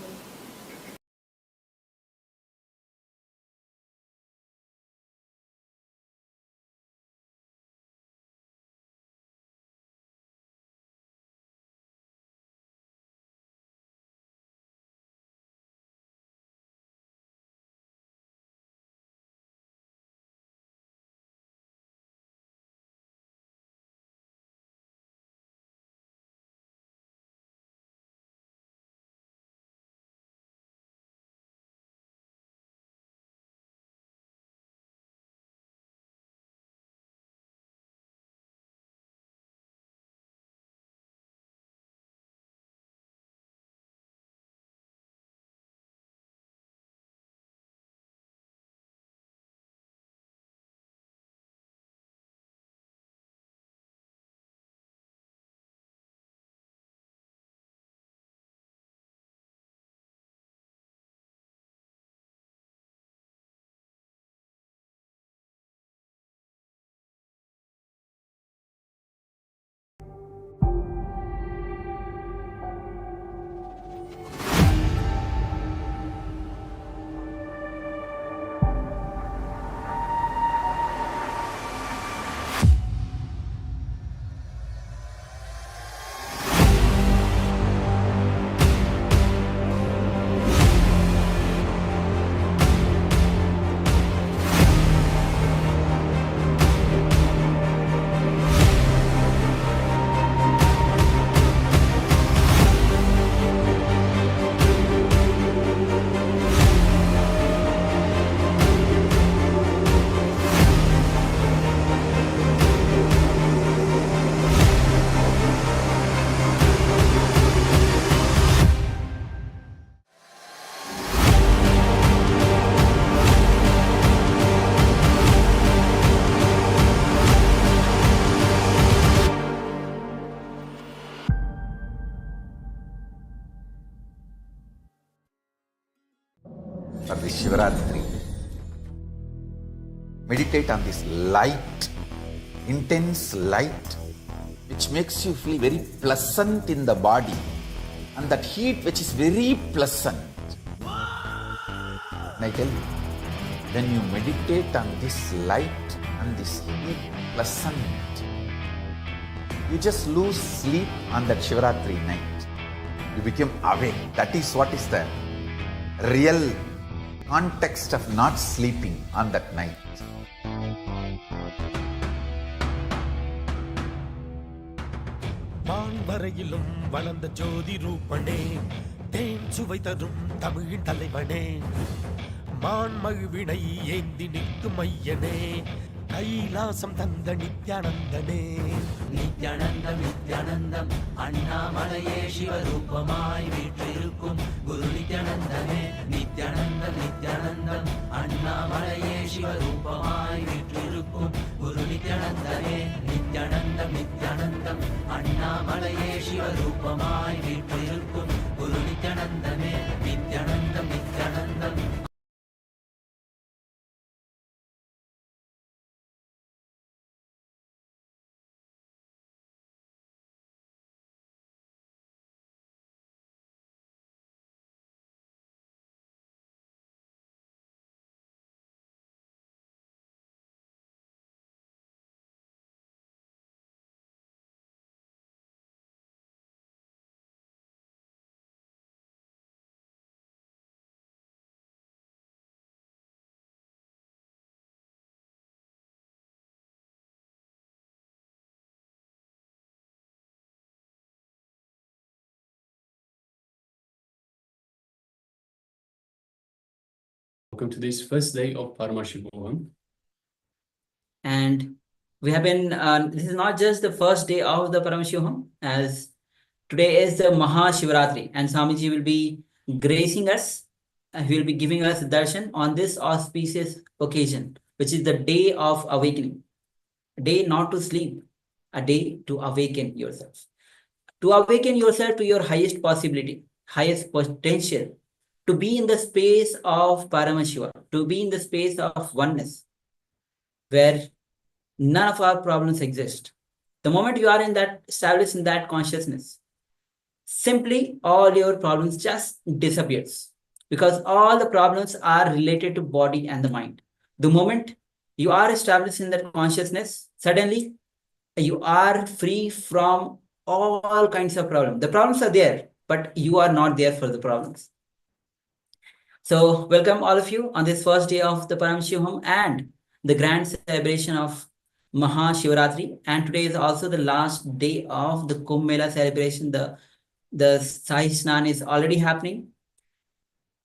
For this Shivaratri, meditate on this light, intense light, which makes you feel very pleasant in the body, and that heat which is very pleasant. And I tell you, when you meditate on this light and this heat pleasant, you just lose sleep on that Shivaratri night. You become awake. That is what is the real context of not sleeping on that night. வான்வரையிலும் வளர்ந்த ஜோதி ரூபனே, தேன் சுவை தரும் தமிழின் தலைவனே, மான்மகிழ்வினை ஏந்தி நிற்கும் ஐயனே, கைலாசம் தந்த நித்யானந்தனே. நித்யானந்தம் நித்யானந்தம் அண்ணாமலையே சிவரூபமாய் வீற்றிருக்கும் குரு நித்யானந்தமே. நித்யானந்தம் நித்யானந்தம் அண்ணாமலையே சிவரூபமாய் வீற்றிருக்கும் குரு நித்யானந்தமே. நித்யானந்தம் நித்யானந்தம் அண்ணாமலையே சிவரூபமாய் வீற்றிருக்கும் குரு நித்யானந்தமே. Nithyanandam Nithyanandam welcome to this first day of Paramashivoham. And we have been, this is not just the first day of the Paramashivoham, as today is the Mahashivaratri, and Swamiji will be gracing us, he will be giving us darshan on this auspicious occasion, which is the day of awakening. A day not to sleep, a day to awaken yourself. To awaken yourself to your highest possibility, highest potential, to be in the space of Paramashiva, to be in the space of oneness, where none of our problems exist. The moment you are in that, established in that consciousness, simply all your problems just disappears, because all the problems are related to body and the mind. The moment you are established in that consciousness, suddenly you are free from all kinds of problems. The problems are there, but you are not there for the problems. So welcome all of you on this first day of the Paramashivoham and the grand celebration of Mahashivaratri. And today is also the last day of the Kumbh Mela celebration. The Sai Snan is already happening.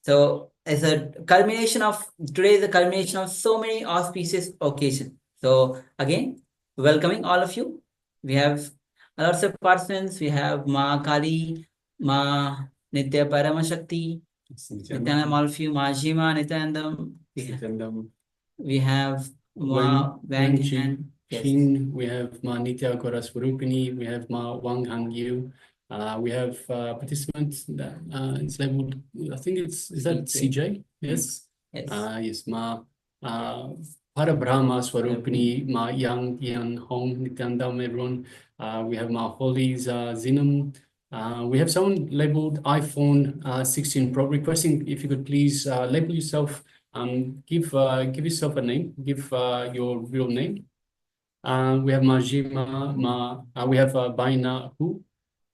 So as a culmination of, today is the culmination of so many auspicious occasions. So again, welcoming all of you. We have lots of participants. We have Ma Kali, Ma Nitya Paramashakti, Nityanandam, all of you, Ma Jima, Nityanandam. We have Ma Wang Han. Shin, we have Ma Nitya Goraswarupini, we have Ma Wang Hangyu. We have participants that it's labeled, I think is that CJ? Yes. Yes. Yes, Ma Parabrahma Swarupini, Ma Yang Yan Hong Nityanandam, everyone. We have Ma Holi's Zinam. We have someone labeled iPhone 16 Pro, requesting if you could please label yourself, give yourself a name, give your real name. We have Majima, we have Baina Hu.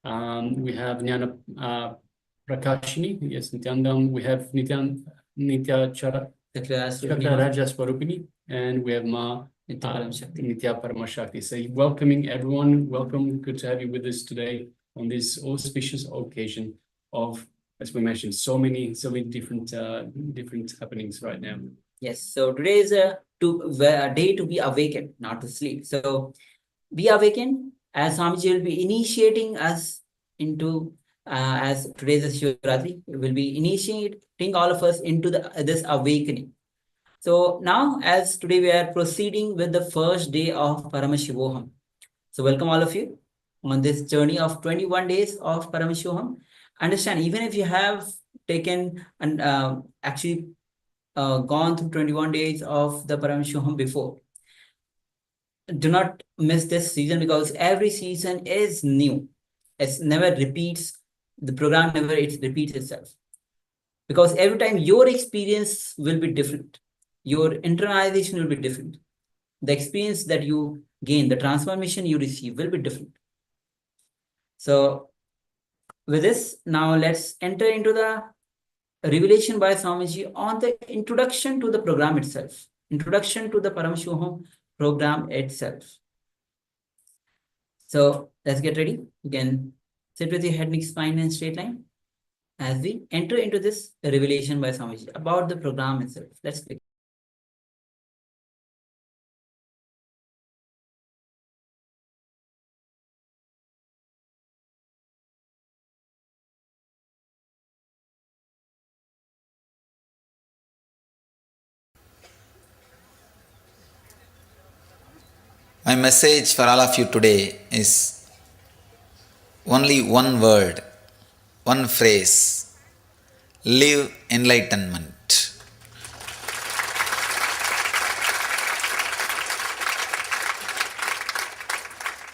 We have Jnana Prakashini, yes, Nityanandam. We have Nitya Chakraraja Swarupini, and we have Ma Nitya Paramashakti. So welcoming everyone, welcome, good to have you with us today on this auspicious occasion of, as we mentioned, so many different happenings right now. Yes, so today is a day to be awakened, not to sleep. So be awakened, as Swamiji will be initiating us into, as today is Shivaratri, will be initiating all of us into this awakening. So now, as today we are proceeding with the first day of Paramashivoham. So welcome all of you on this journey of 21 days of Paramashivoham. Understand, even if you have taken and actually gone through 21 days of the Paramashivoham before, do not miss this season, because every season is new. It never repeats, the program never repeats itself. Because every time your experience will be different. Your internalization will be different. The experience that you gain, the transformation you receive will be different. So with this, now let's enter into the revelation by Swamiji on the introduction to the program itself. Introduction to the Paramashivoham program itself. So let's get ready. You can sit with your head, neck, spine, and straight line as we enter into this revelation by Swamiji about the program itself. Let's begin. My message for all of you today is only one word, one phrase: live enlightenment.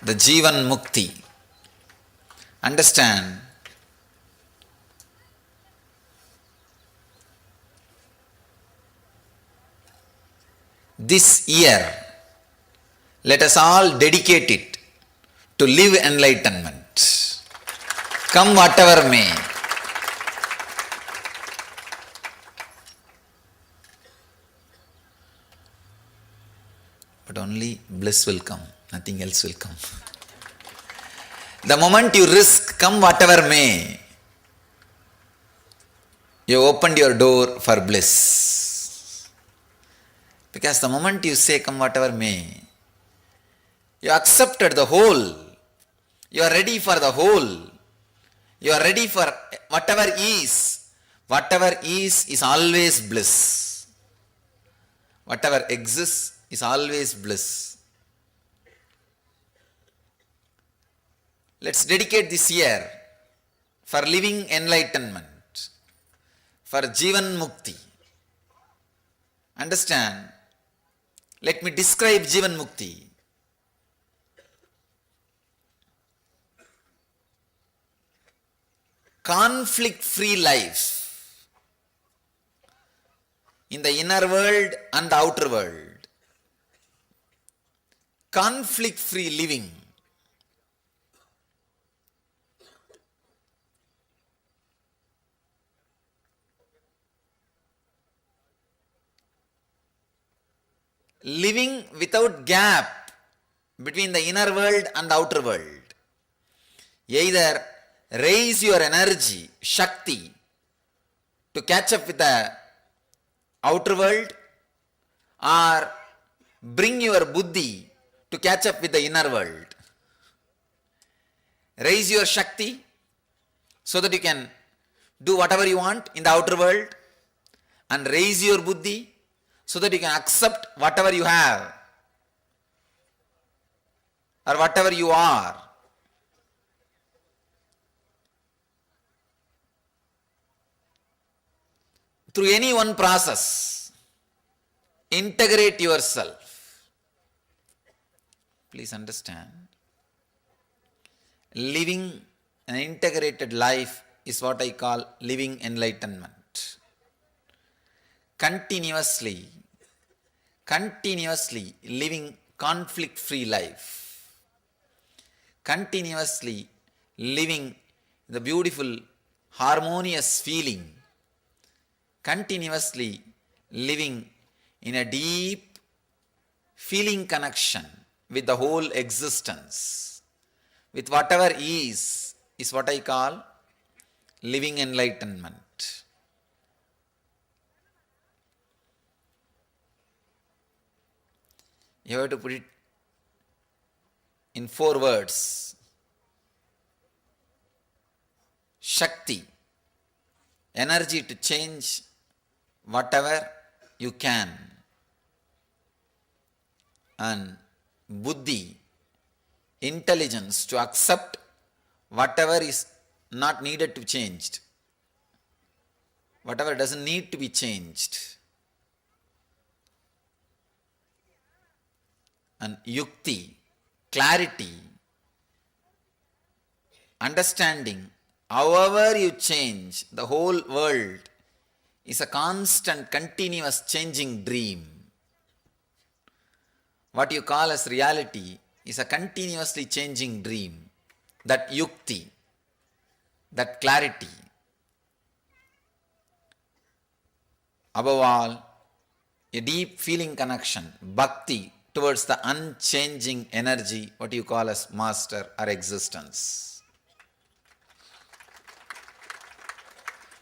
The Jivan Mukti. Understand, this year, let us all dedicate it to live enlightenment. Come whatever may. But only bliss will come, nothing else will come. The moment you risk, come whatever may, you opened your door for bliss. Because the moment you say, come whatever may, you accepted the whole. You are ready for the whole. You are ready for whatever is. Whatever is always bliss. Whatever exists is always bliss. Let's dedicate this year for living enlightenment, for Jivan Mukti. Understand? Let me describe Jivan Mukti. Conflict-free life in the inner world and the outer world. Conflict-free living. Living without gap between the inner world and the outer world. Either raise your energy, Shakti, to catch up with the outer world, or bring your Buddhi to catch up with the inner world. Raise your Shakti so that you can do whatever you want in the outer world, and raise your Buddhi so that you can accept whatever you have or whatever you are. Through any one process, integrate yourself. Please understand, living an integrated life is what I call living enlightenment. Continuously living conflict-free life. Continuously living the beautiful, harmonious feeling. Continuously living in a deep feeling connection with the whole existence, with whatever is what I call living enlightenment. You have to put it in 4 words. Shakti, energy to change whatever you can, and Buddhi, intelligence to accept whatever is not needed to be changed, whatever doesn't need to be changed, and Yukti, clarity, understanding. However you change, the whole world is a constant, continuous changing dream. What you call as reality is a continuously changing dream. That Yukti, that clarity. Above all, a deep feeling connection, bhakti, towards the unchanging energy, what you call as master or existence.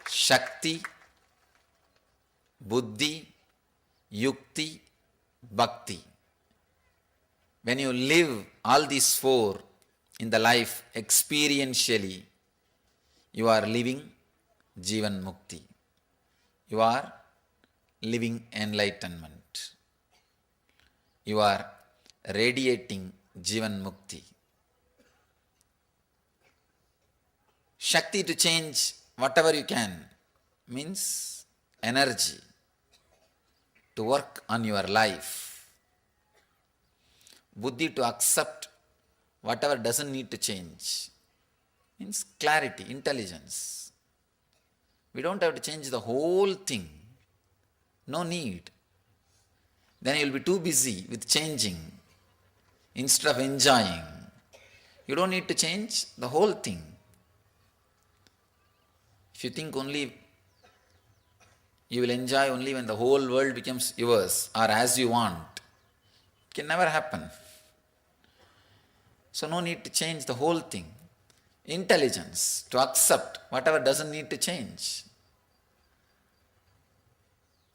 Shakti, Buddhi, Yukti, Bhakti. When you live all these 4 in the life experientially, you are living Jivan Mukti. You are living enlightenment. You are radiating Jivan Mukti. Shakti to change whatever you can means energy to work on your life. Buddhi to accept whatever doesn't need to change means clarity, intelligence. We don't have to change the whole thing. No need. Then you will be too busy with changing instead of enjoying. You don't need to change the whole thing. If you think only you will enjoy only when the whole world becomes yours or as you want, it can never happen. So no need to change the whole thing. Intelligence to accept whatever doesn't need to change.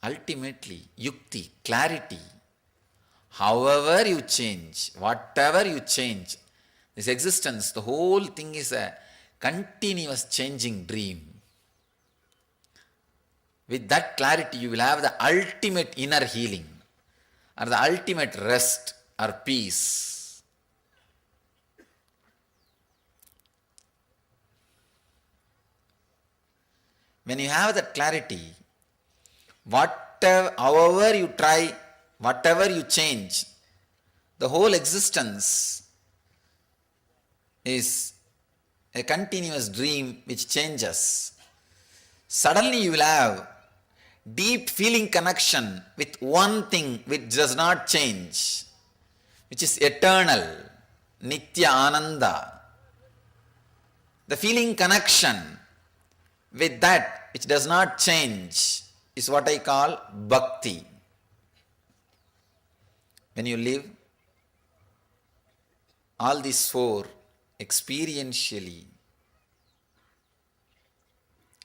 Ultimately, yukti, clarity. However you change, whatever you change, this existence, the whole thing is a continuous changing dream. With that clarity, you will have the ultimate inner healing or the ultimate rest or peace. When you have that clarity, however you try, whatever you change, the whole existence is a continuous dream which changes. Suddenly you will have deep feeling connection with one thing which does not change, which is eternal, Nitya Ananda. The feeling connection with that which does not change is what I call bhakti. When you live all these four experientially,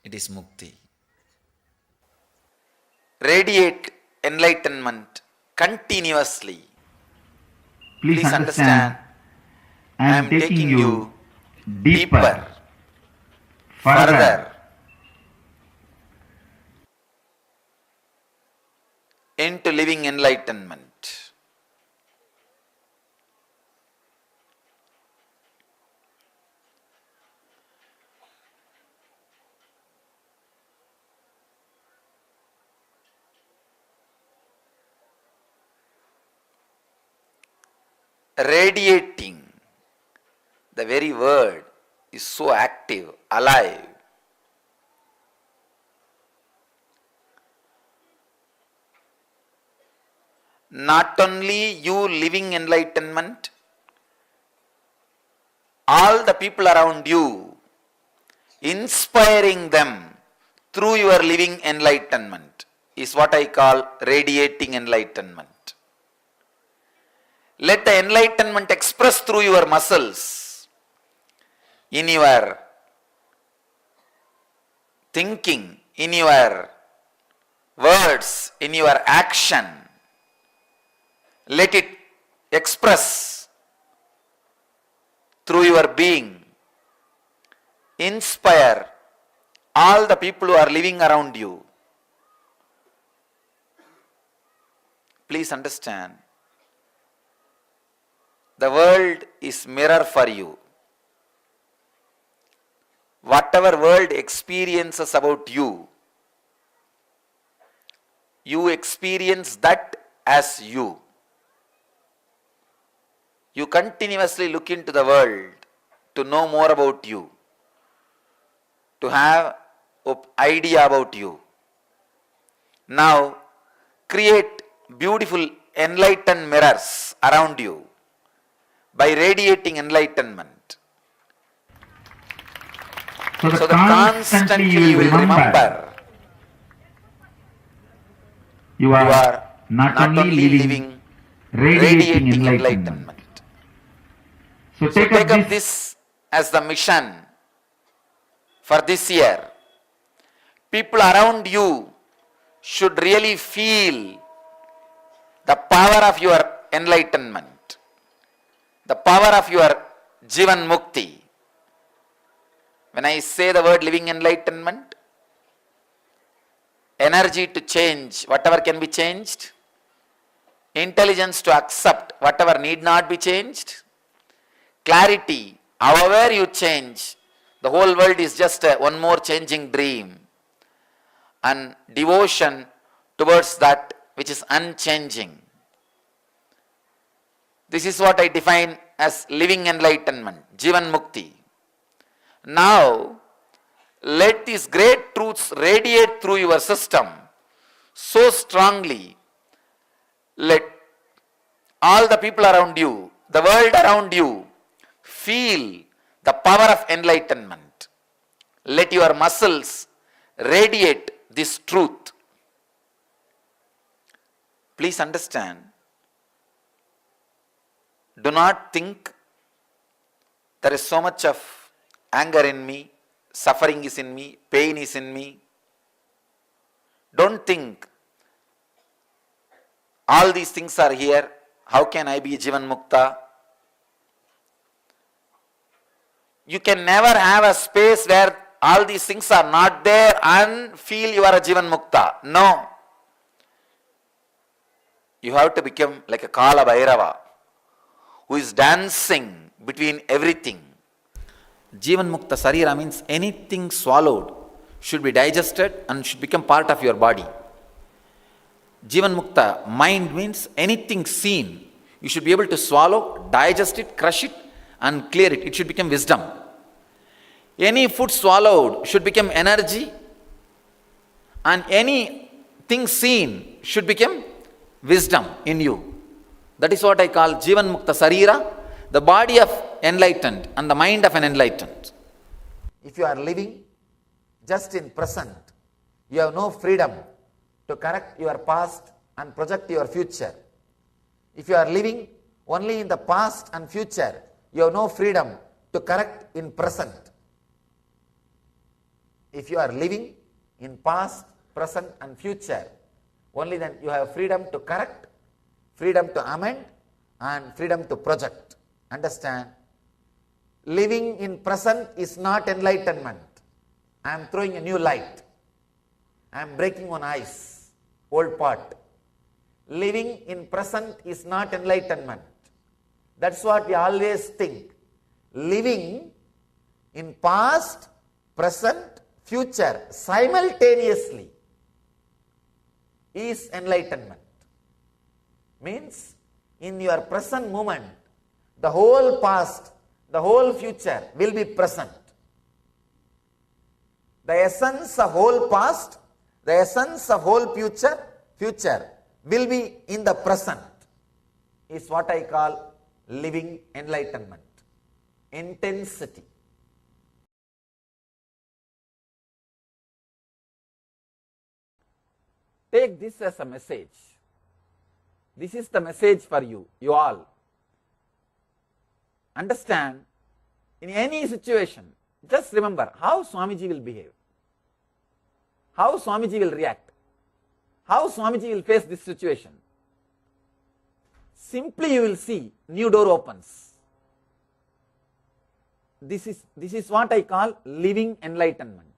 it is mukti. Radiate enlightenment continuously. Please understand, I am taking you deeper, further into living enlightenment. Radiating, the very word is so active, alive. Not only you living enlightenment, all the people around you, inspiring them through your living enlightenment is what I call radiating enlightenment. Let the enlightenment express through your muscles, in your thinking, in your words, in your action. Let it express through your being. Inspire all the people who are living around you. Please understand, the world is mirror for you. Whatever world experiences about you, you experience that as you. You continuously look into the world to know more about you, to have an idea about you. Now, create beautiful enlightened mirrors around you by radiating enlightenment. So that constantly you will remember you are not only living, radiating enlightenment. So take up this as the mission for this year. People around you should really feel the power of your enlightenment, the power of your Jivan Mukti. When I say the word living enlightenment, energy to change whatever can be changed, intelligence to accept whatever need not be changed, clarity, however you change, the whole world is just one more changing dream, and devotion towards that which is unchanging. This is what I define as living enlightenment, Jivan Mukti. Now, let these great truths radiate through your system so strongly. Let all the people around you, the world around you, feel the power of enlightenment. Let your muscles radiate this truth. Please understand, do not think there is so much of anger in me, suffering is in me, pain is in me. Don't think all these things are here, how can I be Jivan Mukta? You can never have a space where all these things are not there and feel you are a Jivan Mukta. No. You have to become like a Kala Bhairava, who is dancing between everything. Jivan Mukta Sarira means anything swallowed should be digested and should become part of your body. Jivan Mukta mind means anything seen, you should be able to swallow, digest it, crush it and clear it. It should become wisdom. Any food swallowed should become energy, and anything seen should become wisdom in you. That is what I call Jivan Mukta Sarira, the body of enlightened and the mind of an enlightened. If you are living just in present, you have no freedom to correct your past and project your future. If you are living only in the past and future, you have no freedom to correct in present. If you are living in past, present and future, only then you have freedom to correct, freedom to amend and freedom to project. Understand? Living in present is not enlightenment. I am throwing a new light. I am breaking one ice, old pot. Living in present is not enlightenment. That's what we always think. Living in past, present, future simultaneously is enlightenment. Means in your present moment, the whole past, the whole future will be present. The essence of whole past, the essence of whole future will be in the present, is what I call living enlightenment. Intensity. Take this as a message. This is the message for you, you all. Understand, in any situation, just remember how Swamiji will behave, how Swamiji will react, how Swamiji will face this situation. Simply you will see new door opens. This is what I call living enlightenment.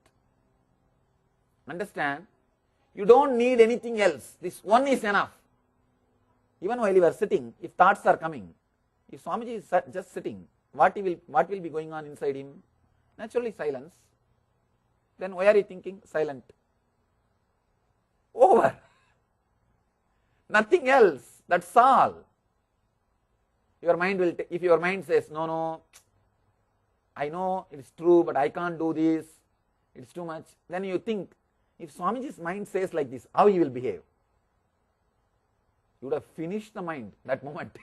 Understand? You don't need anything else. This one is enough. Even while you are sitting, if thoughts are coming, if Swamiji is just sitting, what will be going on inside him? Naturally silence. Then why are you thinking? Silent. Over. Nothing else. That's all. Your mind will, if your mind says, no, I know it's true, but I can't do this, it's too much. Then you think, if Swamiji's mind says like this, how he will behave? You would have finished the mind that moment.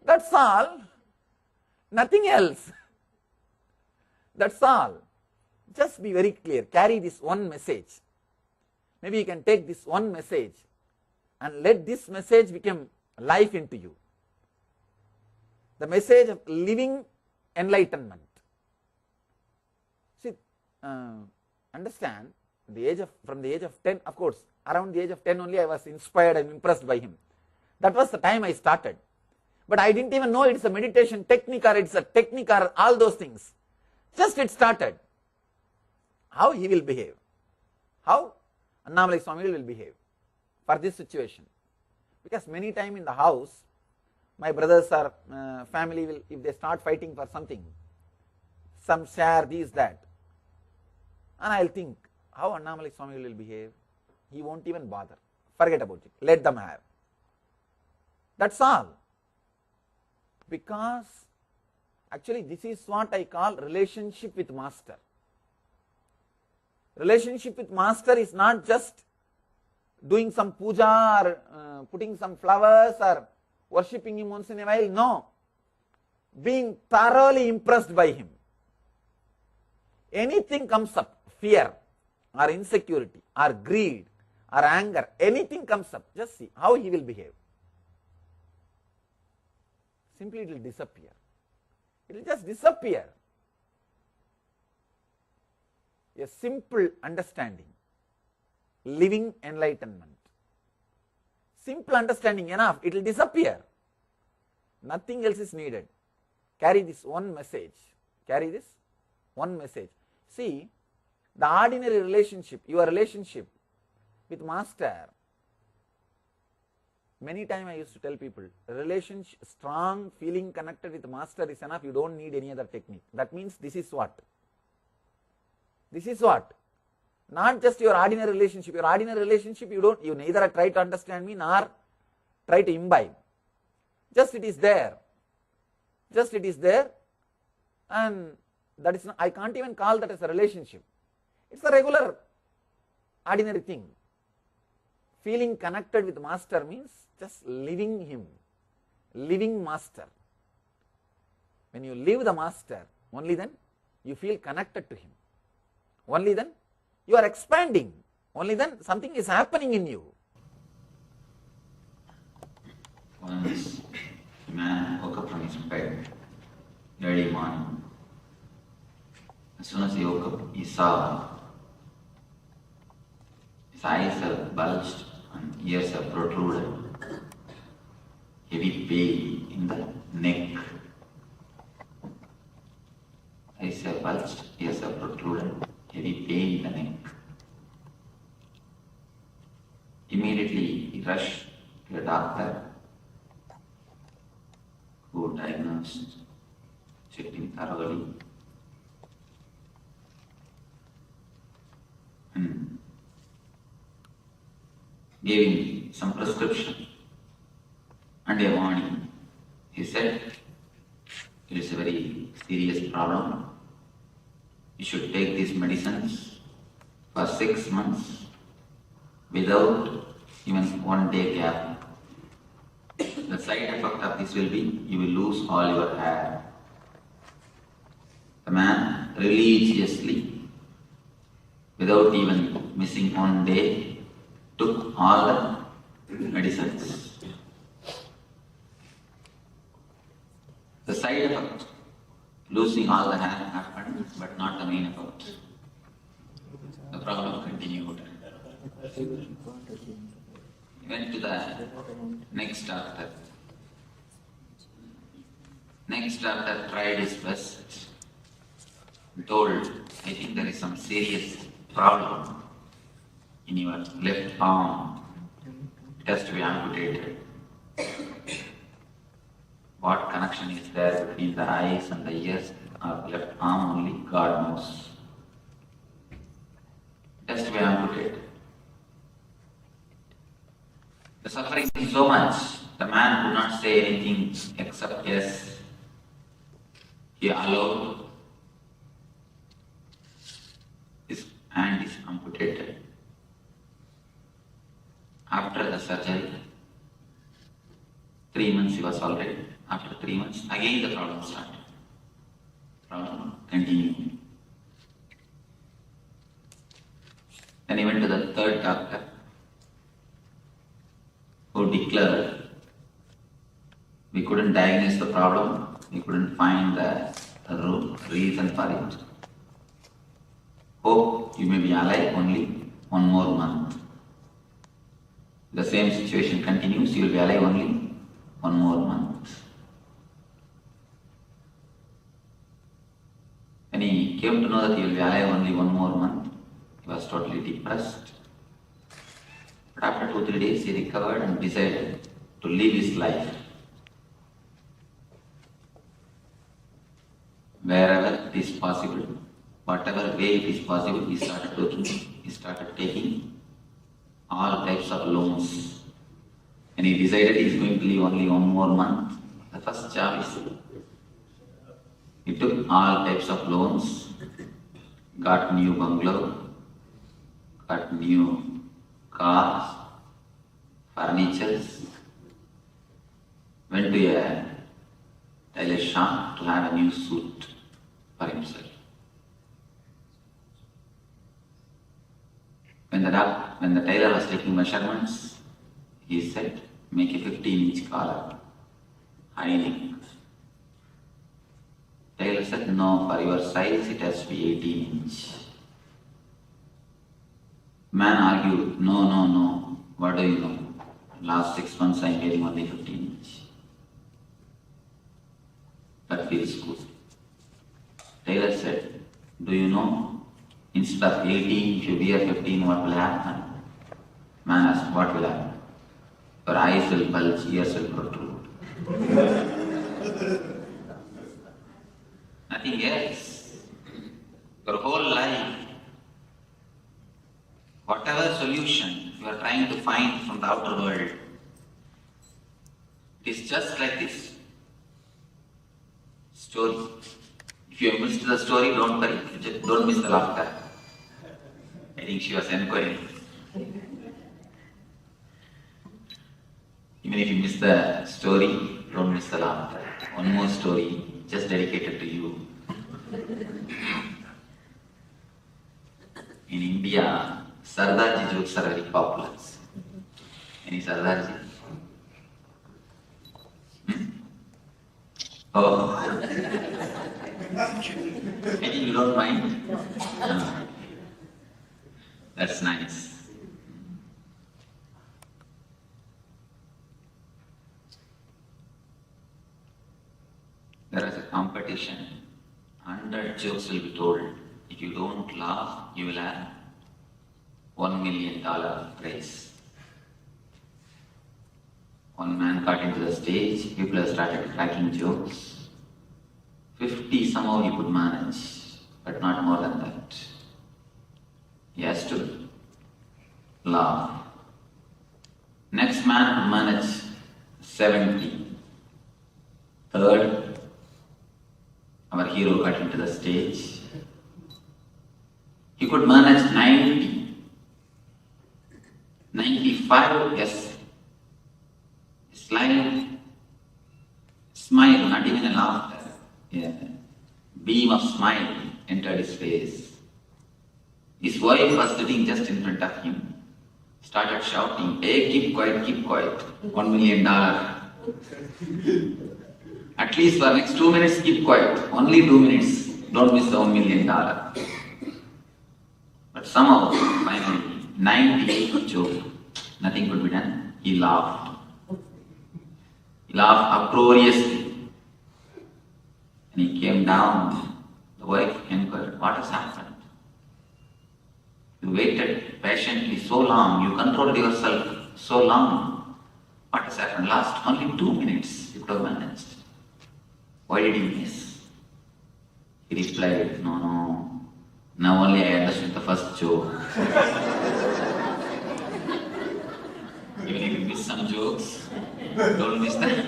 That's all. Nothing else. That's all. Just be very clear. Carry this one message. Maybe you can take this one message and let this message become life into you. The message of living enlightenment. See, understand, from the age of 10, of course, around the age of 10 only I was inspired and impressed by him. That was the time I started. But I didn't even know it's a meditation technique or it's a technique or all those things. Just it started. How he will behave? How Annamalai Swami will behave for this situation? Because many times in the house, my brothers or family will, if they start fighting for something, some share, this, that, and I'll think, how Annamalai Swami will behave? He won't even bother. Forget about it. Let them have. That's all. Because actually this is what I call relationship with Master. Relationship with Master is not just doing some puja or putting some flowers or worshipping him once in a while. No. Being thoroughly impressed by him. Anything comes up, fear or insecurity or greed or anger, anything comes up, just see how he will behave. Simply it will disappear. It will just disappear. A simple understanding, living enlightenment. Simple understanding enough, it will disappear. Nothing else is needed. Carry this one message. Carry this one message. See, the ordinary relationship, your relationship with master, many times I used to tell people, relationship, strong feeling connected with master is enough, you don't need any other technique. That means this is what? This is what? Not just your ordinary relationship. Your ordinary relationship, you neither try to understand me nor try to imbibe. Just it is there. Just it is there, and that is not, I can't even call that as a relationship. It's a regular, ordinary thing. Feeling connected with master means just living him, living master. When you live the master, only then you feel connected to him. Only then you are expanding. Only then something is happening in you. Once a man woke up from his bed early morning. As soon as he woke up, he saw his eyes have bulged and ears have protruded. Heavy pain in the neck. Eyes have bulged, ears have protruded. Heavy pain in the neck. Immediately he rushed to a doctor who diagnosed, checked him thoroughly, and gave him some prescription and a warning. He said, it is a very serious problem. You should take these medicines for 6 months without even 1 day gap. The side effect of this will be, you will lose all your hair. The man religiously, without even missing 1 day, took all the medicines. The side effect, losing all the hair, happened, but not the main effect. The problem continued. He went to the next doctor. Next doctor tried his best. He told, I think there is some serious problem in your left arm. It has to be amputated. What connection is there between the eyes and the ears or left arm only God knows. It has to be amputated. The suffering is so much, the man could not say anything except yes. He allowed his hand is amputated. After the surgery, 3 months he was alright. After 3 months, again the problem started. Problem continued. Then he went to the third doctor, who declared, we couldn't diagnose the problem, we couldn't find the reason for it. Hope you may be alive only 1 more month. The same situation continues, you will be alive only 1 more month. When he came to know that he will be alive only 1 more month, he was totally depressed. But after 2-3 days, he recovered and decided to live his life. Wherever it is possible, whatever way it is possible, he started working. He started taking all types of loans. And he decided he is going to live only 1 more month. The first job is, he took all types of loans, got new bungalow, got new cars, furnitures, went to a tailor shop to have a new suit for himself. When the tailor was taking measurements, he said, make a 15-inch collar, high neck. Tailor said, no, for your size it has to be 18-inch. Man argued, no, what do you know? Last 6 months I'm wearing only 15 inch. That feels good. Taylor said, do you know, instead of 18, if you wear 15, what will happen? Man asked, what will happen? Your eyes will bulge, ears will protrude. Nothing else. Your whole life, whatever solution you are trying to find from the outer world, it is just like this story. If you have missed the story, don't worry, just don't miss the laughter. I think she was enquiring. Even if you miss the story, don't miss the laughter. One more story, just dedicated to you. In India, Sardarji jokes are very popular. Any Sardarji? Oh. I think you don't mind? No. That's nice. There is a competition. 100 jokes will be told. If you don't laugh, you will have $1 million prize. One man got into the stage, people have started cracking jokes. 50 somehow he could manage, but not more than that. He has to laugh. Next man could manage 70. Third, our hero got into the stage. He could manage 90. 95, yes. Smile, not even a laughter. Yeah. Beam of smile entered his face. His wife was sitting just in front of him. Started shouting, hey, keep quiet, $1 million. At least for the next 2 minutes, keep quiet. Only 2 minutes. Don't miss the $1 million. But somehow, finally, 98th joke, nothing could be done. He laughed. He laughed uproariously. And he came down. The wife inquired, what has happened? You waited patiently so long, you controlled yourself so long. What has happened? Last only 2 minutes you could have managed. Why did you miss? He replied, no. Now only I understood the first joke. Even if you miss some jokes, don't miss the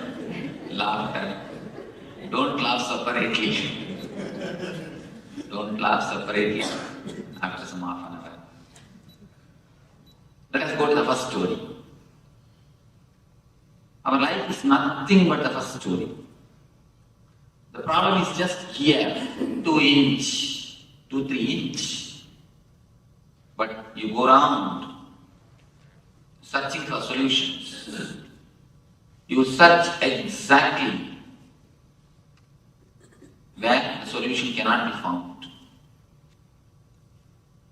laughter. Don't laugh separately. Don't laugh separately after some half an hour. Let us go to the first story. Our life is nothing but the first story. The problem is just here, 2 inch, 2-3 inch. But you go around searching for solutions. You search exactly where the solution cannot be found.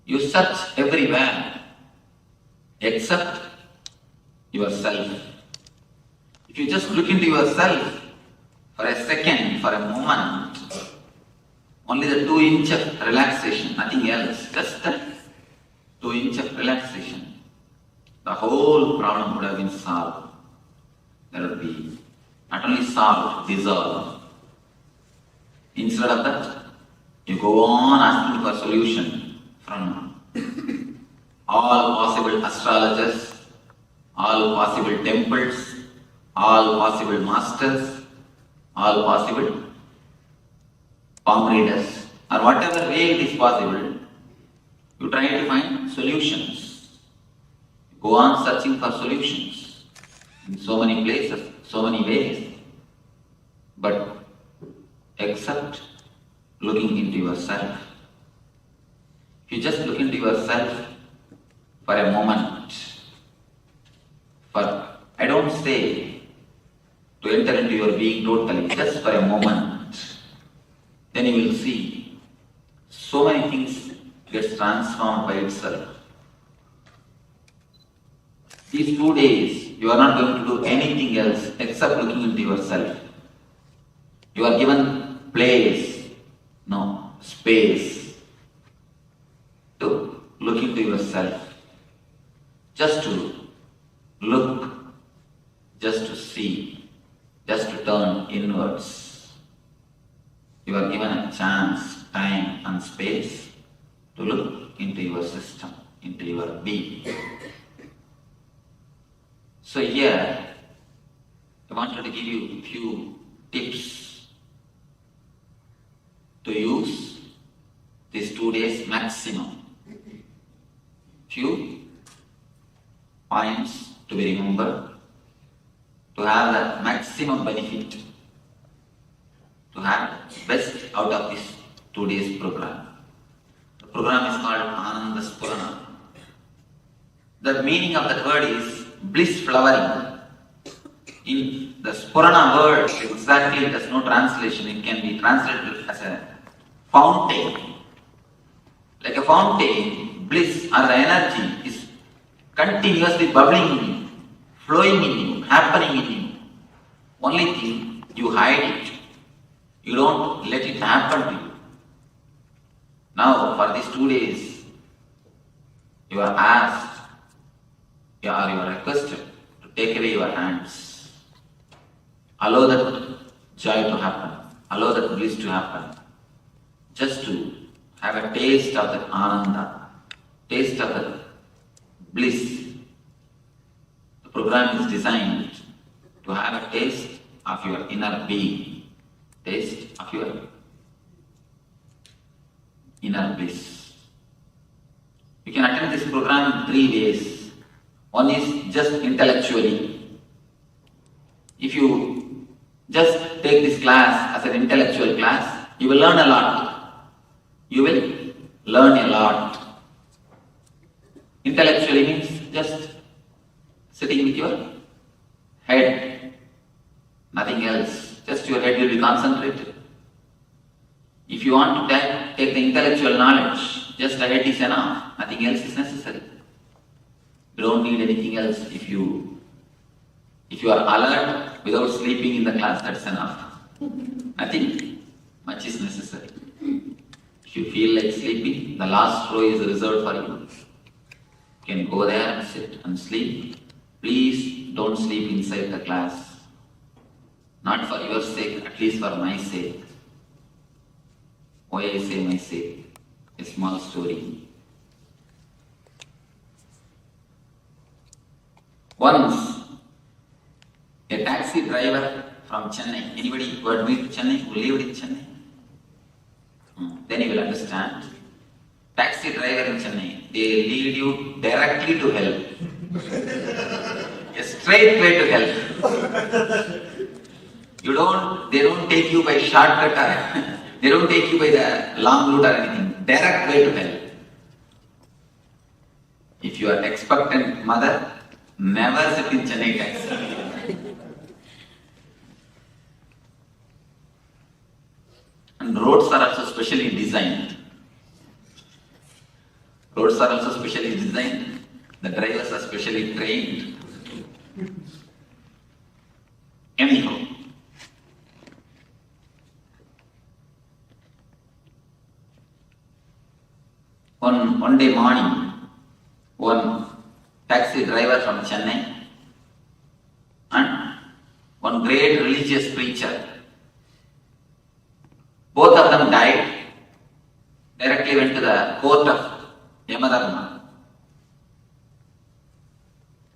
You search everywhere except yourself. If you just look into yourself for a second, for a moment, only the 2 inch of relaxation, nothing else, just the 2 inch of relaxation, the whole problem would have been solved. There would be not only solved, dissolved. Instead of that, you go on asking for solution from all possible astrologers, all possible temples, all possible masters, all possible palm readers, or whatever way it is possible, you try to find solutions. Go on searching for solutions in so many places, so many ways, but except looking into yourself. If you just look into yourself for a moment, I don't say to enter into your being totally, just for a moment, then you will see so many things get transformed by itself. These 2 days, you are not going to do anything else except looking into yourself. You are given place, no, space to look into yourself. Just to look, just to see, just to turn inwards. You are given a chance, time and space to look into your system, into your being. So here, I wanted to give you a few tips to use these 2 days maximum. Few points to be remembered, to have the maximum benefit, to have best out of this 2 days program. The program is called Ananda Spurana. The meaning of that word is bliss flowering. In the Spurana word, exactly there's no translation. It can be translated as a fountain. Like a fountain, bliss or the energy is continuously bubbling in you, flowing in you, happening in you. Only thing, you hide it. You don't let it happen to you. Now, for these 2 days, you are asked, you are requested to take away your hands. Allow that joy to happen. Allow that bliss to happen. Just to have a taste of that ananda, taste of that bliss. The program is designed to have a taste of your inner being, taste of your inner bliss. You can attend this program in 3 ways. One is just intellectually. If you just take this class as an intellectual class, you will learn a lot. You will learn a lot. Intellectually means just sitting with your head, nothing else. Just your head will be concentrated. If you want to take the intellectual knowledge, just the head is enough. Nothing else is necessary. You don't need anything else. If you are alert without sleeping in the class, that's enough. Nothing much is necessary. If you feel like sleeping, the last row is reserved for you. You can go there and sit and sleep. Please don't sleep inside the class. Not for your sake, at least for my sake. Why I say my sake? A small story. Once, a taxi driver from Chennai, anybody who had been to Chennai, who lived in Chennai? Then you will understand. Taxi driver in Chennai, they lead you directly to hell. A straight way to hell. They don't take you by shortcut or they don't take you by the long route or anything. Direct way to hell. If you are expectant mother, never sit in Chennai taxi. And roads are also specially designed. Roads are also specially designed. The drivers are specially trained. Anyhow, one day morning, one taxi driver from Chennai and one great religious preacher, both of them died, directly went to the court of Yamadharma.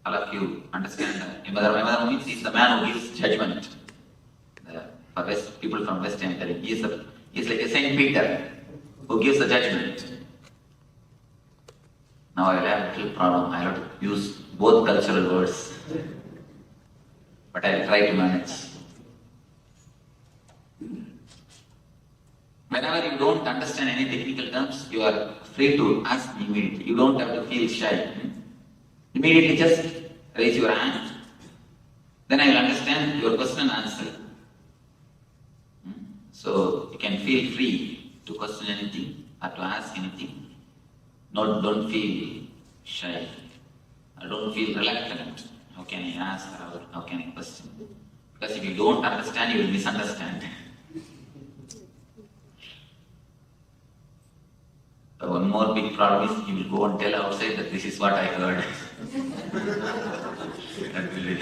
All of you understand that Yamadharma. Yamadharma means he is the man who gives judgment. For people from West, I am telling, he is like a Saint Peter who gives the judgment. Now I will have a little problem. I have to use both cultural words, but I will try to manage. Whenever you don't understand any technical terms, you are free to ask me immediately. You don't have to feel shy. Immediately just raise your hand. Then I will understand your question and answer. So you can feel free to question anything or to ask anything. Don't feel shy. Or don't feel reluctant. How can I ask or how can I question? Because if you don't understand, you will misunderstand. The one more big problem is you will go and tell outside that this is what I heard. That will be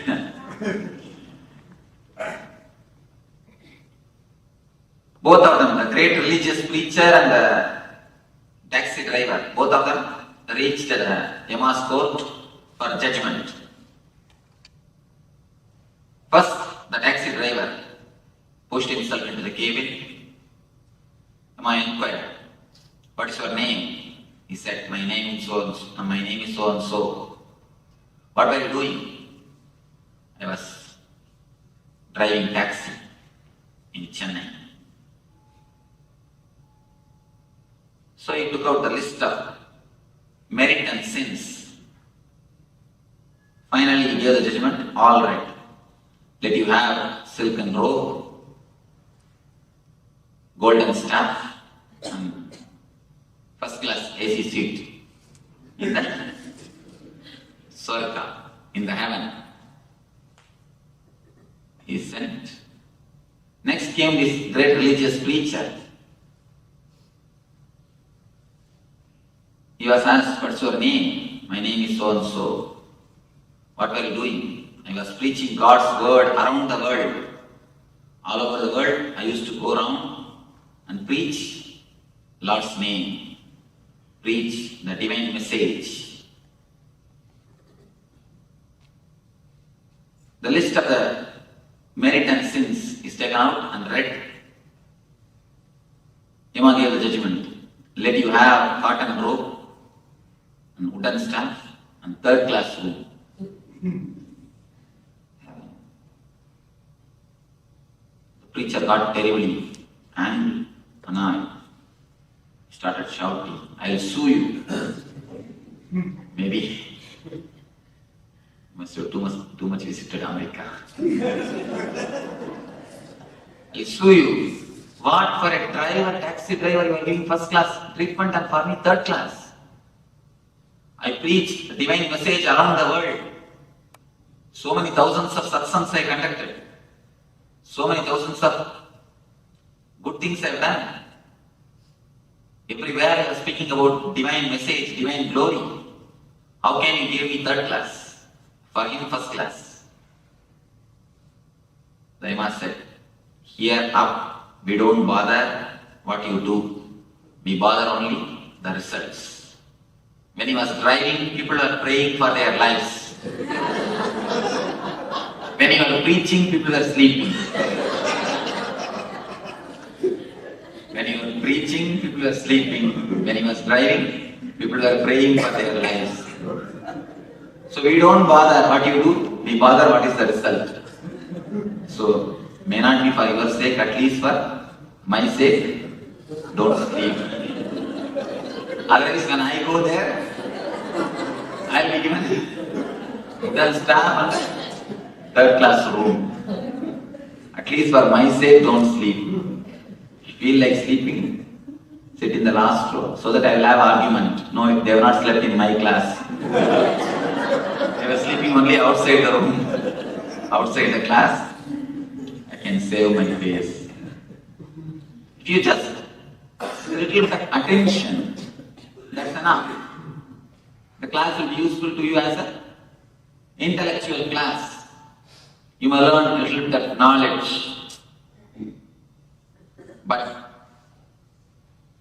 both of them, the great religious preacher and the taxi driver, both of them reached Yama's court for judgment. First, the taxi driver pushed himself into the cabin. Yama inquired, "What is your name?" He said, my name is so and so. "What were you doing?" "I was driving taxi in Chennai." So he took out the list of merit and sins. Finally he gave the judgment, "All right, let you have silken robe, golden staff, and first class AC seat in the Swarga, in the heaven." He sent. Next came this great religious preacher. He was asked, "What's your name?" "My name is so and so." "What were you doing?" "I was preaching God's word around the world. All over the world, I used to go around and preach Lord's name, preach the divine message." The list of the merit and sins is taken out and read. Yama gave the judgment. "Let you have cotton robe and wooden staff and third class room." The preacher got terribly angry, annoyed. He started shouting, "I'll sue you." Maybe must have too much visited America. "I'll sue you. What, for a driver, taxi driver, you are giving first class treatment and for me third class? I preached the divine message around the world. So many thousands of satsangs I conducted. So many thousands of good things I have done. Everywhere I was speaking about divine message, divine glory. How can you give me third class? For him first class." The Yama said, "Here up, we don't bother what you do. We bother only the results." When he was driving, people were praying for their lives. When he was preaching, people were sleeping. When he was preaching, people were sleeping. When he was driving, people were praying for their lives. So we don't bother what you do, we bother what is the result. So, may not be for your sake, at least for my sake, don't sleep. Otherwise, when I go there, I'll be given the staff and third class room. At least for my sake, don't sleep. If you feel like sleeping, sit in the last row so that I will have argument. No, they have not slept in my class. They were sleeping only outside the room, outside the class. I can save my face. If you just a little bit of attention, that's enough. The class will be useful to you as an intellectual class. You may learn a little bit of knowledge. But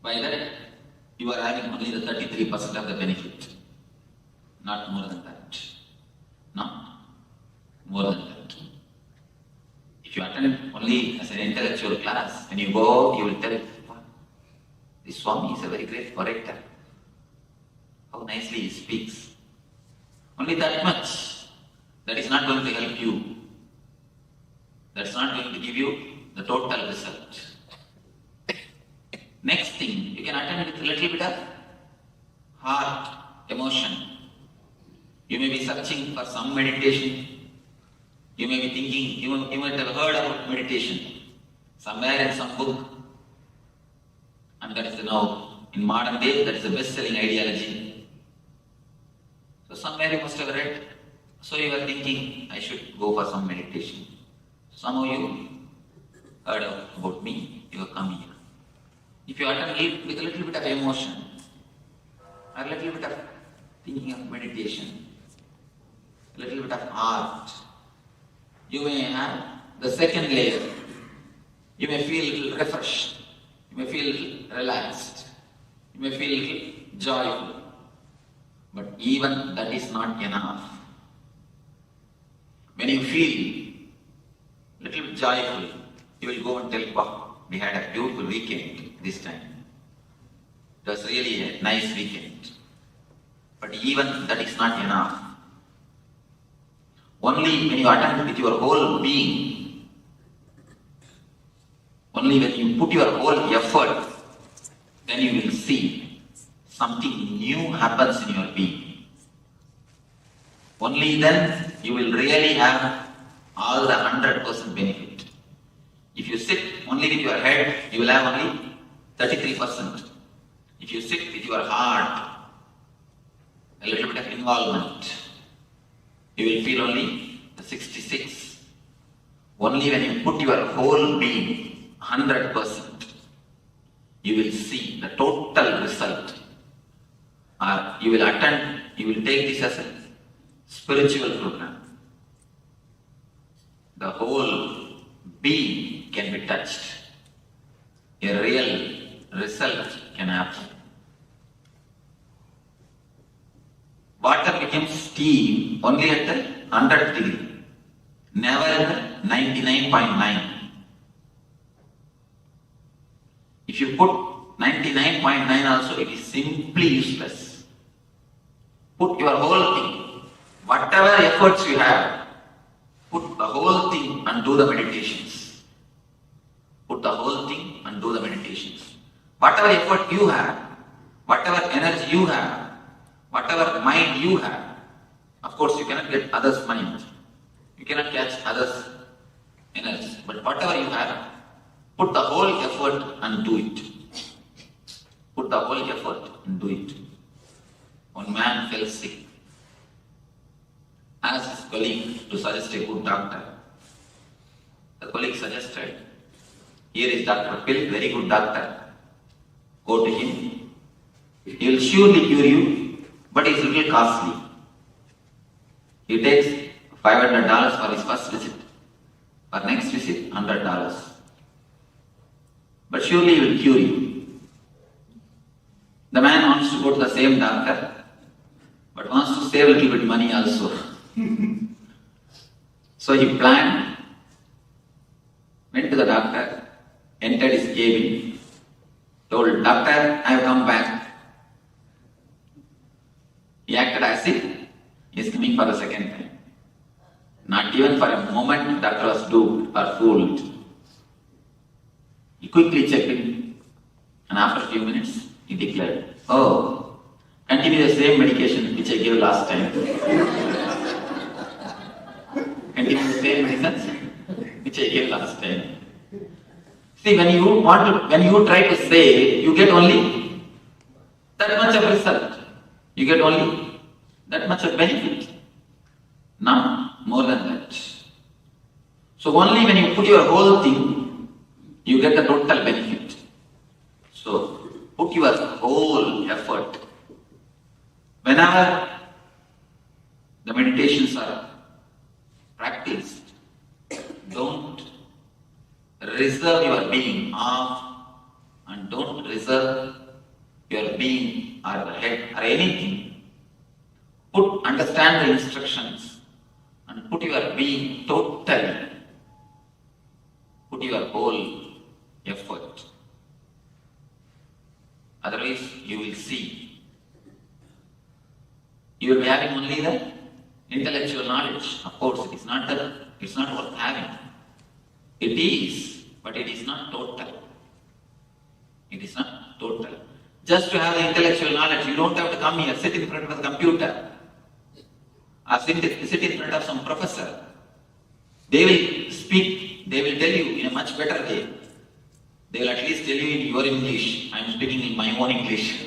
by that, you are having only the 33% of the benefit. Not more than that. No, more than that. If you attend only as an intellectual class, when you go, you will tell, this Swami is a very great orator. How nicely he speaks. Only that much. That is not going to help you. That's not going to give you the total result. Next thing, you can attend with a little bit of heart, emotion. You may be searching for some meditation. You may be thinking, you might have heard about meditation somewhere in some book. And that is now, in modern day, that is the best-selling ideology. So somewhere you must have read So you are thinking, I should go for some meditation. Some of you heard about me, you have come here. If you attend with a little bit of emotion, or a little bit of thinking of meditation, a little bit of art, you may have the second layer. You may feel a little refreshed, you may feel a little relaxed, you may feel a little joyful. But even that is not enough. When you feel a little bit joyful, you will go and tell, wow, we had a beautiful weekend this time. It was really a nice weekend. But even that is not enough. Only when you attend with your whole being, only when you put your whole effort, then you will see something new happens in your being. Only then you will really have all the 100% benefit. If you sit only with your head, you will have only 33%. If you sit with your heart, a little bit of involvement, you will feel only the 66. Only when you put your whole being 100%, you will see the total result. Or you will attend, you will take this as a spiritual program. The whole being can be touched. A real result can happen. Water becomes steam only at the 100th degree, never at the 99.9. If you put 99.9 also, it is simply useless. Put your whole thing, whatever efforts you have, put the whole thing and do the meditations. Put the whole thing and do the meditations. Whatever effort you have, whatever energy you have, whatever mind you have, of course you cannot get others' mind, you cannot catch others' energy, but whatever you have, put the whole effort and do it. Put the whole effort and do it. One man fell sick. Asked his colleague to suggest a good doctor. The colleague suggested, here is Dr. Pill, very good doctor. Go to him. He will surely cure you, but it is a little costly. He takes $500 for his first visit. For next visit, $100. But surely he will cure you. The man wants to go to the same doctor, but wants to save a little bit money also. So he planned, went to the doctor, entered his cabin, told, doctor, I have come back. He acted as if he is coming for the second time. Not even for a moment the doctor was duped or fooled. He quickly checked in, and after a few minutes, he declared, oh, continue the same medication which I gave last time. Continue the same medicines which I gave last time. See, when you try to say, you get only that much of result. You get only that much of benefit. Not more than that. So only when you put your whole thing, you get the total benefit. So put your whole effort. Whenever the meditations are practiced, don't reserve your being off, and don't reserve your being or the head or anything. Understand the instructions and put your being totally. Put your whole effort. Otherwise, you will see. You will be having only the intellectual knowledge. Of course, it's not worth having. It is, but it is not total. It is not total. Just to have the intellectual knowledge, you don't have to come here, sit in front of the computer, or sit in front of some professor. They will speak, they will tell you in a much better way. They will at least tell you in your English. I am speaking in my own English.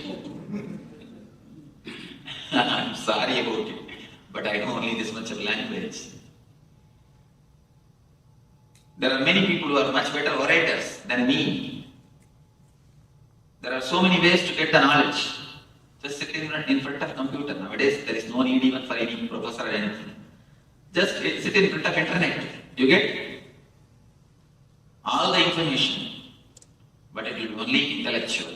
I am sorry about it. but I know only this much of language. There are many people who are much better orators than me. There are so many ways to get the knowledge. Just sit in front of computer. Nowadays, there is no need even for any professor or anything. Just sit in front of internet. You get all the information, but it will be only intellectual.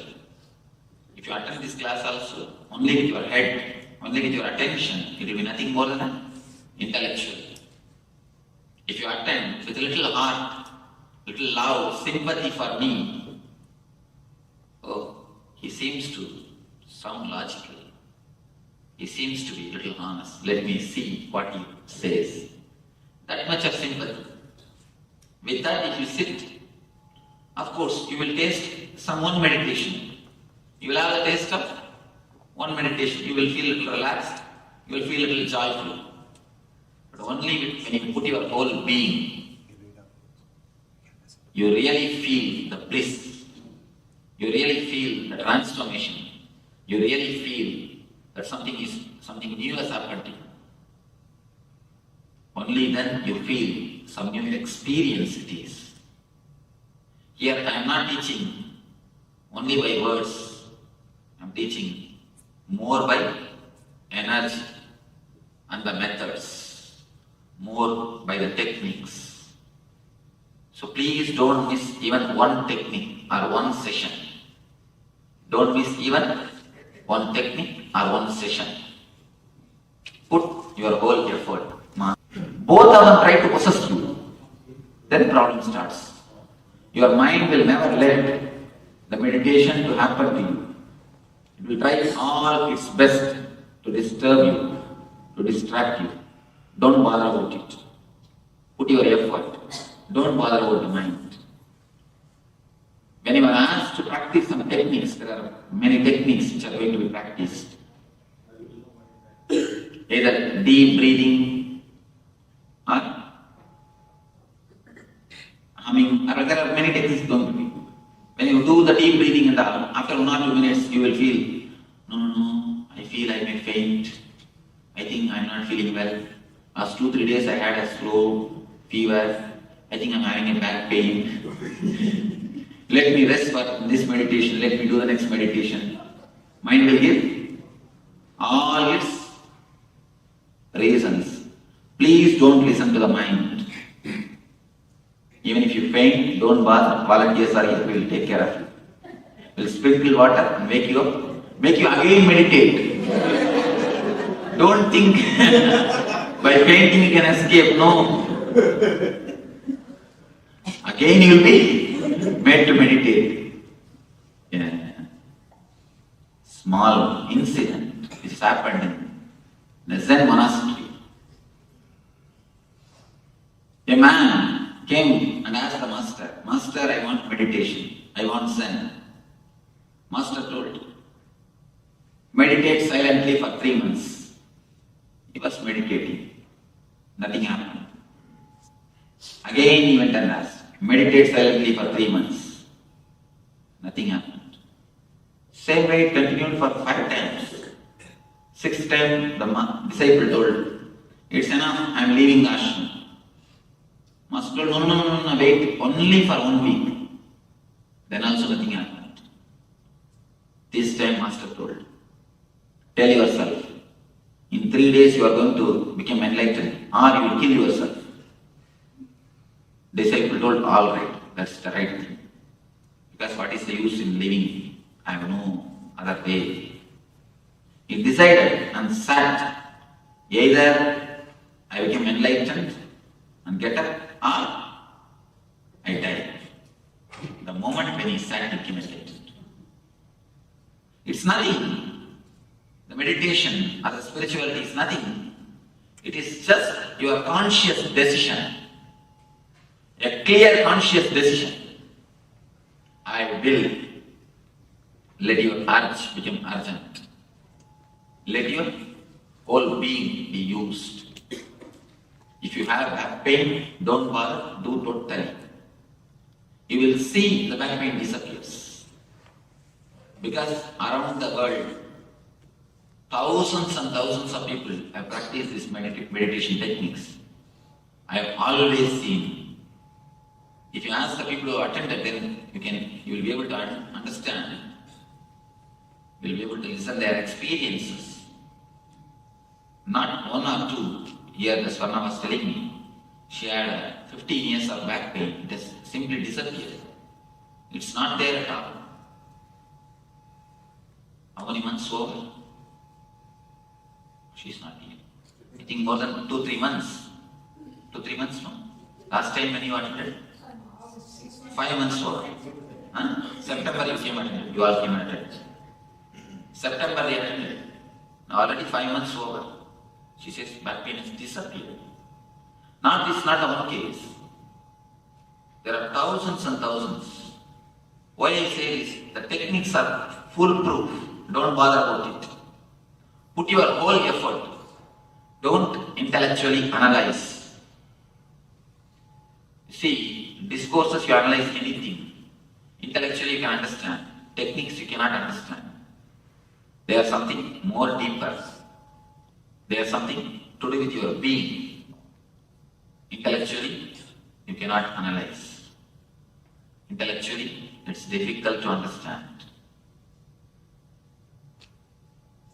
If you attend this class also, only with your head, only with your attention, it will be nothing more than intellectual. If you attend with a little heart, little love, sympathy for me, oh, he seems to sound logical. He seems to be a little honest. Let me see what he says. That much of sympathy. With that, if you sit, of course, you will taste some one meditation. You will have the taste of one meditation. You will feel a little relaxed. You will feel a little joyful. But only when you put your whole being, you really feel the bliss. You really feel the transformation. You really feel that something new has happened to you. Only then you feel some new experience it is. Here I am not teaching only by words. I am teaching more by energy and the methods, more by the techniques. So please don't miss even one technique or one session. Don't miss even one technique or one session. Put your whole effort. Both of them try to possess you. Then problem starts. Your mind will never let the meditation to happen to you. It will try all its best to disturb you, to distract you. Don't bother about it. Put your effort. Don't bother about the mind. When you are asked to practice some techniques, there are many techniques which are going to be practiced. Either deep breathing or humming, or there are many techniques going to be. When you do the deep breathing and after 1 or 2 minutes, you will feel, no, I feel I may faint. I think I am not feeling well. Last 2-3 days I had a slow fever. I think I am having a back pain. Let me rest for this meditation. Let me do the next meditation. Mind will give all its reasons. Please don't listen to the mind. Even if you faint, don't bother. Volunteers are here. We will take care of you. We will sprinkle water and wake you up. Make you again meditate. Don't think by fainting you can escape. No. Again you will be made to meditate. Yeah. Small incident which happened in the Zen monastery. A man came and asked the master, Master, I want meditation. I want Zen. Master told, meditate silently for 3 months. He was meditating. Nothing happened. Again he went and asked, meditate silently for 3 months. Nothing happened. Same way it continued for 5 times. 6th time the disciple told, it's enough, I am leaving the ashram. Master told, no, wait, only for 1 week. Then also nothing happened. This time Master told, tell yourself, in 3 days you are going to become enlightened or you will kill yourself. Disciple told, all right, that's the right thing. Because what is the use in living? I have no other way. He decided and sat. Either I become enlightened and get up or I die. The moment when he sat, he became enlightened. It's nothing. The meditation or the spirituality is nothing. It is just your conscious decision. A clear conscious decision. I will. Let your urge become urgent. Let your whole being be used. If you have back pain, don't bother, do totally. You will see the back pain disappears. Because around the world, Thousands and thousands of people have practiced these meditation techniques. I have always seen. If you ask the people who attended, then you will be able to understand. You will be able to listen their experiences. Not one or two. Here, the Swarna was telling me, she had 15 years of back pain. It has simply disappeared. It's not there at all. How many months over? She's not here. I think more than 2-3 months. 2-3 months, no? Last time when you attended? 5 months over. September you came attended. You all came attended. September they attended. Now already 5 months over. She says back pain has disappeared. This is not the one case. There are thousands and thousands. Why I say this, the techniques are foolproof. Don't bother about it. Put your whole effort. Don't intellectually analyze. See, discourses you analyze anything. Intellectually you can understand. Techniques you cannot understand. They are something more deeper. They are something to do with your being. Intellectually, you cannot analyze. Intellectually, it's difficult to understand.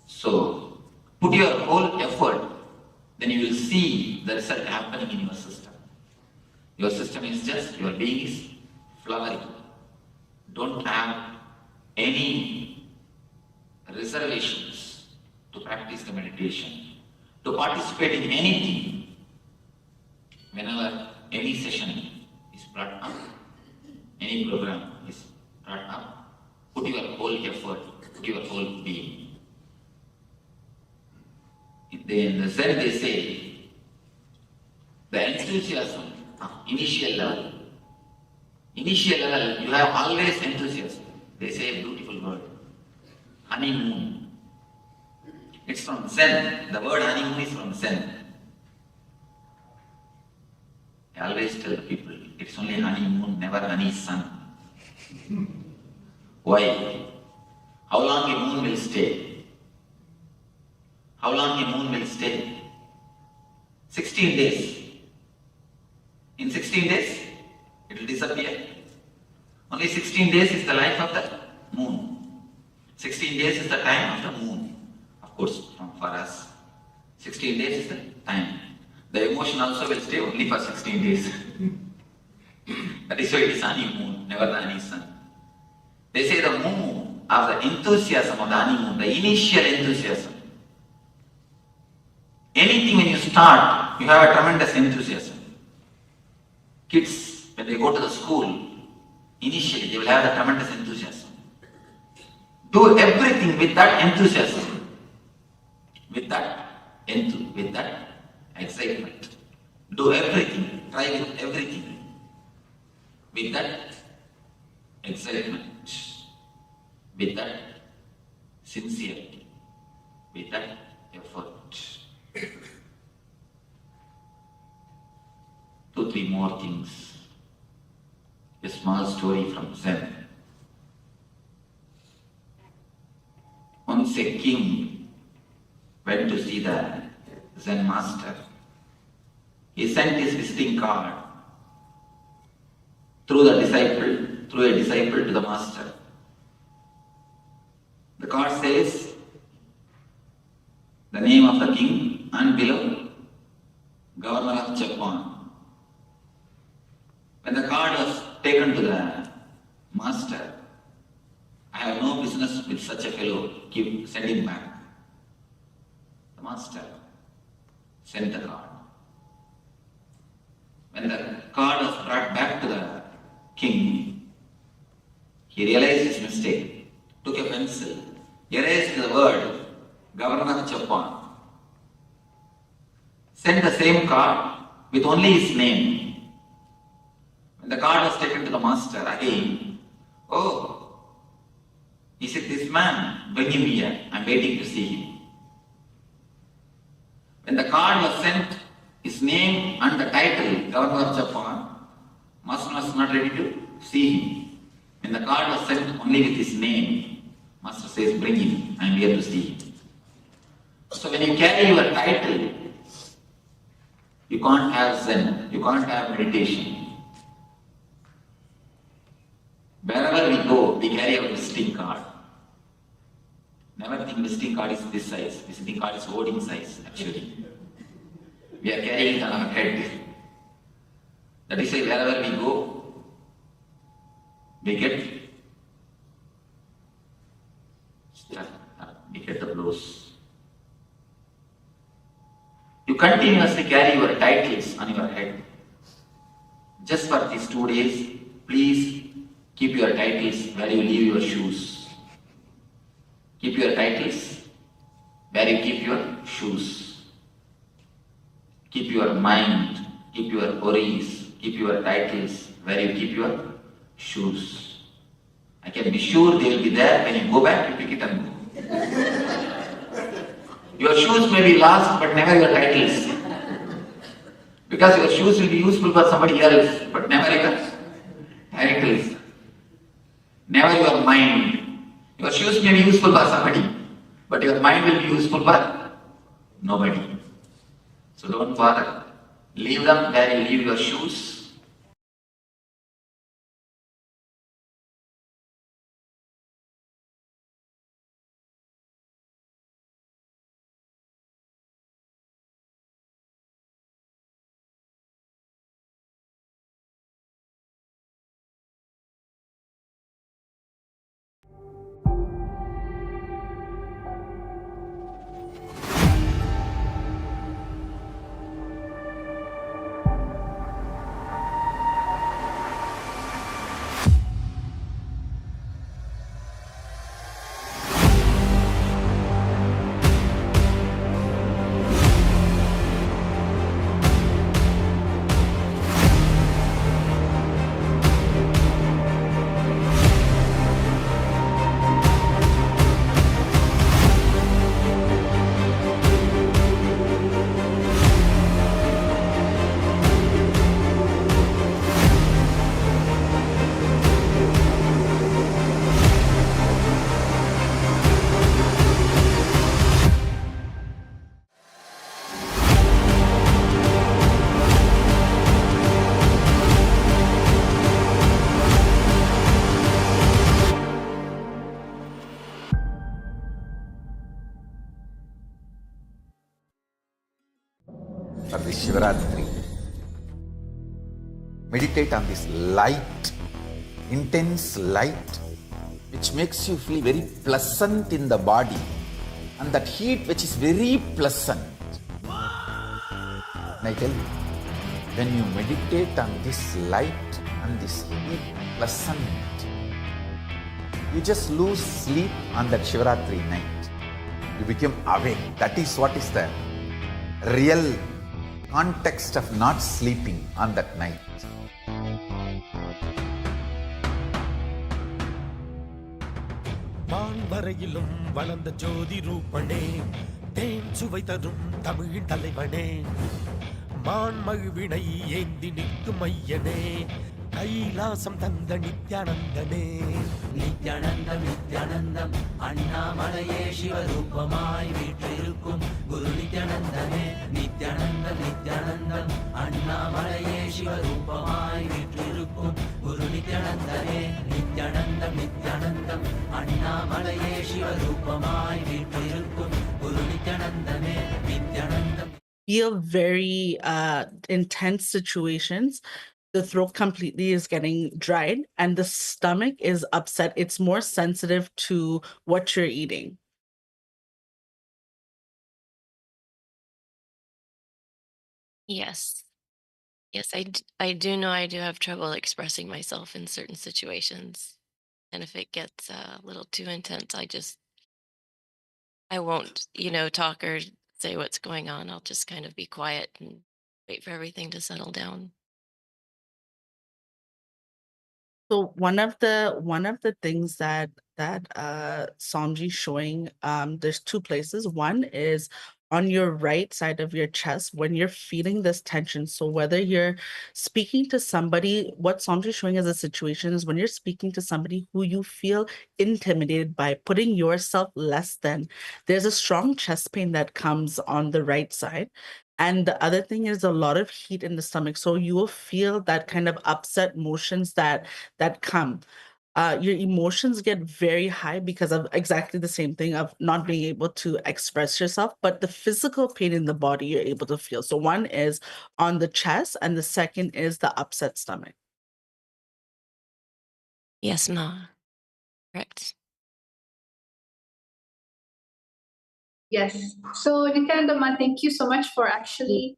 So, put your whole effort, then you will see the result happening in your system. Your system is just, your being is flowering. Don't have any reservations to practice the meditation, to participate in anything. Whenever any session is brought up, any program is brought up, put your whole effort, put your whole being. In the Zen they say, the enthusiasm of initial level, you have always enthusiasm. They say a beautiful word, honeymoon. It's from Zen. The word honeymoon is from Zen. I always tell people, it's only honeymoon, never honey sun. Why? How long a moon will stay? How long a moon will stay? 16 days. In 16 days, it will disappear. Only 16 days is the life of the moon. 16 days is the time of the moon. Of course, for us, 16 days is the time. The emotion also will stay only for 16 days. That is why it is honeymoon, never the honey sun. They say the moon of the enthusiasm of the honeymoon, the initial enthusiasm. Anything when you start, you have a tremendous enthusiasm. Kids, when they go to the school, initially they will have a tremendous enthusiasm. Do everything with that enthusiasm, with that excitement. Do everything, try with everything, with that excitement, with that sincerity, with that effort. 2-3 more things. A small story from Zen. Once a king went to see the Zen master. He sent his visiting card through a disciple to the master. The card says the name of the king and below Governor of Japan. When the card was taken to the master, I have no business with such a fellow, send him back. The master sent the card. When the card was brought back to the king, he realized his mistake, took a pencil, erased the word Governor of Japan, sent the same card with only his name. When the card was taken to the master again, oh, he said, this man, bring him here, I'm waiting to see him. When the card was sent, his name and the title, Governor of Japan, master was not ready to see him. When the card was sent only with his name, master says, bring him, I'm here to see him. So when you carry your title, you can't have Zen, you can't have meditation. Wherever we go, we carry our visiting card. Never think visiting card is this size. Visiting card is holding size, actually. We are carrying it on our head. That is why wherever we go, we get the blows. You continuously carry your titles on your head. Just for these 2 days, please keep your titles where you leave your shoes. Keep your titles where you keep your shoes. Keep your mind, keep your worries, keep your titles where you keep your shoes. I can be sure they will be there. When you go back, you pick it and go. Your shoes may be lost, but never your titles. Because your shoes will be useful for somebody else, but never your titles. Never your mind. Your shoes may be useful for somebody, but your mind will be useful for nobody. So don't bother. Leave them where you leave your shoes. For this Shivaratri, meditate on this light, intense light, which makes you feel very pleasant in the body, and that heat which is very pleasant. And I tell you, when you meditate on this light and this heat pleasant, you just lose sleep on that Shivaratri night. You become awake. That is what is the real context of not sleeping on that night. வான்வரையிலும் வளர்ந்த ஜோதி ரூபனே, தேன் சுவை தரும் தமிழ் தலைவனே, மான்மழுவினை ஏந்தி நிற்கும் ஐயனே, கைலாசம் தந்த நித்யானந்தனே. நித்யானந்தம் நித்யானந்தம் அண்ணாமலையே சிவரூபமாய் வீற்றிருக்கும் குரு நித்யானந்தமே. நித்யானந்தம் நித்யானந்தம் அண்ணாமலையே சிவரூபமாய் வீற்றிருக்கும் குரு நித்யானந்தமே. நித்யானந்தம் நித்யானந்தம் அண்ணாமலையே சிவரூபமாய் வீற்றிருக்கும் குரு நித்யானந்தமே. Nithyanandam. Feel very intense situations. The throat completely is getting dried and the stomach is upset. It's more sensitive to what you're eating. Yes. Yes, I do know I do have trouble expressing myself in certain situations. And if it gets a little too intense, I won't, talk or say what's going on. I'll just kind of be quiet and wait for everything to settle down. So one of the things that Somji's showing, there's two places. One is on your right side of your chest when you're feeling this tension. So whether you're speaking to somebody, what Samji is showing as a situation is when you're speaking to somebody who you feel intimidated by, putting yourself less than, there's a strong chest pain that comes on the right side. And the other thing is a lot of heat in the stomach. So you will feel that kind of upset motions that come. Your emotions get very high because of exactly the same thing of not being able to express yourself, but the physical pain in the body you're able to feel. So one is on the chest and the second is the upset stomach. Yes, Ma. Correct. Yes. So Nityananda Ma, thank you so much for actually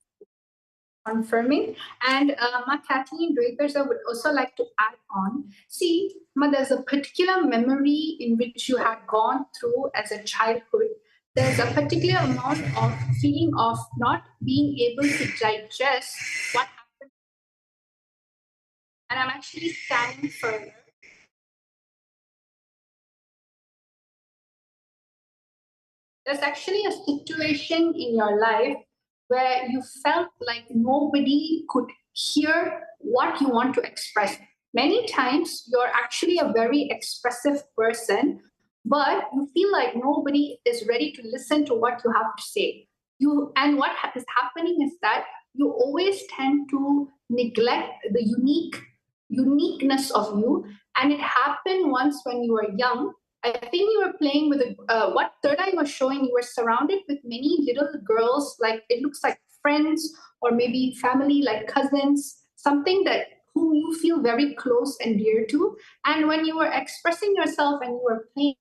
confirming. And Ma Kathleen Drapers, I would also like to add on. See, Ma, there's a particular memory in which you had gone through as a childhood. There's a particular amount of feeling of not being able to digest what happened. And I'm actually scanning further. There's actually a situation in your life where you felt like nobody could hear what you want to express. Many times you're actually a very expressive person, but you feel like nobody is ready to listen to what you have to say. And what is happening is that you always tend to neglect the uniqueness of you. And it happened once when you were young. I think you were playing with what third eye was showing. You were surrounded with many little girls, like it looks like friends or maybe family, like cousins, something that whom you feel very close and dear to. And when you were expressing yourself and you were playing,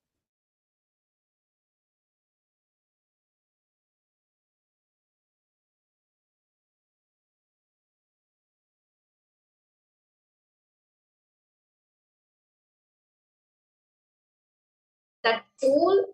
that whole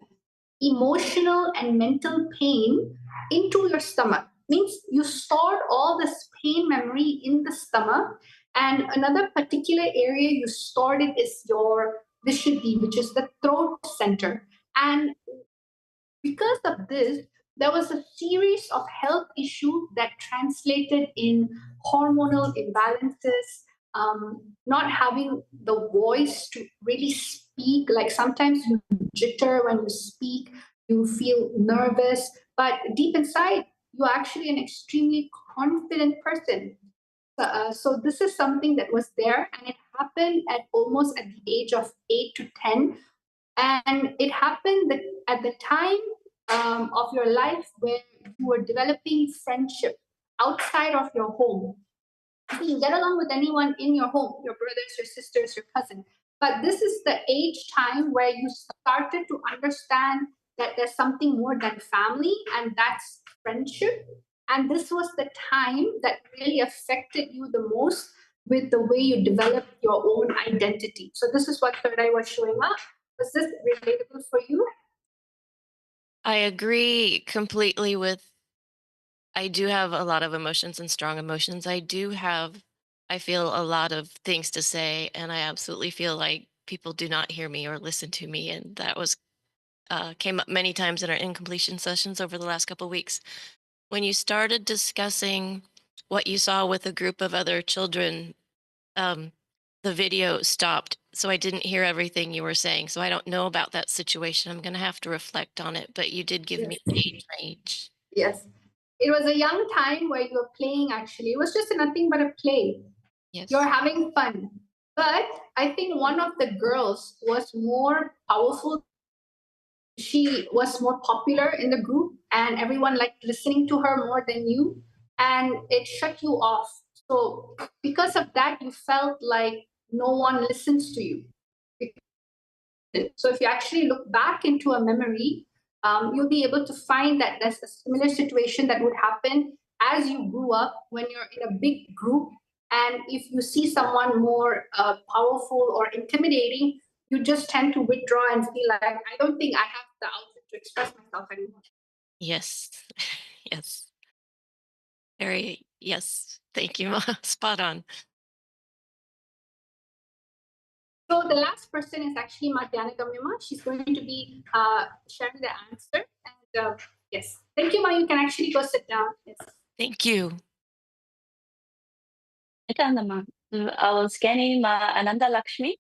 emotional and mental pain into your stomach. Means you stored all this pain memory in the stomach. And another particular area you stored it is your Vishuddhi, which is the throat center. And because of this, there was a series of health issues that translated in hormonal imbalances, not having the voice to really speak. Like sometimes you jitter when you speak, you feel nervous, but deep inside, you're actually an extremely confident person. So this is something that was there, and it happened at almost at the age of 8 to 10. And it happened at the time of your life where you were developing friendship outside of your home. You get along with anyone in your home, your brothers, your sisters, your cousin. But this is the age time where you started to understand that there's something more than family, and that's friendship. And this was the time that really affected you the most with the way you developed your own identity. So this is what third eye was showing up. Was this relatable for you? I agree completely with, I do have a lot of emotions and strong emotions. I feel a lot of things to say, and I absolutely feel like people do not hear me or listen to me. And that was came up many times in our incompletion sessions over the last couple of weeks. When you started discussing what you saw with a group of other children, the video stopped, so I didn't hear everything you were saying. So I don't know about that situation. I'm going to have to reflect on it, but you did give me an age range. Yes. It was a young time where you were playing, actually. It was just nothing but a play. Yes. You're having fun. But I think one of the girls was more powerful. She was more popular in the group, and everyone liked listening to her more than you. And it shut you off. So because of that, you felt like no one listens to you. So if you actually look back into a memory, you'll be able to find that there's a similar situation that would happen as you grew up when you're in a big group. And if you see someone more powerful or intimidating, you just tend to withdraw and feel like, I don't think I have the outlet to express myself anymore. Yes. Yes. Yes. Thank you. Spot on. So the last person is actually Madhyana Gamyama. She's going to be sharing the answer. And Yes. Thank you, Ma. You can actually go sit down. Yes. Thank you. I was scanning my Ananda Lakshmi.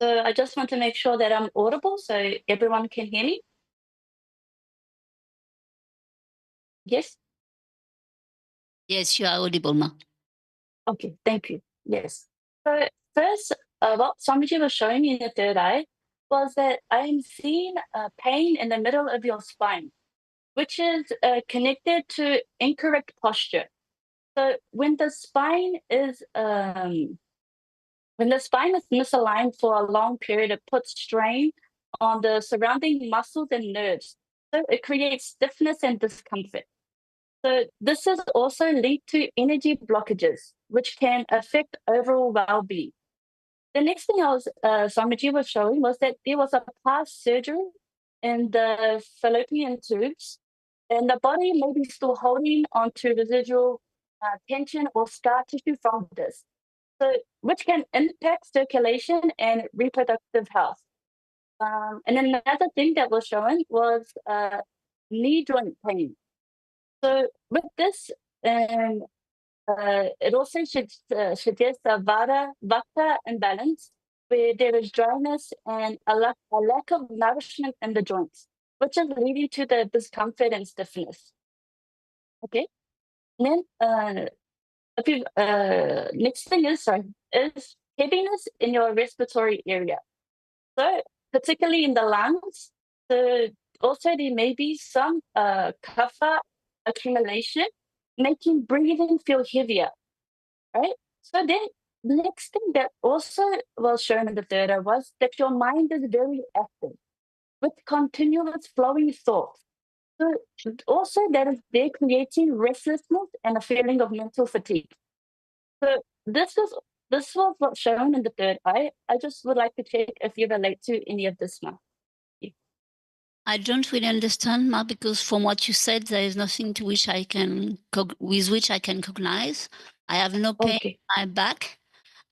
So I just want to make sure that I'm audible so everyone can hear me. Yes? Yes, you are audible, Ma. Okay, thank you. Yes. So first, what Swamiji was showing me in the third eye was that I am seeing pain in the middle of your spine, which is connected to incorrect posture. So when the spine is misaligned for a long period, it puts strain on the surrounding muscles and nerves. So it creates stiffness and discomfort. So this is also linked to energy blockages, which can affect overall well-being. The next thing Swamiji was showing was that there was a past surgery in the fallopian tubes, and the body may be still holding onto residual tension or scar tissue from this, so which can impact circulation and reproductive health. And another thing that was shown was knee joint pain. So with this, it also suggests a Vata imbalance where there is dryness and a lack of nourishment in the joints, which is leading to the discomfort and stiffness. Okay. And then next thing is heaviness in your respiratory area. So particularly in the lungs, also there may be some kapha accumulation, making breathing feel heavier, right? So then the next thing that also was shown in the third eye was that your mind is very active with continuous flowing thoughts. So also that is there creating restlessness and a feeling of mental fatigue. So this was what's shown in the third eye. I just would like to check if you relate to any of this now. I don't really understand, Ma, because from what you said, there is nothing to which I can with which I can cognize. I have no pain in my back.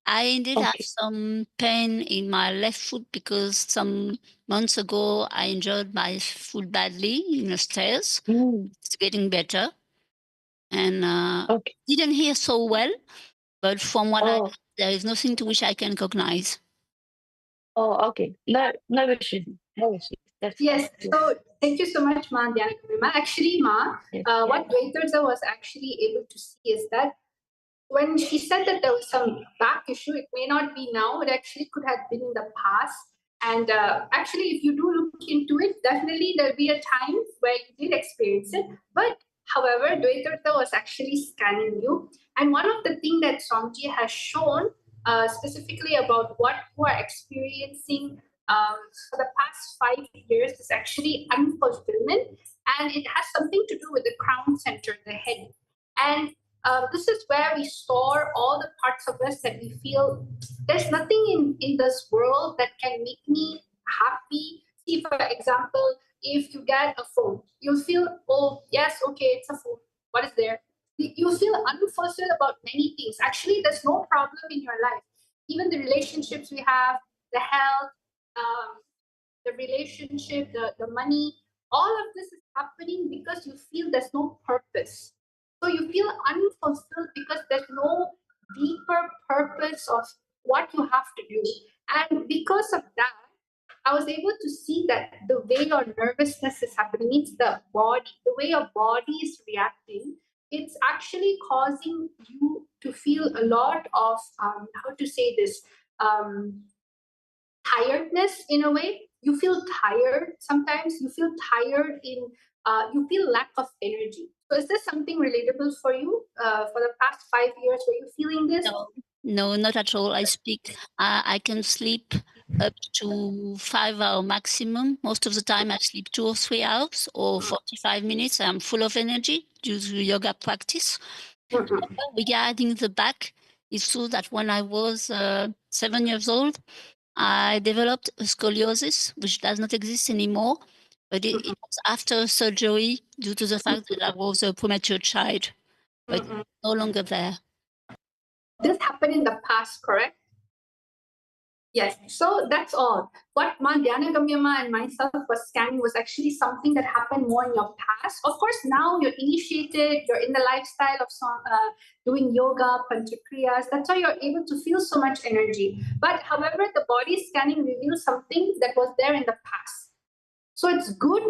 I indeed have some pain in my left foot because some months ago I injured my foot badly in the stairs. It's getting better, and didn't hear so well, but from what I heard, there is nothing to which I can cognize. Oh, okay. No issues. No issues. Yes. So thank you so much, Ma. Actually, Ma, what Dvaitardsa was actually able to see is that when she said that there was some back issue, it may not be now, it actually could have been in the past. And actually, if you do look into it, definitely there'll be a time where you did experience it. But however, Dvaitardsa was actually scanning you. And one of the things that Swamiji has shown specifically about what you are experiencing for the past 5 years is actually unfulfillment. And it has something to do with the crown center, the head. And this is where we store all the parts of us that we feel there's nothing in this world that can make me happy. See, for example, if you get a phone, you'll feel, oh, yes, okay, it's a phone. What is there? You feel unfulfilled about many things. Actually, there's no problem in your life. Even the relationships we have, the health, the relationship, the money, all of this is happening because you feel there's no purpose. So you feel unfulfilled because there's no deeper purpose of what you have to do. And because of that, I was able to see that the way your nervousness is happening, it's the body, the way your body is reacting, it's actually causing you to feel a lot of, how to say this, tiredness in a way. You feel tired sometimes, you feel tired in, you feel lack of energy. So is this something relatable for you for the past 5 years? Were you feeling this? No, not at all. I can sleep up to 5 hours maximum. Most of the time I sleep 2 or 3 hours or 45 minutes. I'm full of energy due to yoga practice. Regarding the back, it's true that when I was 7 years old, I developed a scoliosis, which does not exist anymore, but it was after surgery due to the fact that I was a premature child, but it's no longer there. This happened in the past, correct? Yes, so that's all. What Ma Dhyanagamyama and myself was scanning was actually something that happened more in your past. Of course, now you're initiated, you're in the lifestyle of doing yoga, panchakriyas. That's why you're able to feel so much energy. But however, the body scanning reveals something that was there in the past. So it's good.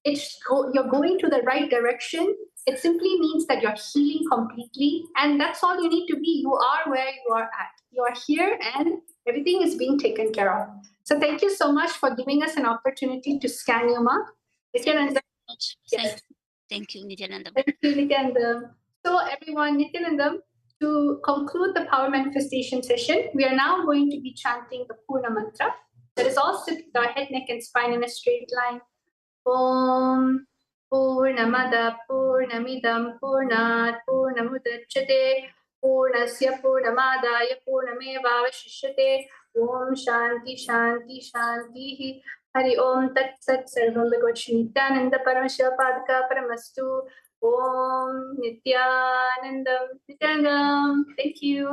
You're going to the right direction. It simply means that you're healing completely. And that's all you need to be. You are where you are at. You are here and everything is being taken care of. So thank you so much for giving us an opportunity to scan you, Ma. Nityananda. Yes. Thank you, Nityananda. Thank you, Nityananda. So everyone, Nityananda, to conclude the power manifestation session, we are now going to be chanting the Purna mantra. That is all sit with our head, neck, and spine in a straight line. Om Purnamada Purnamidam Purnat Purnamudachyate Purnasya Purnamadaya Purnamevavashishyate Om Shanti Shanti Shanti Hari Om Tat Sat Sarvam Bhagavad Shri Nityananda Paramashiva Padaka Paramastu Om Nityanandam Nityanandam. Thank you.